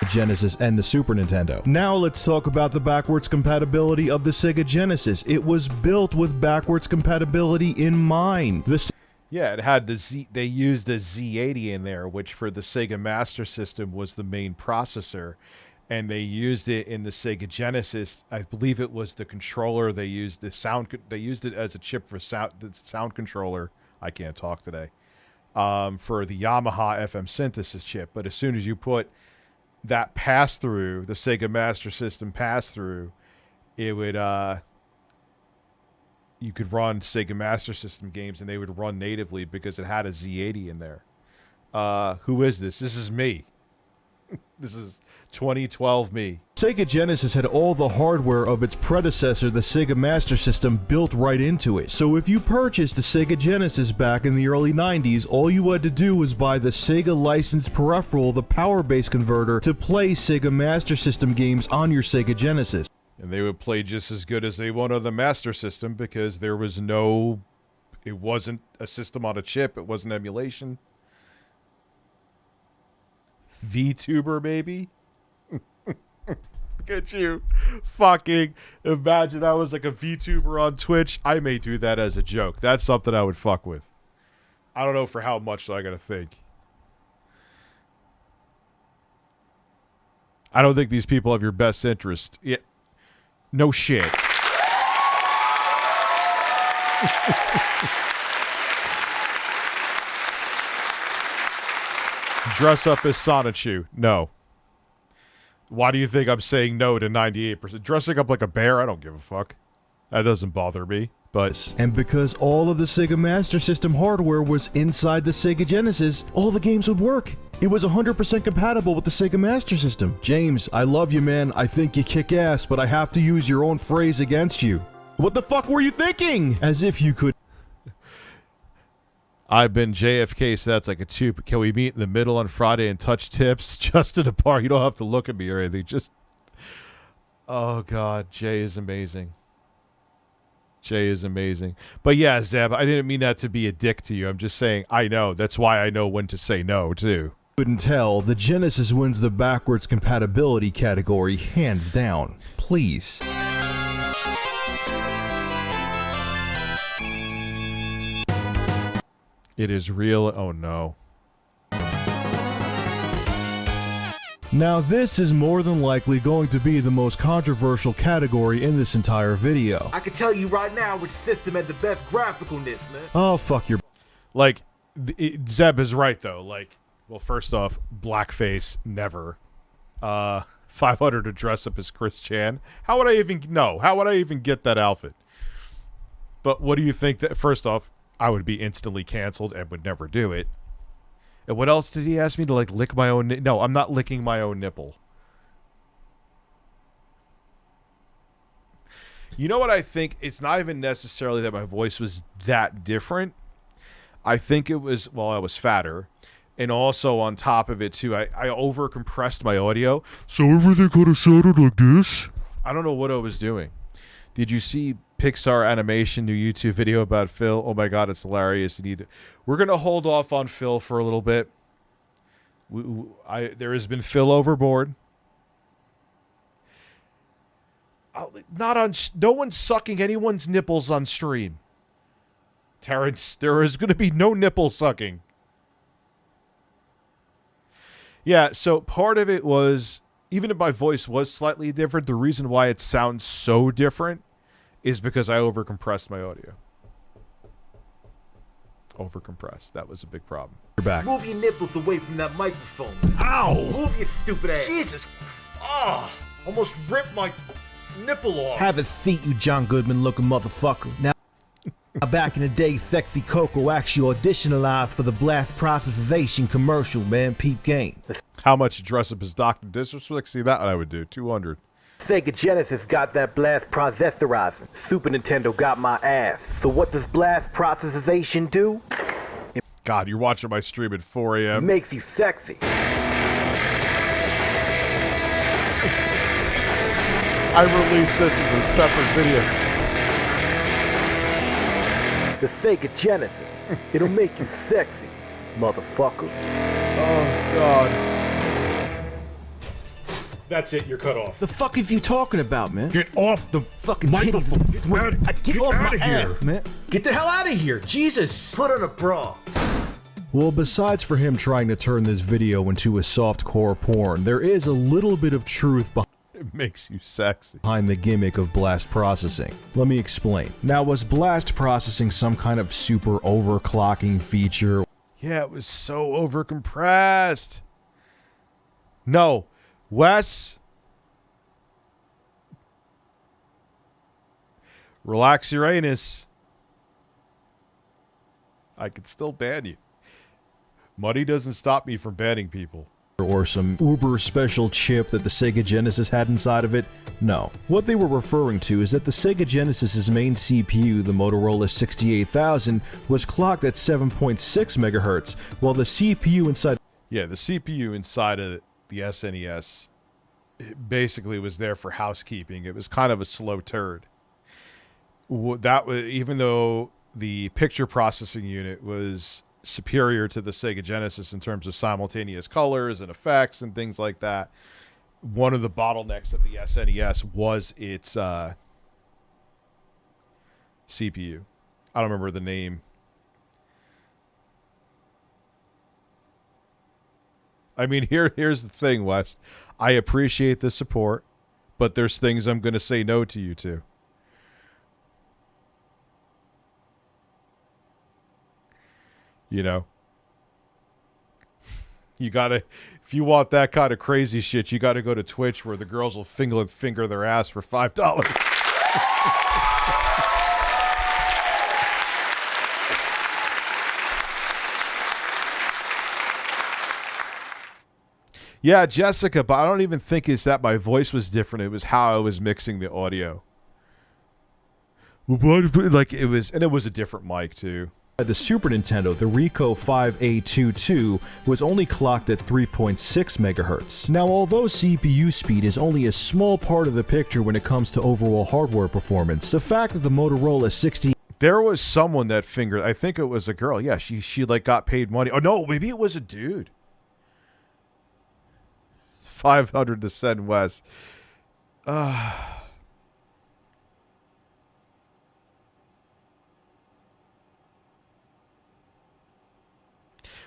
Genesis and the Super Nintendo. Now let's talk about the backwards compatibility of the Sega Genesis. It was built with backwards compatibility in mind. Yeah, it had the Z. They used the Z80 in there, which for the Sega Master System was the main processor, and they used it in the Sega Genesis. I believe it was the controller. They used the sound. They used it as a chip for sound. The sound controller. I can't talk today. For the Yamaha FM synthesis chip, but as soon as you put that pass through, the Sega Master System pass through, it would you could run Sega Master System games and they would run natively because it had a Z80 in there. Who is this? This is me. This is 2012 me. Sega Genesis had all the hardware of its predecessor, the Sega Master System, built right into it. So if you purchased a Sega Genesis back in the early 90s, all you had to do was buy the Sega licensed peripheral, the power base converter, to play Sega Master System games on your Sega Genesis. And they would play just as good as they would on the Master System because there was no... It wasn't a system on a chip. It wasn't emulation. VTuber, baby. Look at you. Fucking imagine I was like a VTuber on Twitch. I may do that as a joke. That's something I would fuck with. I don't know for how much I gotta think. I don't think these people have your best interest. Yeah. No shit. Dress up as Sonichu. No. Why do you think I'm saying no to 98%? Dressing up like a bear? I don't give a fuck. That doesn't bother me. But and because all of the Sega Master System hardware was inside the Sega Genesis, all the games would work. It was 100% compatible with the Sega Master System. James, I love you, man. I think you kick ass, but I have to use your own phrase against you. What the fuck were you thinking? As if you could... I've been JFK, so that's like a 2. Can we meet in the middle on Friday and touch tips? Just in the bar. You don't have to look at me or anything. Just... Oh, God. Jay is amazing. Jay is amazing. But yeah, Zeb, I didn't mean that to be a dick to you. I'm just saying I know. That's why I know when to say no, too. Couldn't tell, the Genesis wins the backwards compatibility category hands down. Please. It is real. Oh, no. Now this is more than likely going to be the most controversial category in this entire video. I can tell you right now which system had the best graphicalness, man. Oh, fuck your... Like, Zeb is right, though. Like, well, first off, blackface, never. 500 to dress up as Chris Chan. How would I even... No, how would I even get that outfit? But what do you think that... First off, I would be instantly canceled and would never do it. And what else did he ask me to, like, lick my own... No, I'm not licking my own nipple. You know what I think? It's not even necessarily that my voice was that different. I think it was... Well, I was fatter. And also, on top of it, too, I over-compressed my audio. So everything could have sounded like this? I don't know what I was doing. Did you see Pixar Animation new YouTube video about Phil? Oh my God, it's hilarious. We're going to hold off on Phil for a little bit. There has been Phil overboard. No one's sucking anyone's nipples on stream. Terrence, there is going to be no nipple sucking. Yeah, so part of it was, even if my voice was slightly different, the reason why it sounds so different is because I overcompressed my audio. Overcompressed. That was a big problem. You're back. Move your nipples away from that microphone. Ow! Move your stupid ass. Jesus. Oh. Almost ripped my nipple off. Have a seat, you John Goodman looking motherfucker. Now, back in the day, Sexy Coco actually auditionalized for the blast processization commercial, man. Peep game. How much to dress up as Dr. Disrespect? See, that I would do. 200. Sega Genesis got that blast processorizing. Super Nintendo got my ass. So what does blast processization do? God, you're watching my stream at 4 a.m. It makes you sexy. I released this as a separate video. The Sega Genesis. It'll make you sexy, motherfucker. Oh, God. That's it, you're cut off. The fuck is you talking about, man? Get off the fucking microphone. Get off my here, ass, man. Get the hell out of here. Jesus. Put on a bra. Well, besides for him trying to turn this video into a softcore porn, there is a little bit of truth behind It makes you sexy. Behind the gimmick of blast processing. Let me explain. Now, was blast processing some kind of super overclocking feature? Yeah, it was so overcompressed. No. Wes. Relax your anus. I could still ban you. Money doesn't stop me from banning people. Or some uber special chip that the Sega Genesis had inside of it? No. What they were referring to is that the Sega Genesis's main CPU, the Motorola 68000, was clocked at 7.6 megahertz, while the CPU inside... Yeah, the CPU inside of the SNES basically was there for housekeeping. It was kind of a slow turd. That was, even though the picture processing unit was superior to the Sega Genesis in terms of simultaneous colors and effects and things like that, one of the bottlenecks of the SNES was its CPU. I don't remember the name. I mean, here's the thing, Wes. I appreciate the support, but there's things I'm going to say no to you to. You know? You gotta, if you want that kind of crazy shit, you gotta go to Twitch where the girls will finger their ass for $5. Yeah, Jessica, but I don't even think it's that my voice was different. It was how I was mixing the audio. Like it was, and it was a different mic too. The Super Nintendo, the Ricoh 5A22, was only clocked at 3.6 megahertz. Now, although CPU speed is only a small part of the picture when it comes to overall hardware performance, the fact that the Motorola 60... There was someone that fingered, I think it was a girl. Yeah, she like got paid money. Oh no, maybe it was a dude. 500 to send Wes.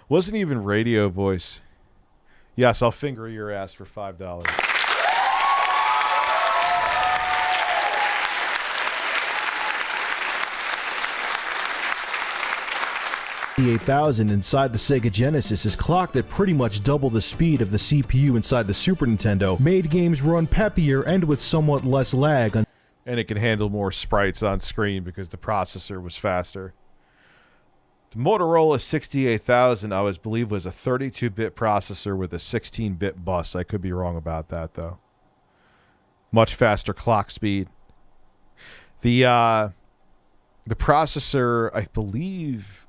Wasn't even radio voice. Yes, I'll finger your ass for $5. 8000 inside the Sega Genesis is clocked at pretty much double the speed of the CPU inside the Super Nintendo, made games run peppier and with somewhat less lag. And it can handle more sprites on screen because the processor was faster. The Motorola 68000, I believe, was a 32-bit processor with a 16-bit bus. I could be wrong about that, though. Much faster clock speed. The processor, I believe...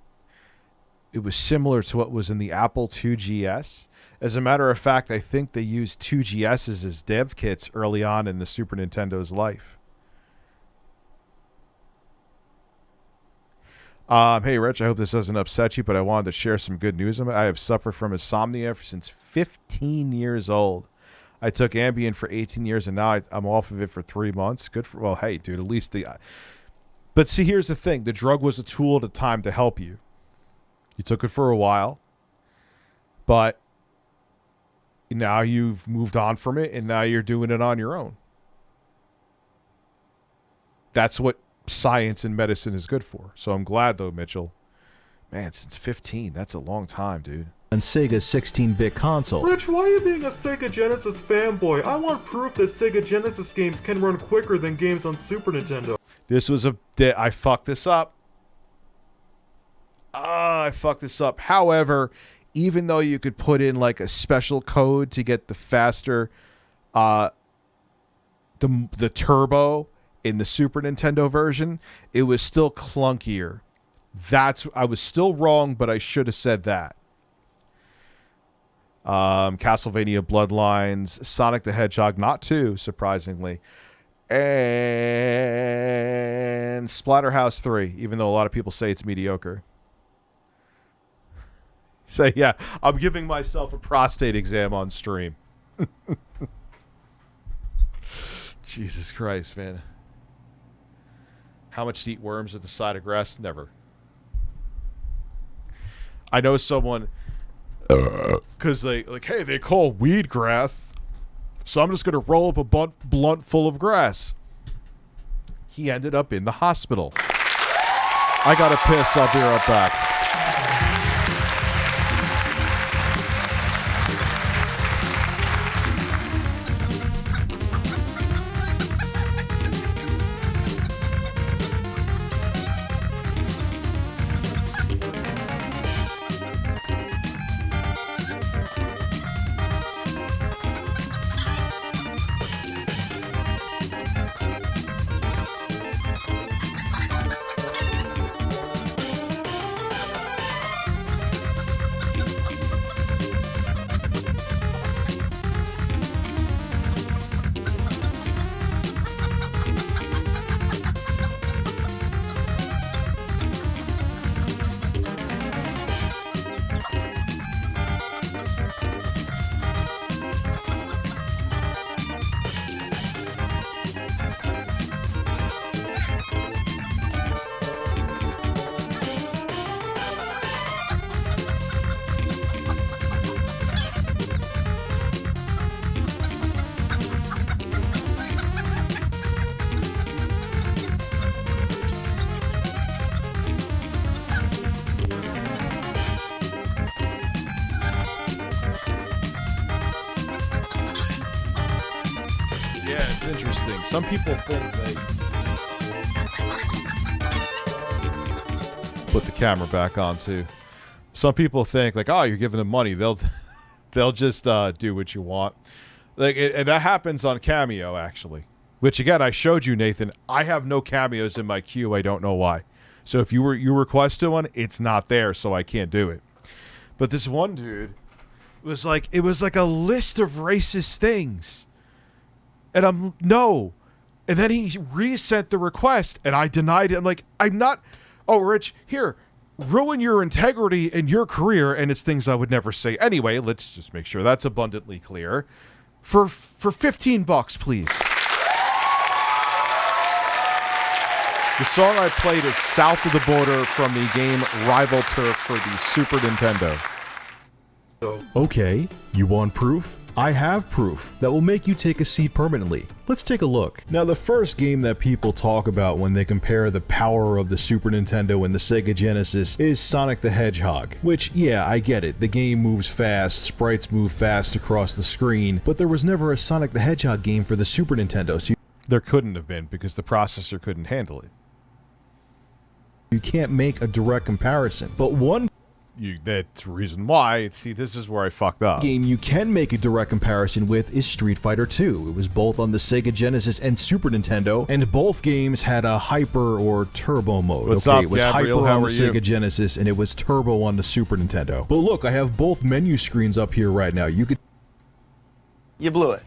it was similar to what was in the Apple IIgs. As a matter of fact, I think they used 2GSs as dev kits early on in the Super Nintendo's life. Hey, Rich, I hope this doesn't upset you, but I wanted to share some good news. I have suffered from insomnia since 15 years old. I took Ambien for 18 years, and now I'm off of it for 3 months. Good for... Well, hey, dude, at least the... But see, here's the thing. The drug was a tool at a time to help you. You took it for a while, but now you've moved on from it, and now you're doing it on your own. That's what science and medicine is good for. So I'm glad, though, Mitchell. Man, since 15, that's a long time, dude. Sega's 16-bit console. Rich, why are you being a Sega Genesis fanboy? I want proof that Sega Genesis games can run quicker than games on Super Nintendo. This was I fucked this up. I fucked this up. However, even though you could put in like a special code to get the faster the turbo in the Super Nintendo version, it was still clunkier. I was still wrong, but I should have said that. Castlevania Bloodlines, Sonic the Hedgehog, not 2, surprisingly, and Splatterhouse 3, even though a lot of people say it's mediocre. So yeah, I'm giving myself a prostate exam on stream. Jesus Christ, man. How much to eat worms at the side of grass? Never. I know someone, because hey, they call weed grass, so I'm just going to roll up a blunt full of grass. He ended up in the hospital. I got to piss. I'll be right back. Some people think they put the camera back on too. Some people think like, oh, you're giving them money, they'll just do what you want. Like, and that happens on Cameo actually. Which again, I showed you, Nathan. I have no cameos in my queue. I don't know why. So if you requested one, it's not there, so I can't do it. But this one dude was like, it was like a list of racist things. And and then he resent the request, and I denied it. I'm like, I'm not. Oh, Rich, here, ruin your integrity and your career, and it's things I would never say. Anyway, let's just make sure that's abundantly clear. For $15, please. The song I played is South of the Border from the game Rival Turf for the Super Nintendo. Okay, you want proof? I have proof that will make you take a seat permanently. Let's take a look. Now, the first game that people talk about when they compare the power of the Super Nintendo and the Sega Genesis is Sonic the Hedgehog, which, yeah, I get it. The game moves fast, sprites move fast across the screen, but there was never a Sonic the Hedgehog game for the Super Nintendo, so there couldn't have been because the processor couldn't handle it. You can't make a direct comparison. But one that's the reason why. See, this is where I fucked up. Game you can make a direct comparison with is Street Fighter 2. It was both on the Sega Genesis and Super Nintendo, and both games had a hyper or turbo mode. What's okay, up, it was Gabriel? hyper How on are the you? Sega Genesis, and it was turbo on the Super Nintendo. But look, I have both menu screens up here right now. You blew it.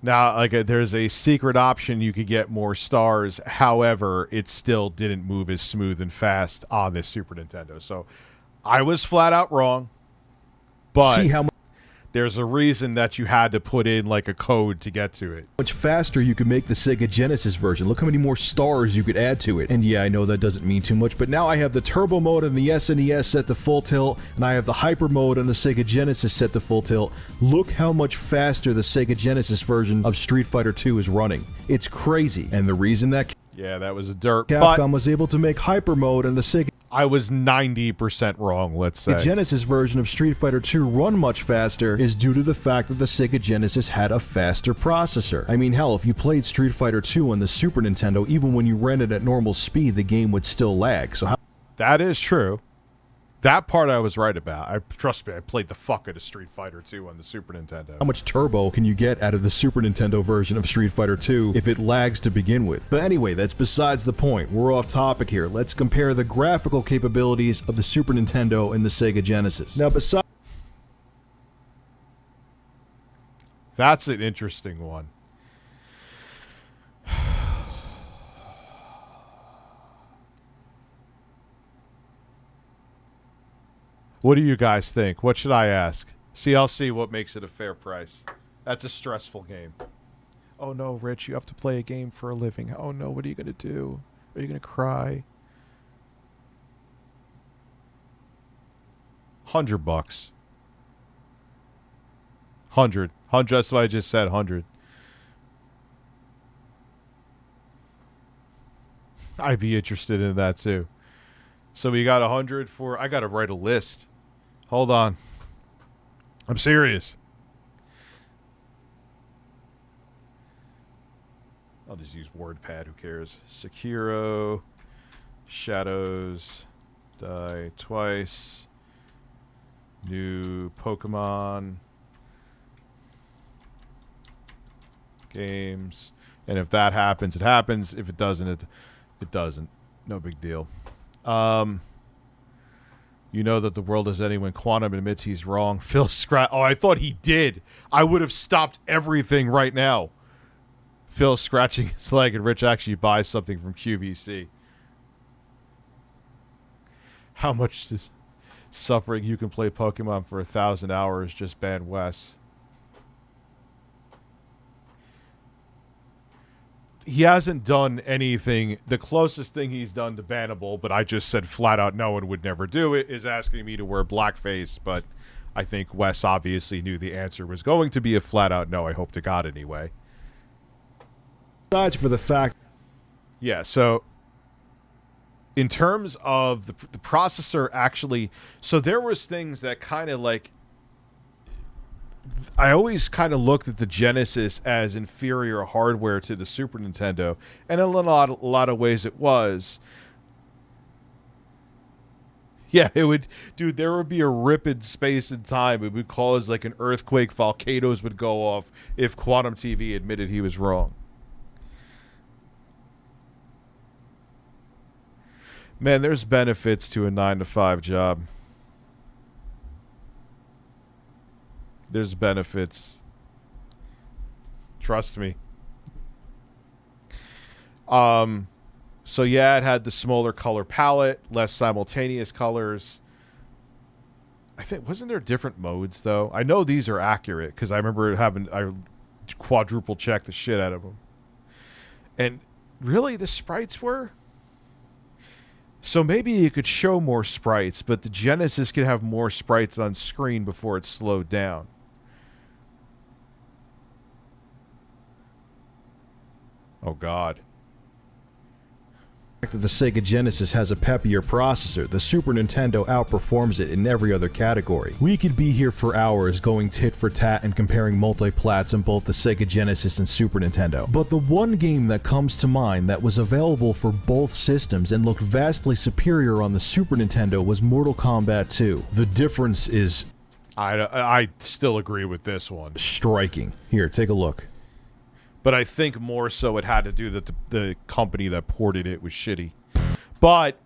Now, like, there's a secret option you could get more stars. However, it still didn't move as smooth and fast on this Super Nintendo. So I was flat out wrong, but see how there's a reason that you had to put in like a code to get to it. much faster you could make the Sega Genesis version. Look how many more stars you could add to it. And yeah, I know that doesn't mean too much, but now I have the turbo mode on the SNES set to full tilt, and I have the hyper mode on the Sega Genesis set to full tilt. Look how much faster the Sega Genesis version of Street Fighter 2 is running. It's crazy. And the reason that Yeah, that was a dirt. Capcom was able to make hyper mode on the Sega I was 90% wrong, let's say. The Genesis version of Street Fighter II run much faster is due to the fact that the Sega Genesis had a faster processor. I mean, hell, if you played Street Fighter II on the Super Nintendo, even when you ran it at normal speed, the game would still lag. So how— That is true. That part I was right about. Trust me, I played the fuck out of Street Fighter 2 on the Super Nintendo. how much turbo can you get out of the Super Nintendo version of Street Fighter II if it lags to begin with? But anyway, that's besides the point. We're off topic here. Let's compare the graphical capabilities of the Super Nintendo and the Sega Genesis. Now, besides— That's an interesting one. What do you guys think? What should I ask? See, I'll see what makes it a fair price. That's a stressful game. Oh no, Rich, you have to play a game for a living. Oh no, what are you going to do? Are you going to cry? $100. 100. That's what I just said, 100. I'd be interested in that too. So we got 100 for... I got to write a list. Hold on. I'm serious. I'll just use WordPad. Who cares? Sekiro. Shadows. Die twice. New Pokemon. Games. And if that happens, it happens. If it doesn't, it doesn't. No big deal. You know that the world is ending when Quantum admits he's wrong. Phil scratch. Oh, I thought he did. I would have stopped everything right now. Phil scratching his leg and Rich actually buys something from QVC. How much is suffering? You can play Pokemon for 1,000 hours. Just ban Wes. He hasn't done anything. The closest thing he's done to bannable, but I just said flat out no one would never do it, is asking me to wear blackface, but I think Wes obviously knew the answer was going to be a flat out no, I hope to God anyway. besides for the fact— Yeah, so in terms of the processor actually, so there was things that kind of like, I always kind of looked at the Genesis as inferior hardware to the Super Nintendo, and in a lot of ways it was. Yeah, it would, dude, there would be a rip in space and time. It would cause like an earthquake, volcanoes would go off if Quantum TV admitted he was wrong. Man, there's benefits to a 9-to-5 job. There's benefits. Trust me. So yeah, it had the smaller color palette, less simultaneous colors. I think, wasn't there different modes though? I know these are accurate because I remember I quadruple checked the shit out of them. And really, the sprites were? So maybe you could show more sprites, but the Genesis could have more sprites on screen before it slowed down. Oh, God. That the Sega Genesis has a peppier processor, the Super Nintendo outperforms it in every other category. We could be here for hours going tit for tat and comparing multiplats on both the Sega Genesis and Super Nintendo. But the one game that comes to mind that was available for both systems and looked vastly superior on the Super Nintendo was Mortal Kombat 2. The difference is... I still agree with this one. Striking. Here, take a look. But I think more so it had to do that the company that ported it was shitty. But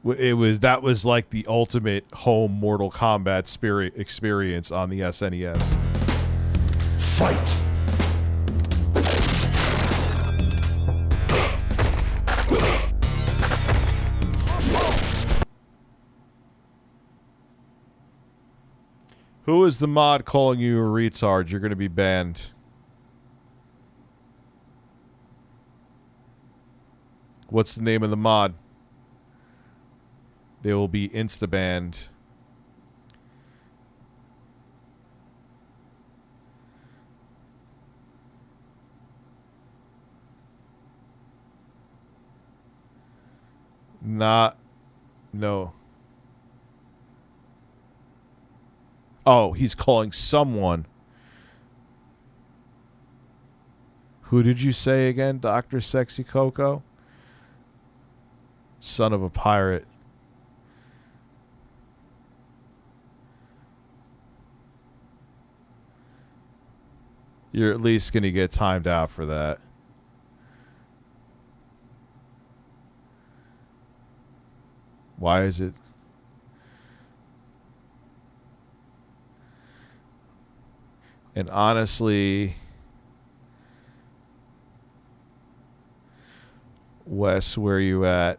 that was like the ultimate home Mortal Kombat experience on the SNES. Fight! Who is the mod calling you a retard? You're going to be banned. What's the name of the mod? They will be insta-banned. No. Oh, he's calling someone. Who did you say again, Dr. Sexy Coco? Son of a pirate. You're at least going to get timed out for that. Why is it? And honestly, Wes, where you at?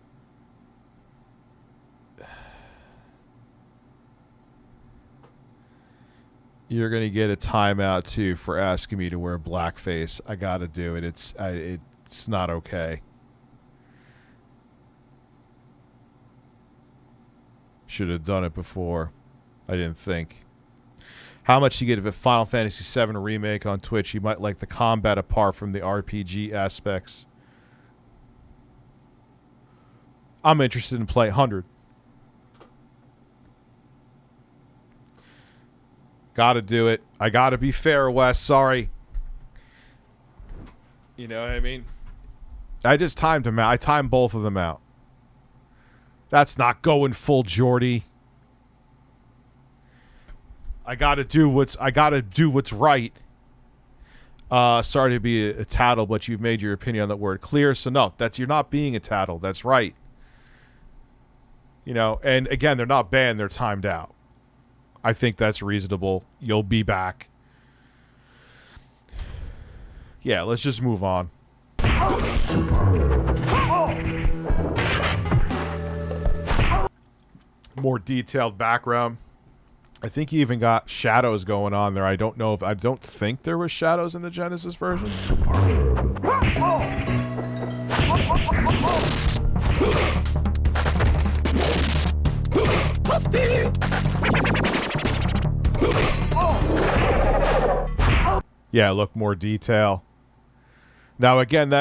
You're gonna get a timeout too for asking me to wear blackface. I gotta do it. It's not okay. Should have done it before. I didn't think. How much you get if a Final Fantasy VII remake on Twitch? You might like the combat apart from the RPG aspects. I'm interested in play 100. Gotta do it. I gotta be fair, Wes. Sorry. You know what I mean? I just timed them out. I timed both of them out. That's not going full Geordie. I gotta do what's right. Sorry to be a tattle, but you've made your opinion on that word clear. So no, you're not being a tattle. That's right. You know, and again, they're not banned, they're timed out. I think that's reasonable. You'll be back. Yeah, let's just move on. More detailed background. I think you even got shadows going on there. I don't think there was shadows in the Genesis version. Yeah, look, more detail. Now again,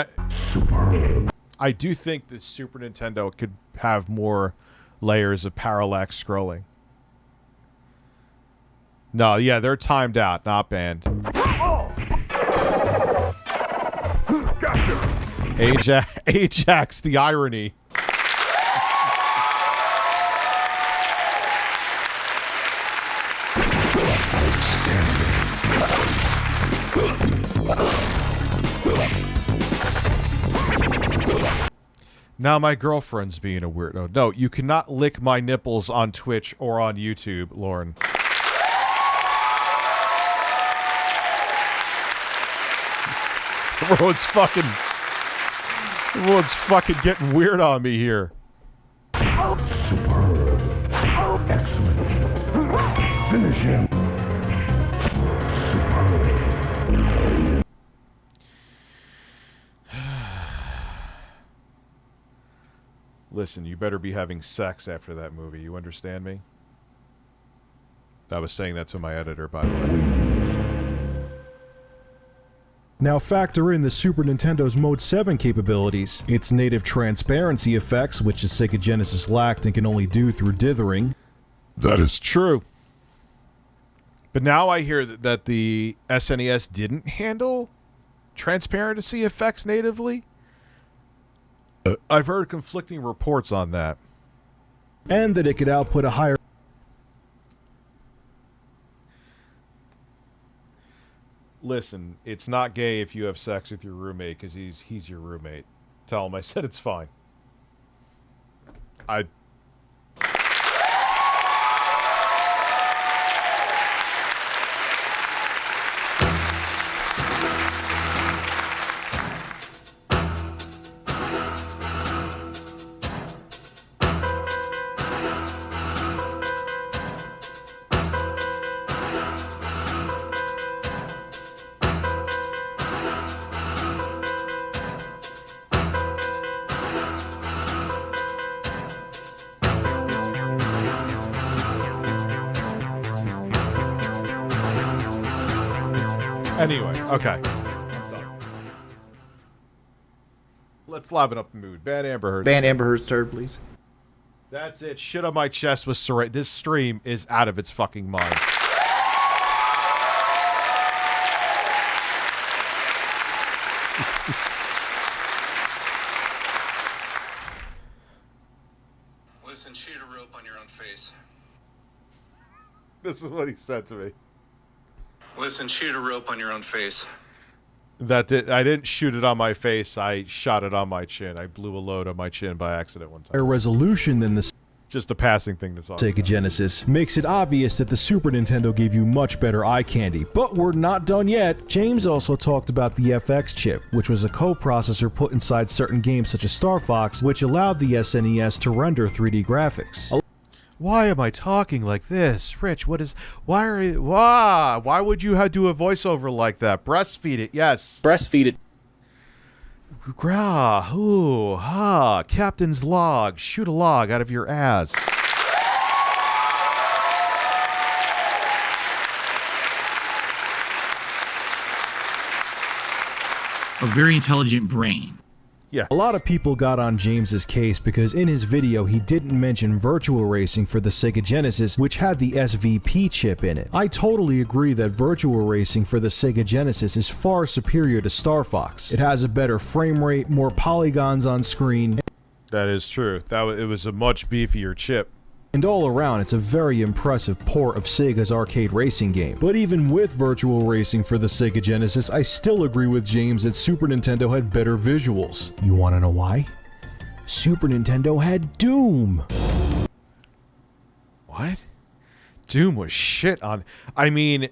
I do think the Super Nintendo could have more layers of parallax scrolling. No, yeah, they're timed out, not banned. Ajax, the irony. Now my girlfriend's being a weirdo. No, you cannot lick my nipples on Twitch or on YouTube, Lauren. Everyone's fucking getting weird on me here. Finish him. Listen, you better be having sex after that movie. You understand me? I was saying that to my editor, by the way. Now factor in the Super Nintendo's Mode 7 capabilities, its native transparency effects, which the Sega Genesis lacked and can only do through dithering. That is true. But now I hear that the SNES didn't handle transparency effects natively. I've heard conflicting reports on that. And that it could output a higher... Listen, it's not gay if you have sex with your roommate because he's your roommate. Tell him I said it's fine. Anyway, okay. I'm done. Let's liven up the mood. Ban Amber Heard's Ban Amber Heard's turd, please. That's it. Shit on my chest was surrender. This stream is out of its fucking mind. Listen, shoot a rope on your own face. This is what he said to me. Listen, shoot a rope on your own face. I didn't shoot it on my face. I shot it on my chin. I blew a load on my chin by accident one time. Higher resolution than the Just a passing thing to talk Sega about. Genesis makes it obvious that the Super Nintendo gave you much better eye candy. But we're not done yet. James also talked about the FX chip, which was a coprocessor put inside certain games such as Star Fox, which allowed the SNES to render 3D graphics. Why am I talking like this? Rich, what is... Why would you do a voiceover like that? Breastfeed it, yes. Breastfeed it. Gra, ooh, ha, captain's log. Shoot a log out of your ass. A very intelligent brain. Yeah. A lot of people got on James's case because in his video he didn't mention Virtual Racing for the Sega Genesis, which had the SVP chip in it. I totally agree that Virtual Racing for the Sega Genesis is far superior to Star Fox. It has a better frame rate, more polygons on screen. That is true. It was a much beefier chip. And all around, it's a very impressive port of Sega's arcade racing game. But even with Virtual Racing for the Sega Genesis, I still agree with James that Super Nintendo had better visuals. You wanna know why? Super Nintendo had Doom! What? Doom was shit on... I mean,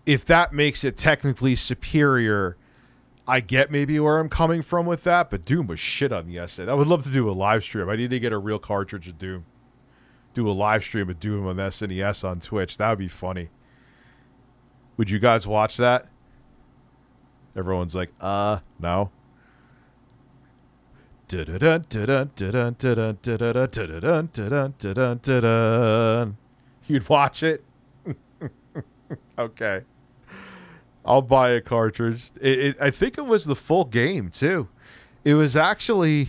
if that makes it technically superior, I get maybe where I'm coming from with that, but Doom was shit on the SNES. I would love to do a live stream. I need to get a real cartridge of Doom. Do a live stream of Doom on SNES on Twitch. That would be funny. Would you guys watch that? Everyone's like, no. You'd watch it? Okay. I'll buy a cartridge. I think it was the full game, too. It was actually...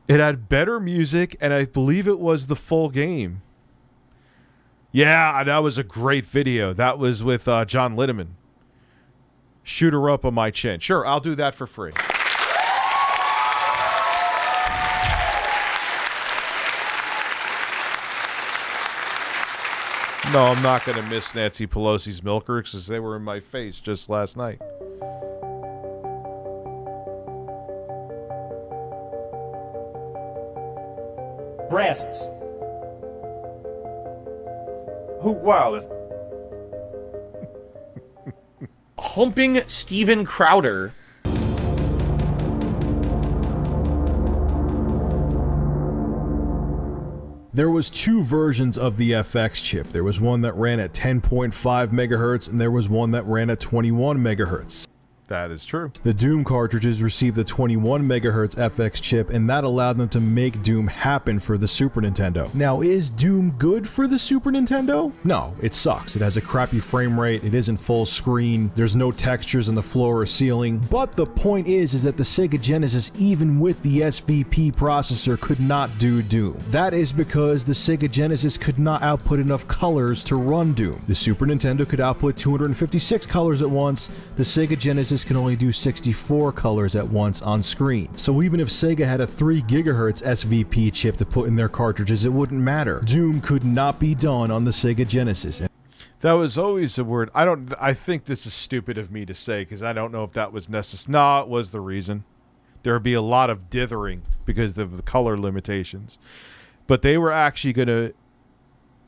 It had better music, and I believe it was the full game. Yeah, that was a great video. That was with John Linneman. Shoot her up on my chin. Sure, I'll do that for free. No, I'm not going to miss Nancy Pelosi's milkers because they were in my face just last night. Breasts. Who wireless? Humping Steven Crowder. There was two versions of the FX chip. There was one that ran at 10.5 megahertz and there was one that ran at 21 megahertz. That is true. The Doom cartridges received the 21 megahertz FX chip, and that allowed them to make Doom happen for the Super Nintendo. Now, is Doom good for the Super Nintendo? No, it sucks. It has a crappy frame rate, it isn't full screen, there's no textures on the floor or ceiling. But the point is that the Sega Genesis, even with the SVP processor, could not do Doom. That is because the Sega Genesis could not output enough colors to run Doom. The Super Nintendo could output 256 colors at once, the Sega Genesis can only do 64 colors at once on screen. So even if Sega had a 3 gigahertz SVP chip to put in their cartridges, it wouldn't matter. Doom could not be done on the Sega Genesis. That was always a word. I think this is stupid of me to say because I don't know if that was necessary. No, it was the reason. There would be a lot of dithering because of the color limitations. But they were actually going to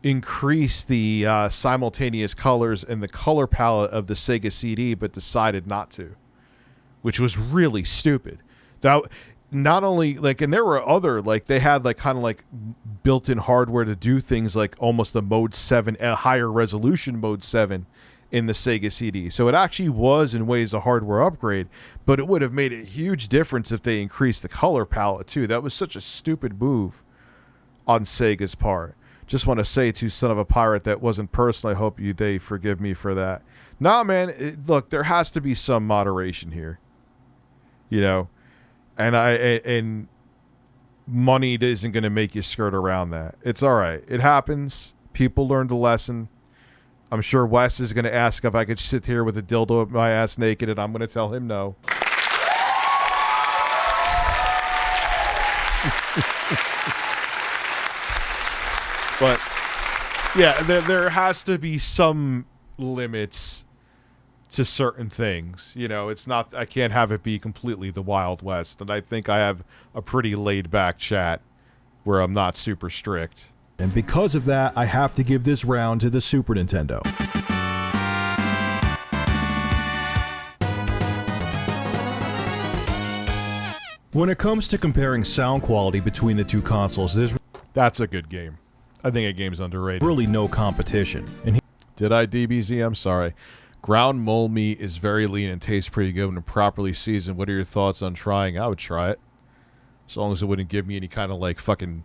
increase the simultaneous colors and the color palette of the Sega CD, but decided not to, which was really stupid. That not only and there were other they had kind of built-in hardware to do things like almost a Mode 7, a higher resolution Mode 7 in the Sega CD. So it actually was in ways a hardware upgrade, but it would have made a huge difference if they increased the color palette too. That was such a stupid move on Sega's part. Just want to say to Son of a Pirate that wasn't personal. I hope they forgive me for that. Nah, man, look, there has to be some moderation here. You know? And money isn't going to make you skirt around that. It's all right. It happens. People learned the lesson. I'm sure Wes is going to ask if I could sit here with a dildo up my ass naked, and I'm going to tell him no. But yeah, there has to be some limits to certain things. You know, it's not, I can't have it be completely the Wild West. And I think I have a pretty laid back chat where I'm not super strict. And because of that, I have to give this round to the Super Nintendo. When it comes to comparing sound quality between the two consoles, that's a good game. I think a game's underrated. Really no competition. And Did I, DBZ? I'm sorry. Ground mole meat is very lean and tastes pretty good when properly seasoned. What are your thoughts on trying? I would try it. As long as it wouldn't give me any kind of, like, fucking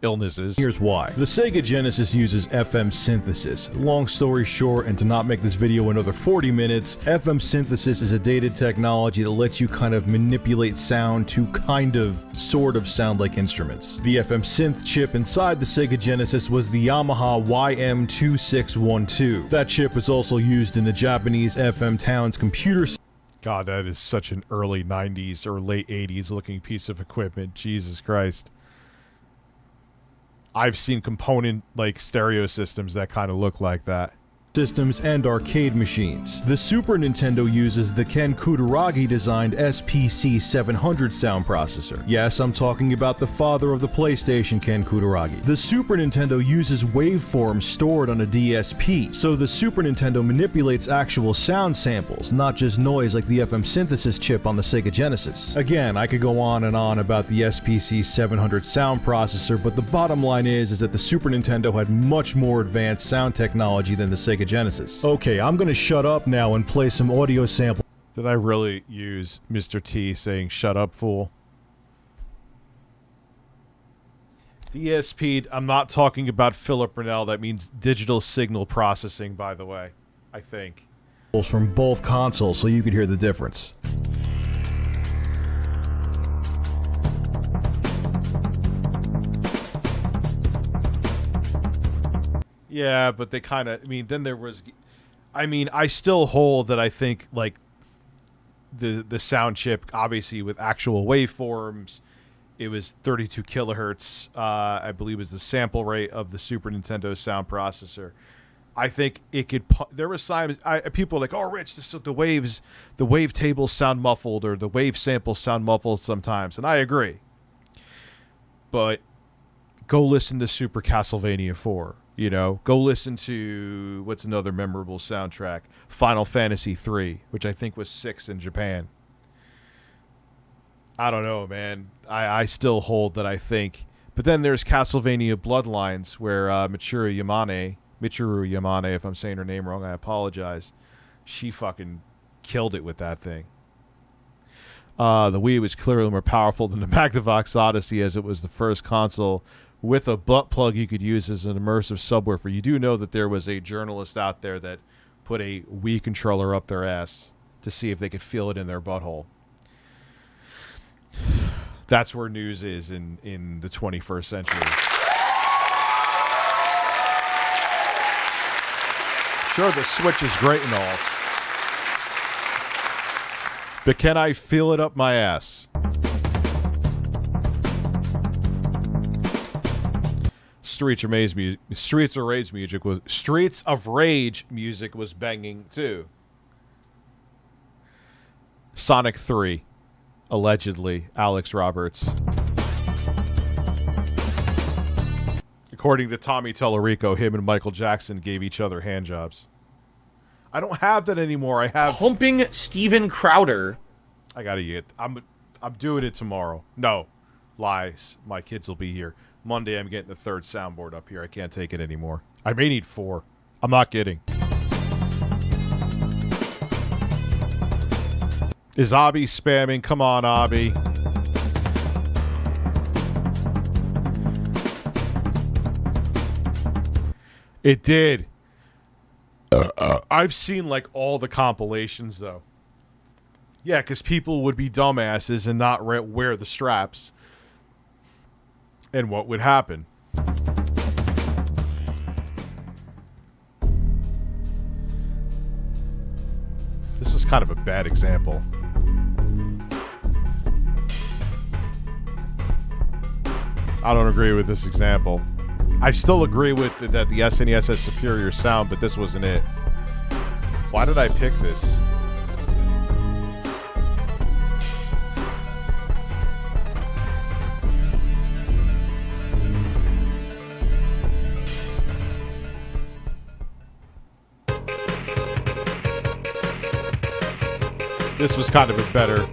illnesses. Here's why. The Sega Genesis uses FM synthesis. Long story short, and to not make this video another 40 minutes, FM synthesis is a dated technology that lets you kind of manipulate sound to sort of sound like instruments. The FM synth chip inside the Sega Genesis was the Yamaha YM2612. That chip was also used in the Japanese FM Towns computer. God, that is such an early 90s or late 80s looking piece of equipment. Jesus Christ. I've seen component, like, stereo systems that kind of look like that. Systems and arcade machines. The Super Nintendo uses the Ken Kutaragi designed SPC 700 sound processor. Yes, I'm talking about the father of the PlayStation, Ken Kutaragi. The Super Nintendo uses waveforms stored on a DSP, so the Super Nintendo manipulates actual sound samples, not just noise like the FM synthesis chip on the Sega Genesis. Again, I could go on and on about the SPC 700 sound processor, but the bottom line is that the Super Nintendo had much more advanced sound technology than the Sega Genesis. Okay, I'm gonna shut up now and play some audio sample. Did I really use Mr. T saying shut up, fool? DSP, I'm not talking about Philip Brunel. That means digital signal processing, by the way, I think. From both consoles so you could hear the difference. Yeah, but they kind of, I mean, then there was, I mean, I still hold that I think, like, the sound chip, obviously with actual waveforms, it was 32 kilohertz, I believe was the sample rate of the Super Nintendo sound processor. I think it could, there was times, people were like, oh, Rich, the wave tables sound muffled, or the wave samples sound muffled sometimes, and I agree. But go listen to Super Castlevania 4. You know, go listen to, what's another memorable soundtrack? Final Fantasy 3, which I think was 6 in Japan. I don't know, man. I still hold that I think. But then there's Castlevania Bloodlines, where Michiru Yamane, if I'm saying her name wrong, I apologize. She fucking killed it with that thing. The Wii was clearly more powerful than the Magnavox Odyssey, as it was the first console with a butt plug you could use as an immersive subwoofer. You do know that there was a journalist out there that put a Wii controller up their ass to see if they could feel it in their butthole. That's where news is in the 21st century. Sure, the Switch is great and all, but can I feel it up my ass? Streets of Rage music was banging too. Sonic 3, allegedly, Alex Roberts. According to Tommy Tellerico, him and Michael Jackson gave each other handjobs. I don't have that anymore. I have Humping Steven Crowder. I gotta get. I'm doing it tomorrow. No, lies. My kids will be here. Monday, I'm getting the third soundboard up here. I can't take it anymore. I may need 4. I'm not kidding. Is Abby spamming? Come on, Abby. It did. I've seen, like, all the compilations, though. Yeah, because people would be dumbasses and not wear the straps. And what would happen? This was kind of a bad example. I don't agree with this example. I still agree with that the SNES has superior sound, but this wasn't it. Why did I pick this? This was kind of a better.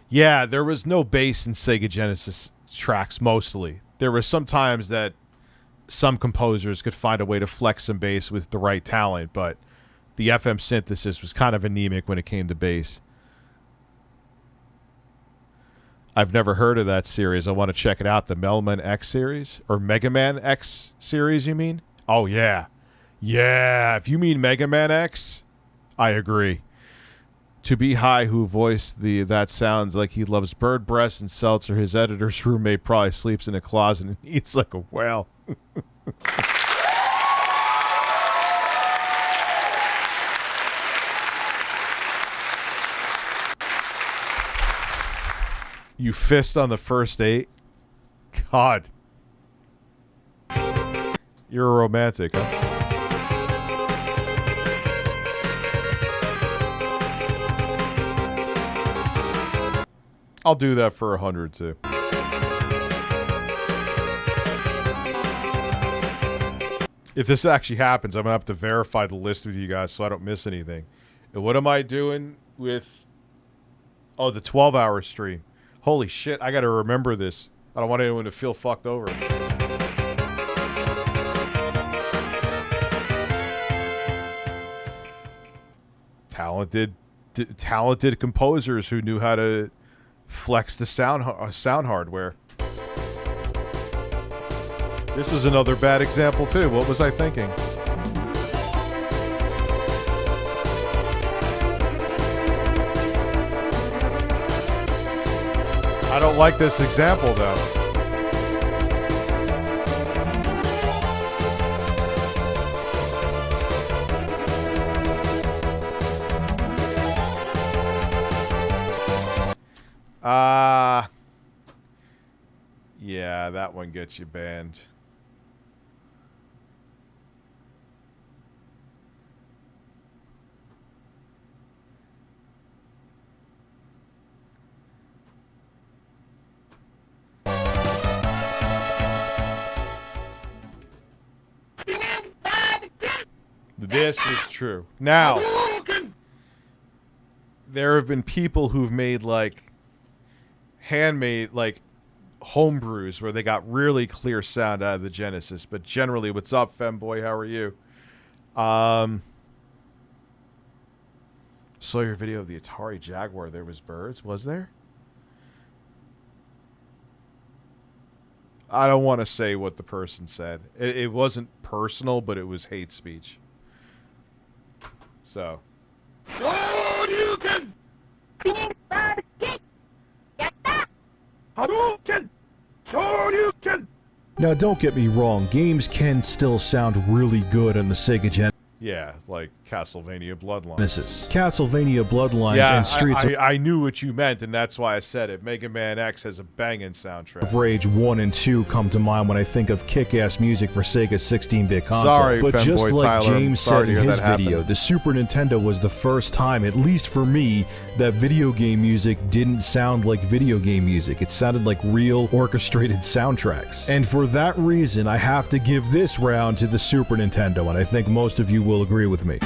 Yeah, there was no bass in Sega Genesis tracks mostly. There were some times that some composers could find a way to flex some bass with the right talent, but the FM synthesis was kind of anemic when it came to bass. I've never heard of that series. I want to check it out. The Melman X series? Or Mega Man X series, you mean? Oh, yeah. Yeah, if you mean Mega Man X, I agree. To Be High, who voiced that sounds like he loves bird breasts and seltzer. His editor's roommate probably sleeps in a closet and eats like a whale. You fist on the first date? God. You're a romantic, huh? I'll do that for 100 too. If this actually happens, I'm gonna have to verify the list with you guys so I don't miss anything. And what am I doing with... Oh, the 12-hour stream. Holy shit, I gotta remember this. I don't want anyone to feel fucked over. Talented composers who knew how to flex the sound hardware. This is another bad example too. What was I thinking? I don't like this example though. Yeah, that one gets you banned. This is true. Now, there have been people who've made like handmade like homebrews where they got really clear sound out of the Genesis, but generally, what's up, femboy? How are you? Saw your video of the Atari Jaguar. There was birds, was there? I don't want to say what the person said. It wasn't personal, but it was hate speech. So. Now, don't get me wrong, games can still sound really good on the Sega Genesis. Yeah, like Castlevania Bloodlines. Castlevania Bloodlines and Streets I knew what you meant, and that's why I said it. Mega Man X has a banging soundtrack. of Rage 1 and 2 come to mind when I think of kick-ass music for Sega's 16-bit console. Sorry, but just Femboy like Tyler, James sorry said to in hear his that video, happen. the Super Nintendo was the first time, at least for me, that video game music didn't sound like video game music. It sounded like real orchestrated soundtracks. And for that reason, I have to give this round to the Super Nintendo, and I think most of you will agree with me.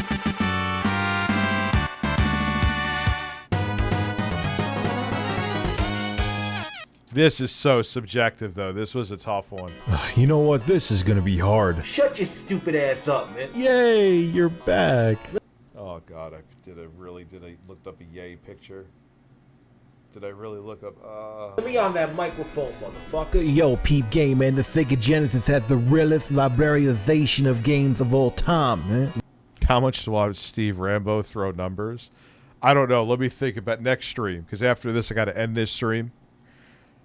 This is so subjective, though. This was a tough one. You know what? This is gonna be hard. Shut your stupid ass up, man. Yay, you're back. Oh, God. Did I look up a yay picture? Did I really look up... Let me on that microphone, motherfucker. Yo, peep game, man. The Sega Genesis has the realest librarization of games of all time, man. How much to watch Steve Rambo throw numbers? I don't know. Let me think about next stream, because after this I got to end this stream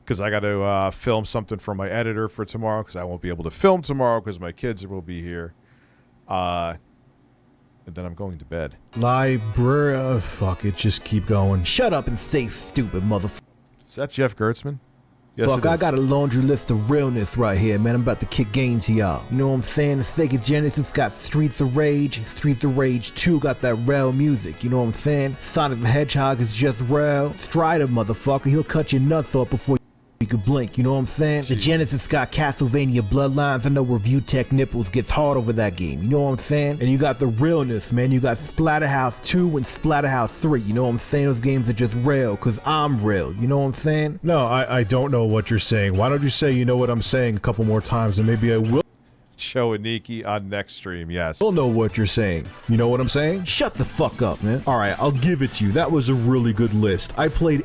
because I got to film something for my editor for tomorrow, because I won't be able to film tomorrow because my kids will be here. And then I'm going to bed. Library. Oh, fuck it. Just keep going. Shut up and say stupid motherfucker. Is that Jeff Gertzman? Yes, Fuck, I got a laundry list of realness right here, man. I'm about to kick game to y'all. You know what I'm saying? The Sega Genesis got Streets of Rage. Streets of Rage 2 got that rail music. You know what I'm saying? Sonic the Hedgehog is just rail. Strider, motherfucker. He'll cut your nuts off before you could blink. You know what I'm saying? The Genesis got Castlevania Bloodlines. I know ReviewTech Nipples gets hard over that game. You know what I'm saying? And you got the realness, man. You got Splatterhouse 2 and Splatterhouse 3. You know what I'm saying? Those games are just real, because I'm real. You know what I'm saying? No, I don't know what you're saying. Why don't you say you know what I'm saying a couple more times, and maybe I will show Aniki on next stream, yes. I'll know what you're saying. You know what I'm saying? Shut the fuck up, man. Alright, I'll give it to you. That was a really good list. I played...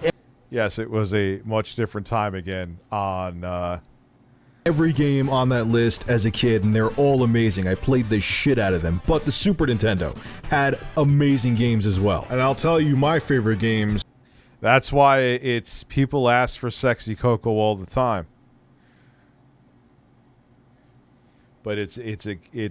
Yes, it was a much different time again on... every game on that list as a kid, and they're all amazing. I played the shit out of them. But the Super Nintendo had amazing games as well. And I'll tell you my favorite games. That's why it's people ask for Sexy Coco all the time. But it's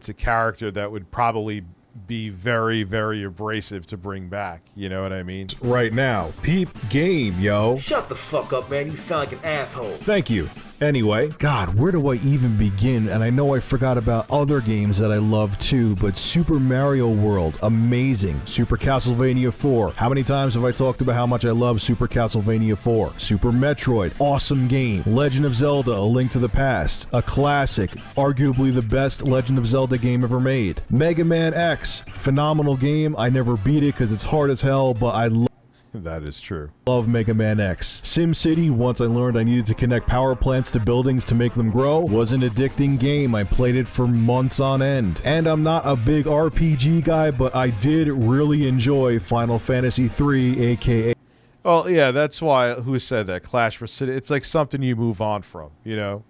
a character that would probably be very, very abrasive to bring back. You know what I mean? Right now. Peep game, yo. Shut the fuck up, man. You sound like an asshole. Thank you. Anyway, God, where do I even begin? And I know I forgot about other games that I love too, but Super Mario World, amazing. Super Castlevania 4. How many times have I talked about how much I love Super Castlevania 4? Super Metroid, awesome game. Legend of Zelda, A Link to the Past, a classic. Arguably the best Legend of Zelda game ever made. Mega Man X, phenomenal game. I never beat it because it's hard as hell, but I love that is true. Love Mega Man X. SimCity, once I learned I needed to connect power plants to buildings to make them grow, was an addicting game. I played it for months on end. And I'm not a big RPG guy, but I did really enjoy Final Fantasy III, aka... Well, yeah, that's why, who said that? Clash for City. It's like something you move on from, you know?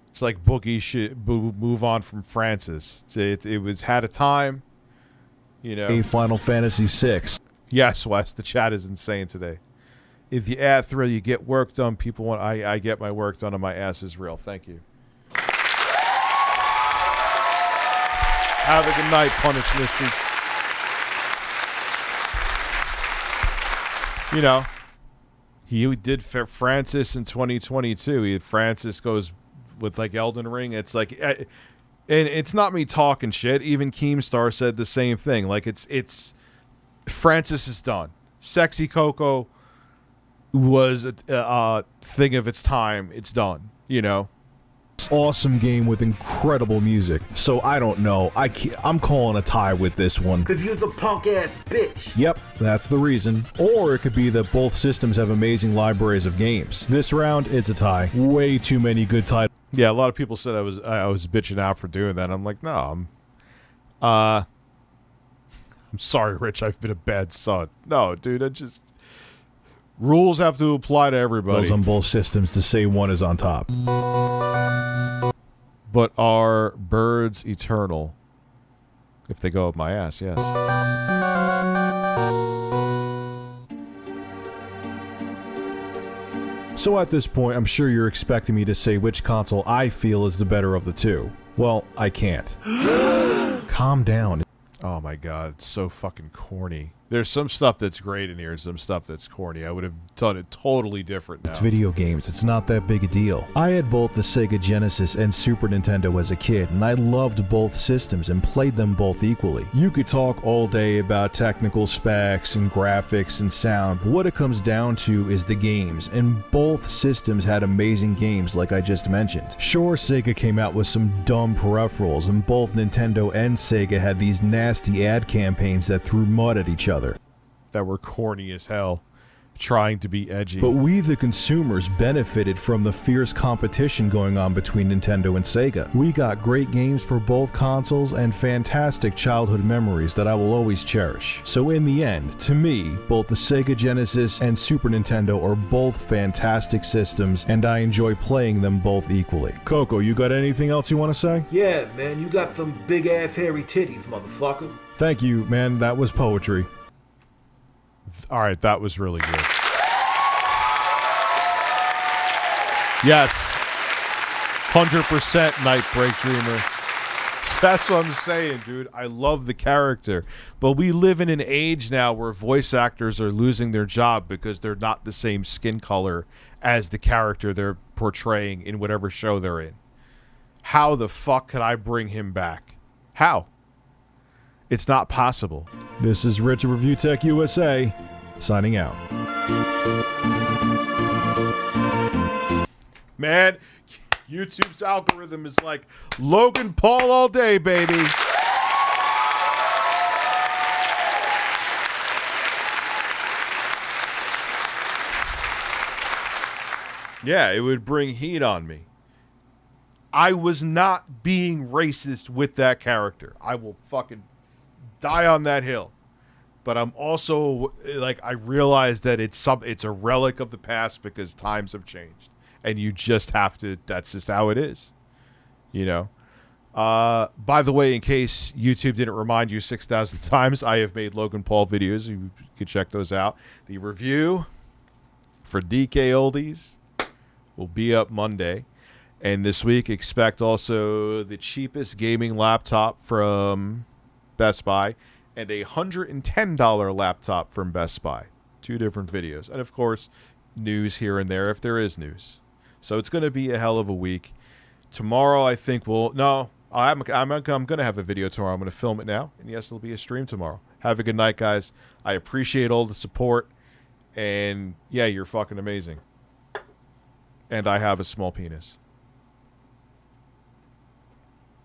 It's like Boogie shit, move on from Francis. It was had a time, you know? Final Fantasy VI. Yes, Wes, the chat is insane today. If you add thrill, you get work done. People want I get my work done and my ass is real. Thank you. Have a good night, Punish Misty. You know, he did Francis in 2022. Francis goes with like Elden Ring. It's like, and it's not me talking shit. Even Keemstar said the same thing. Like it's Francis is done. Sexy Coco was a thing of its time. It's done, you know. Awesome game with incredible music. So I don't know. I'm calling a tie with this one. Cause you're a punk ass bitch. Yep, that's the reason. Or it could be that both systems have amazing libraries of games. This round, it's a tie. Way too many good titles. Yeah, a lot of people said I was bitching out for doing that. I'm like, no, I'm sorry, Rich. I've been a bad son. No, dude, rules have to apply to everybody. On both systems to say one is on top. But are birds eternal? If they go up my ass, yes. So at this point, I'm sure you're expecting me to say which console I feel is the better of the two. Well, I can't. Calm down. Oh my god, it's so fucking corny. There's some stuff that's great in here and some stuff that's corny. I would have done it totally different now. It's video games. It's not that big a deal. I had both the Sega Genesis and Super Nintendo as a kid, and I loved both systems and played them both equally. You could talk all day about technical specs and graphics and sound, but what it comes down to is the games, and both systems had amazing games like I just mentioned. Sure, Sega came out with some dumb peripherals, and both Nintendo and Sega had these nasty ad campaigns that threw mud at each other. That were corny as hell, trying to be edgy. But we, the consumers, benefited from the fierce competition going on between Nintendo and Sega. We got great games for both consoles and fantastic childhood memories that I will always cherish. So in the end, to me, both the Sega Genesis and Super Nintendo are both fantastic systems, and I enjoy playing them both equally. Coco, you got anything else you want to say? Yeah, man, you got some big ass hairy titties, motherfucker. Thank you, man. That was poetry. All right, that was really good. Yes. 100% Night Break Dreamer. That's what I'm saying, dude. I love the character. But we live in an age now where voice actors are losing their job because they're not the same skin color as the character they're portraying in whatever show they're in. How the fuck could I bring him back? How? It's not possible. This is Rich of ReviewTechUSA, signing out. Man, YouTube's algorithm is like Logan Paul all day, baby. Yeah, it would bring heat on me. I was not being racist with that character. I will fucking die on that hill. But I'm also, like, I realize that it's a relic of the past because times have changed. And you just have to, that's just how it is. You know? By the way, in case YouTube didn't remind you 6,000 times, I have made Logan Paul videos. You can check those out. The review for DK Oldies will be up Monday. And this week, expect also the cheapest gaming laptop from Best Buy and a $110 laptop from Best Buy. 2 different videos. And, of course, news here and there if there is news. So it's going to be a hell of a week. Tomorrow, I think we'll... No, I'm going to have a video tomorrow. I'm going to film it now. And, yes, it'll be a stream tomorrow. Have a good night, guys. I appreciate all the support. And, yeah, you're fucking amazing. And I have a small penis.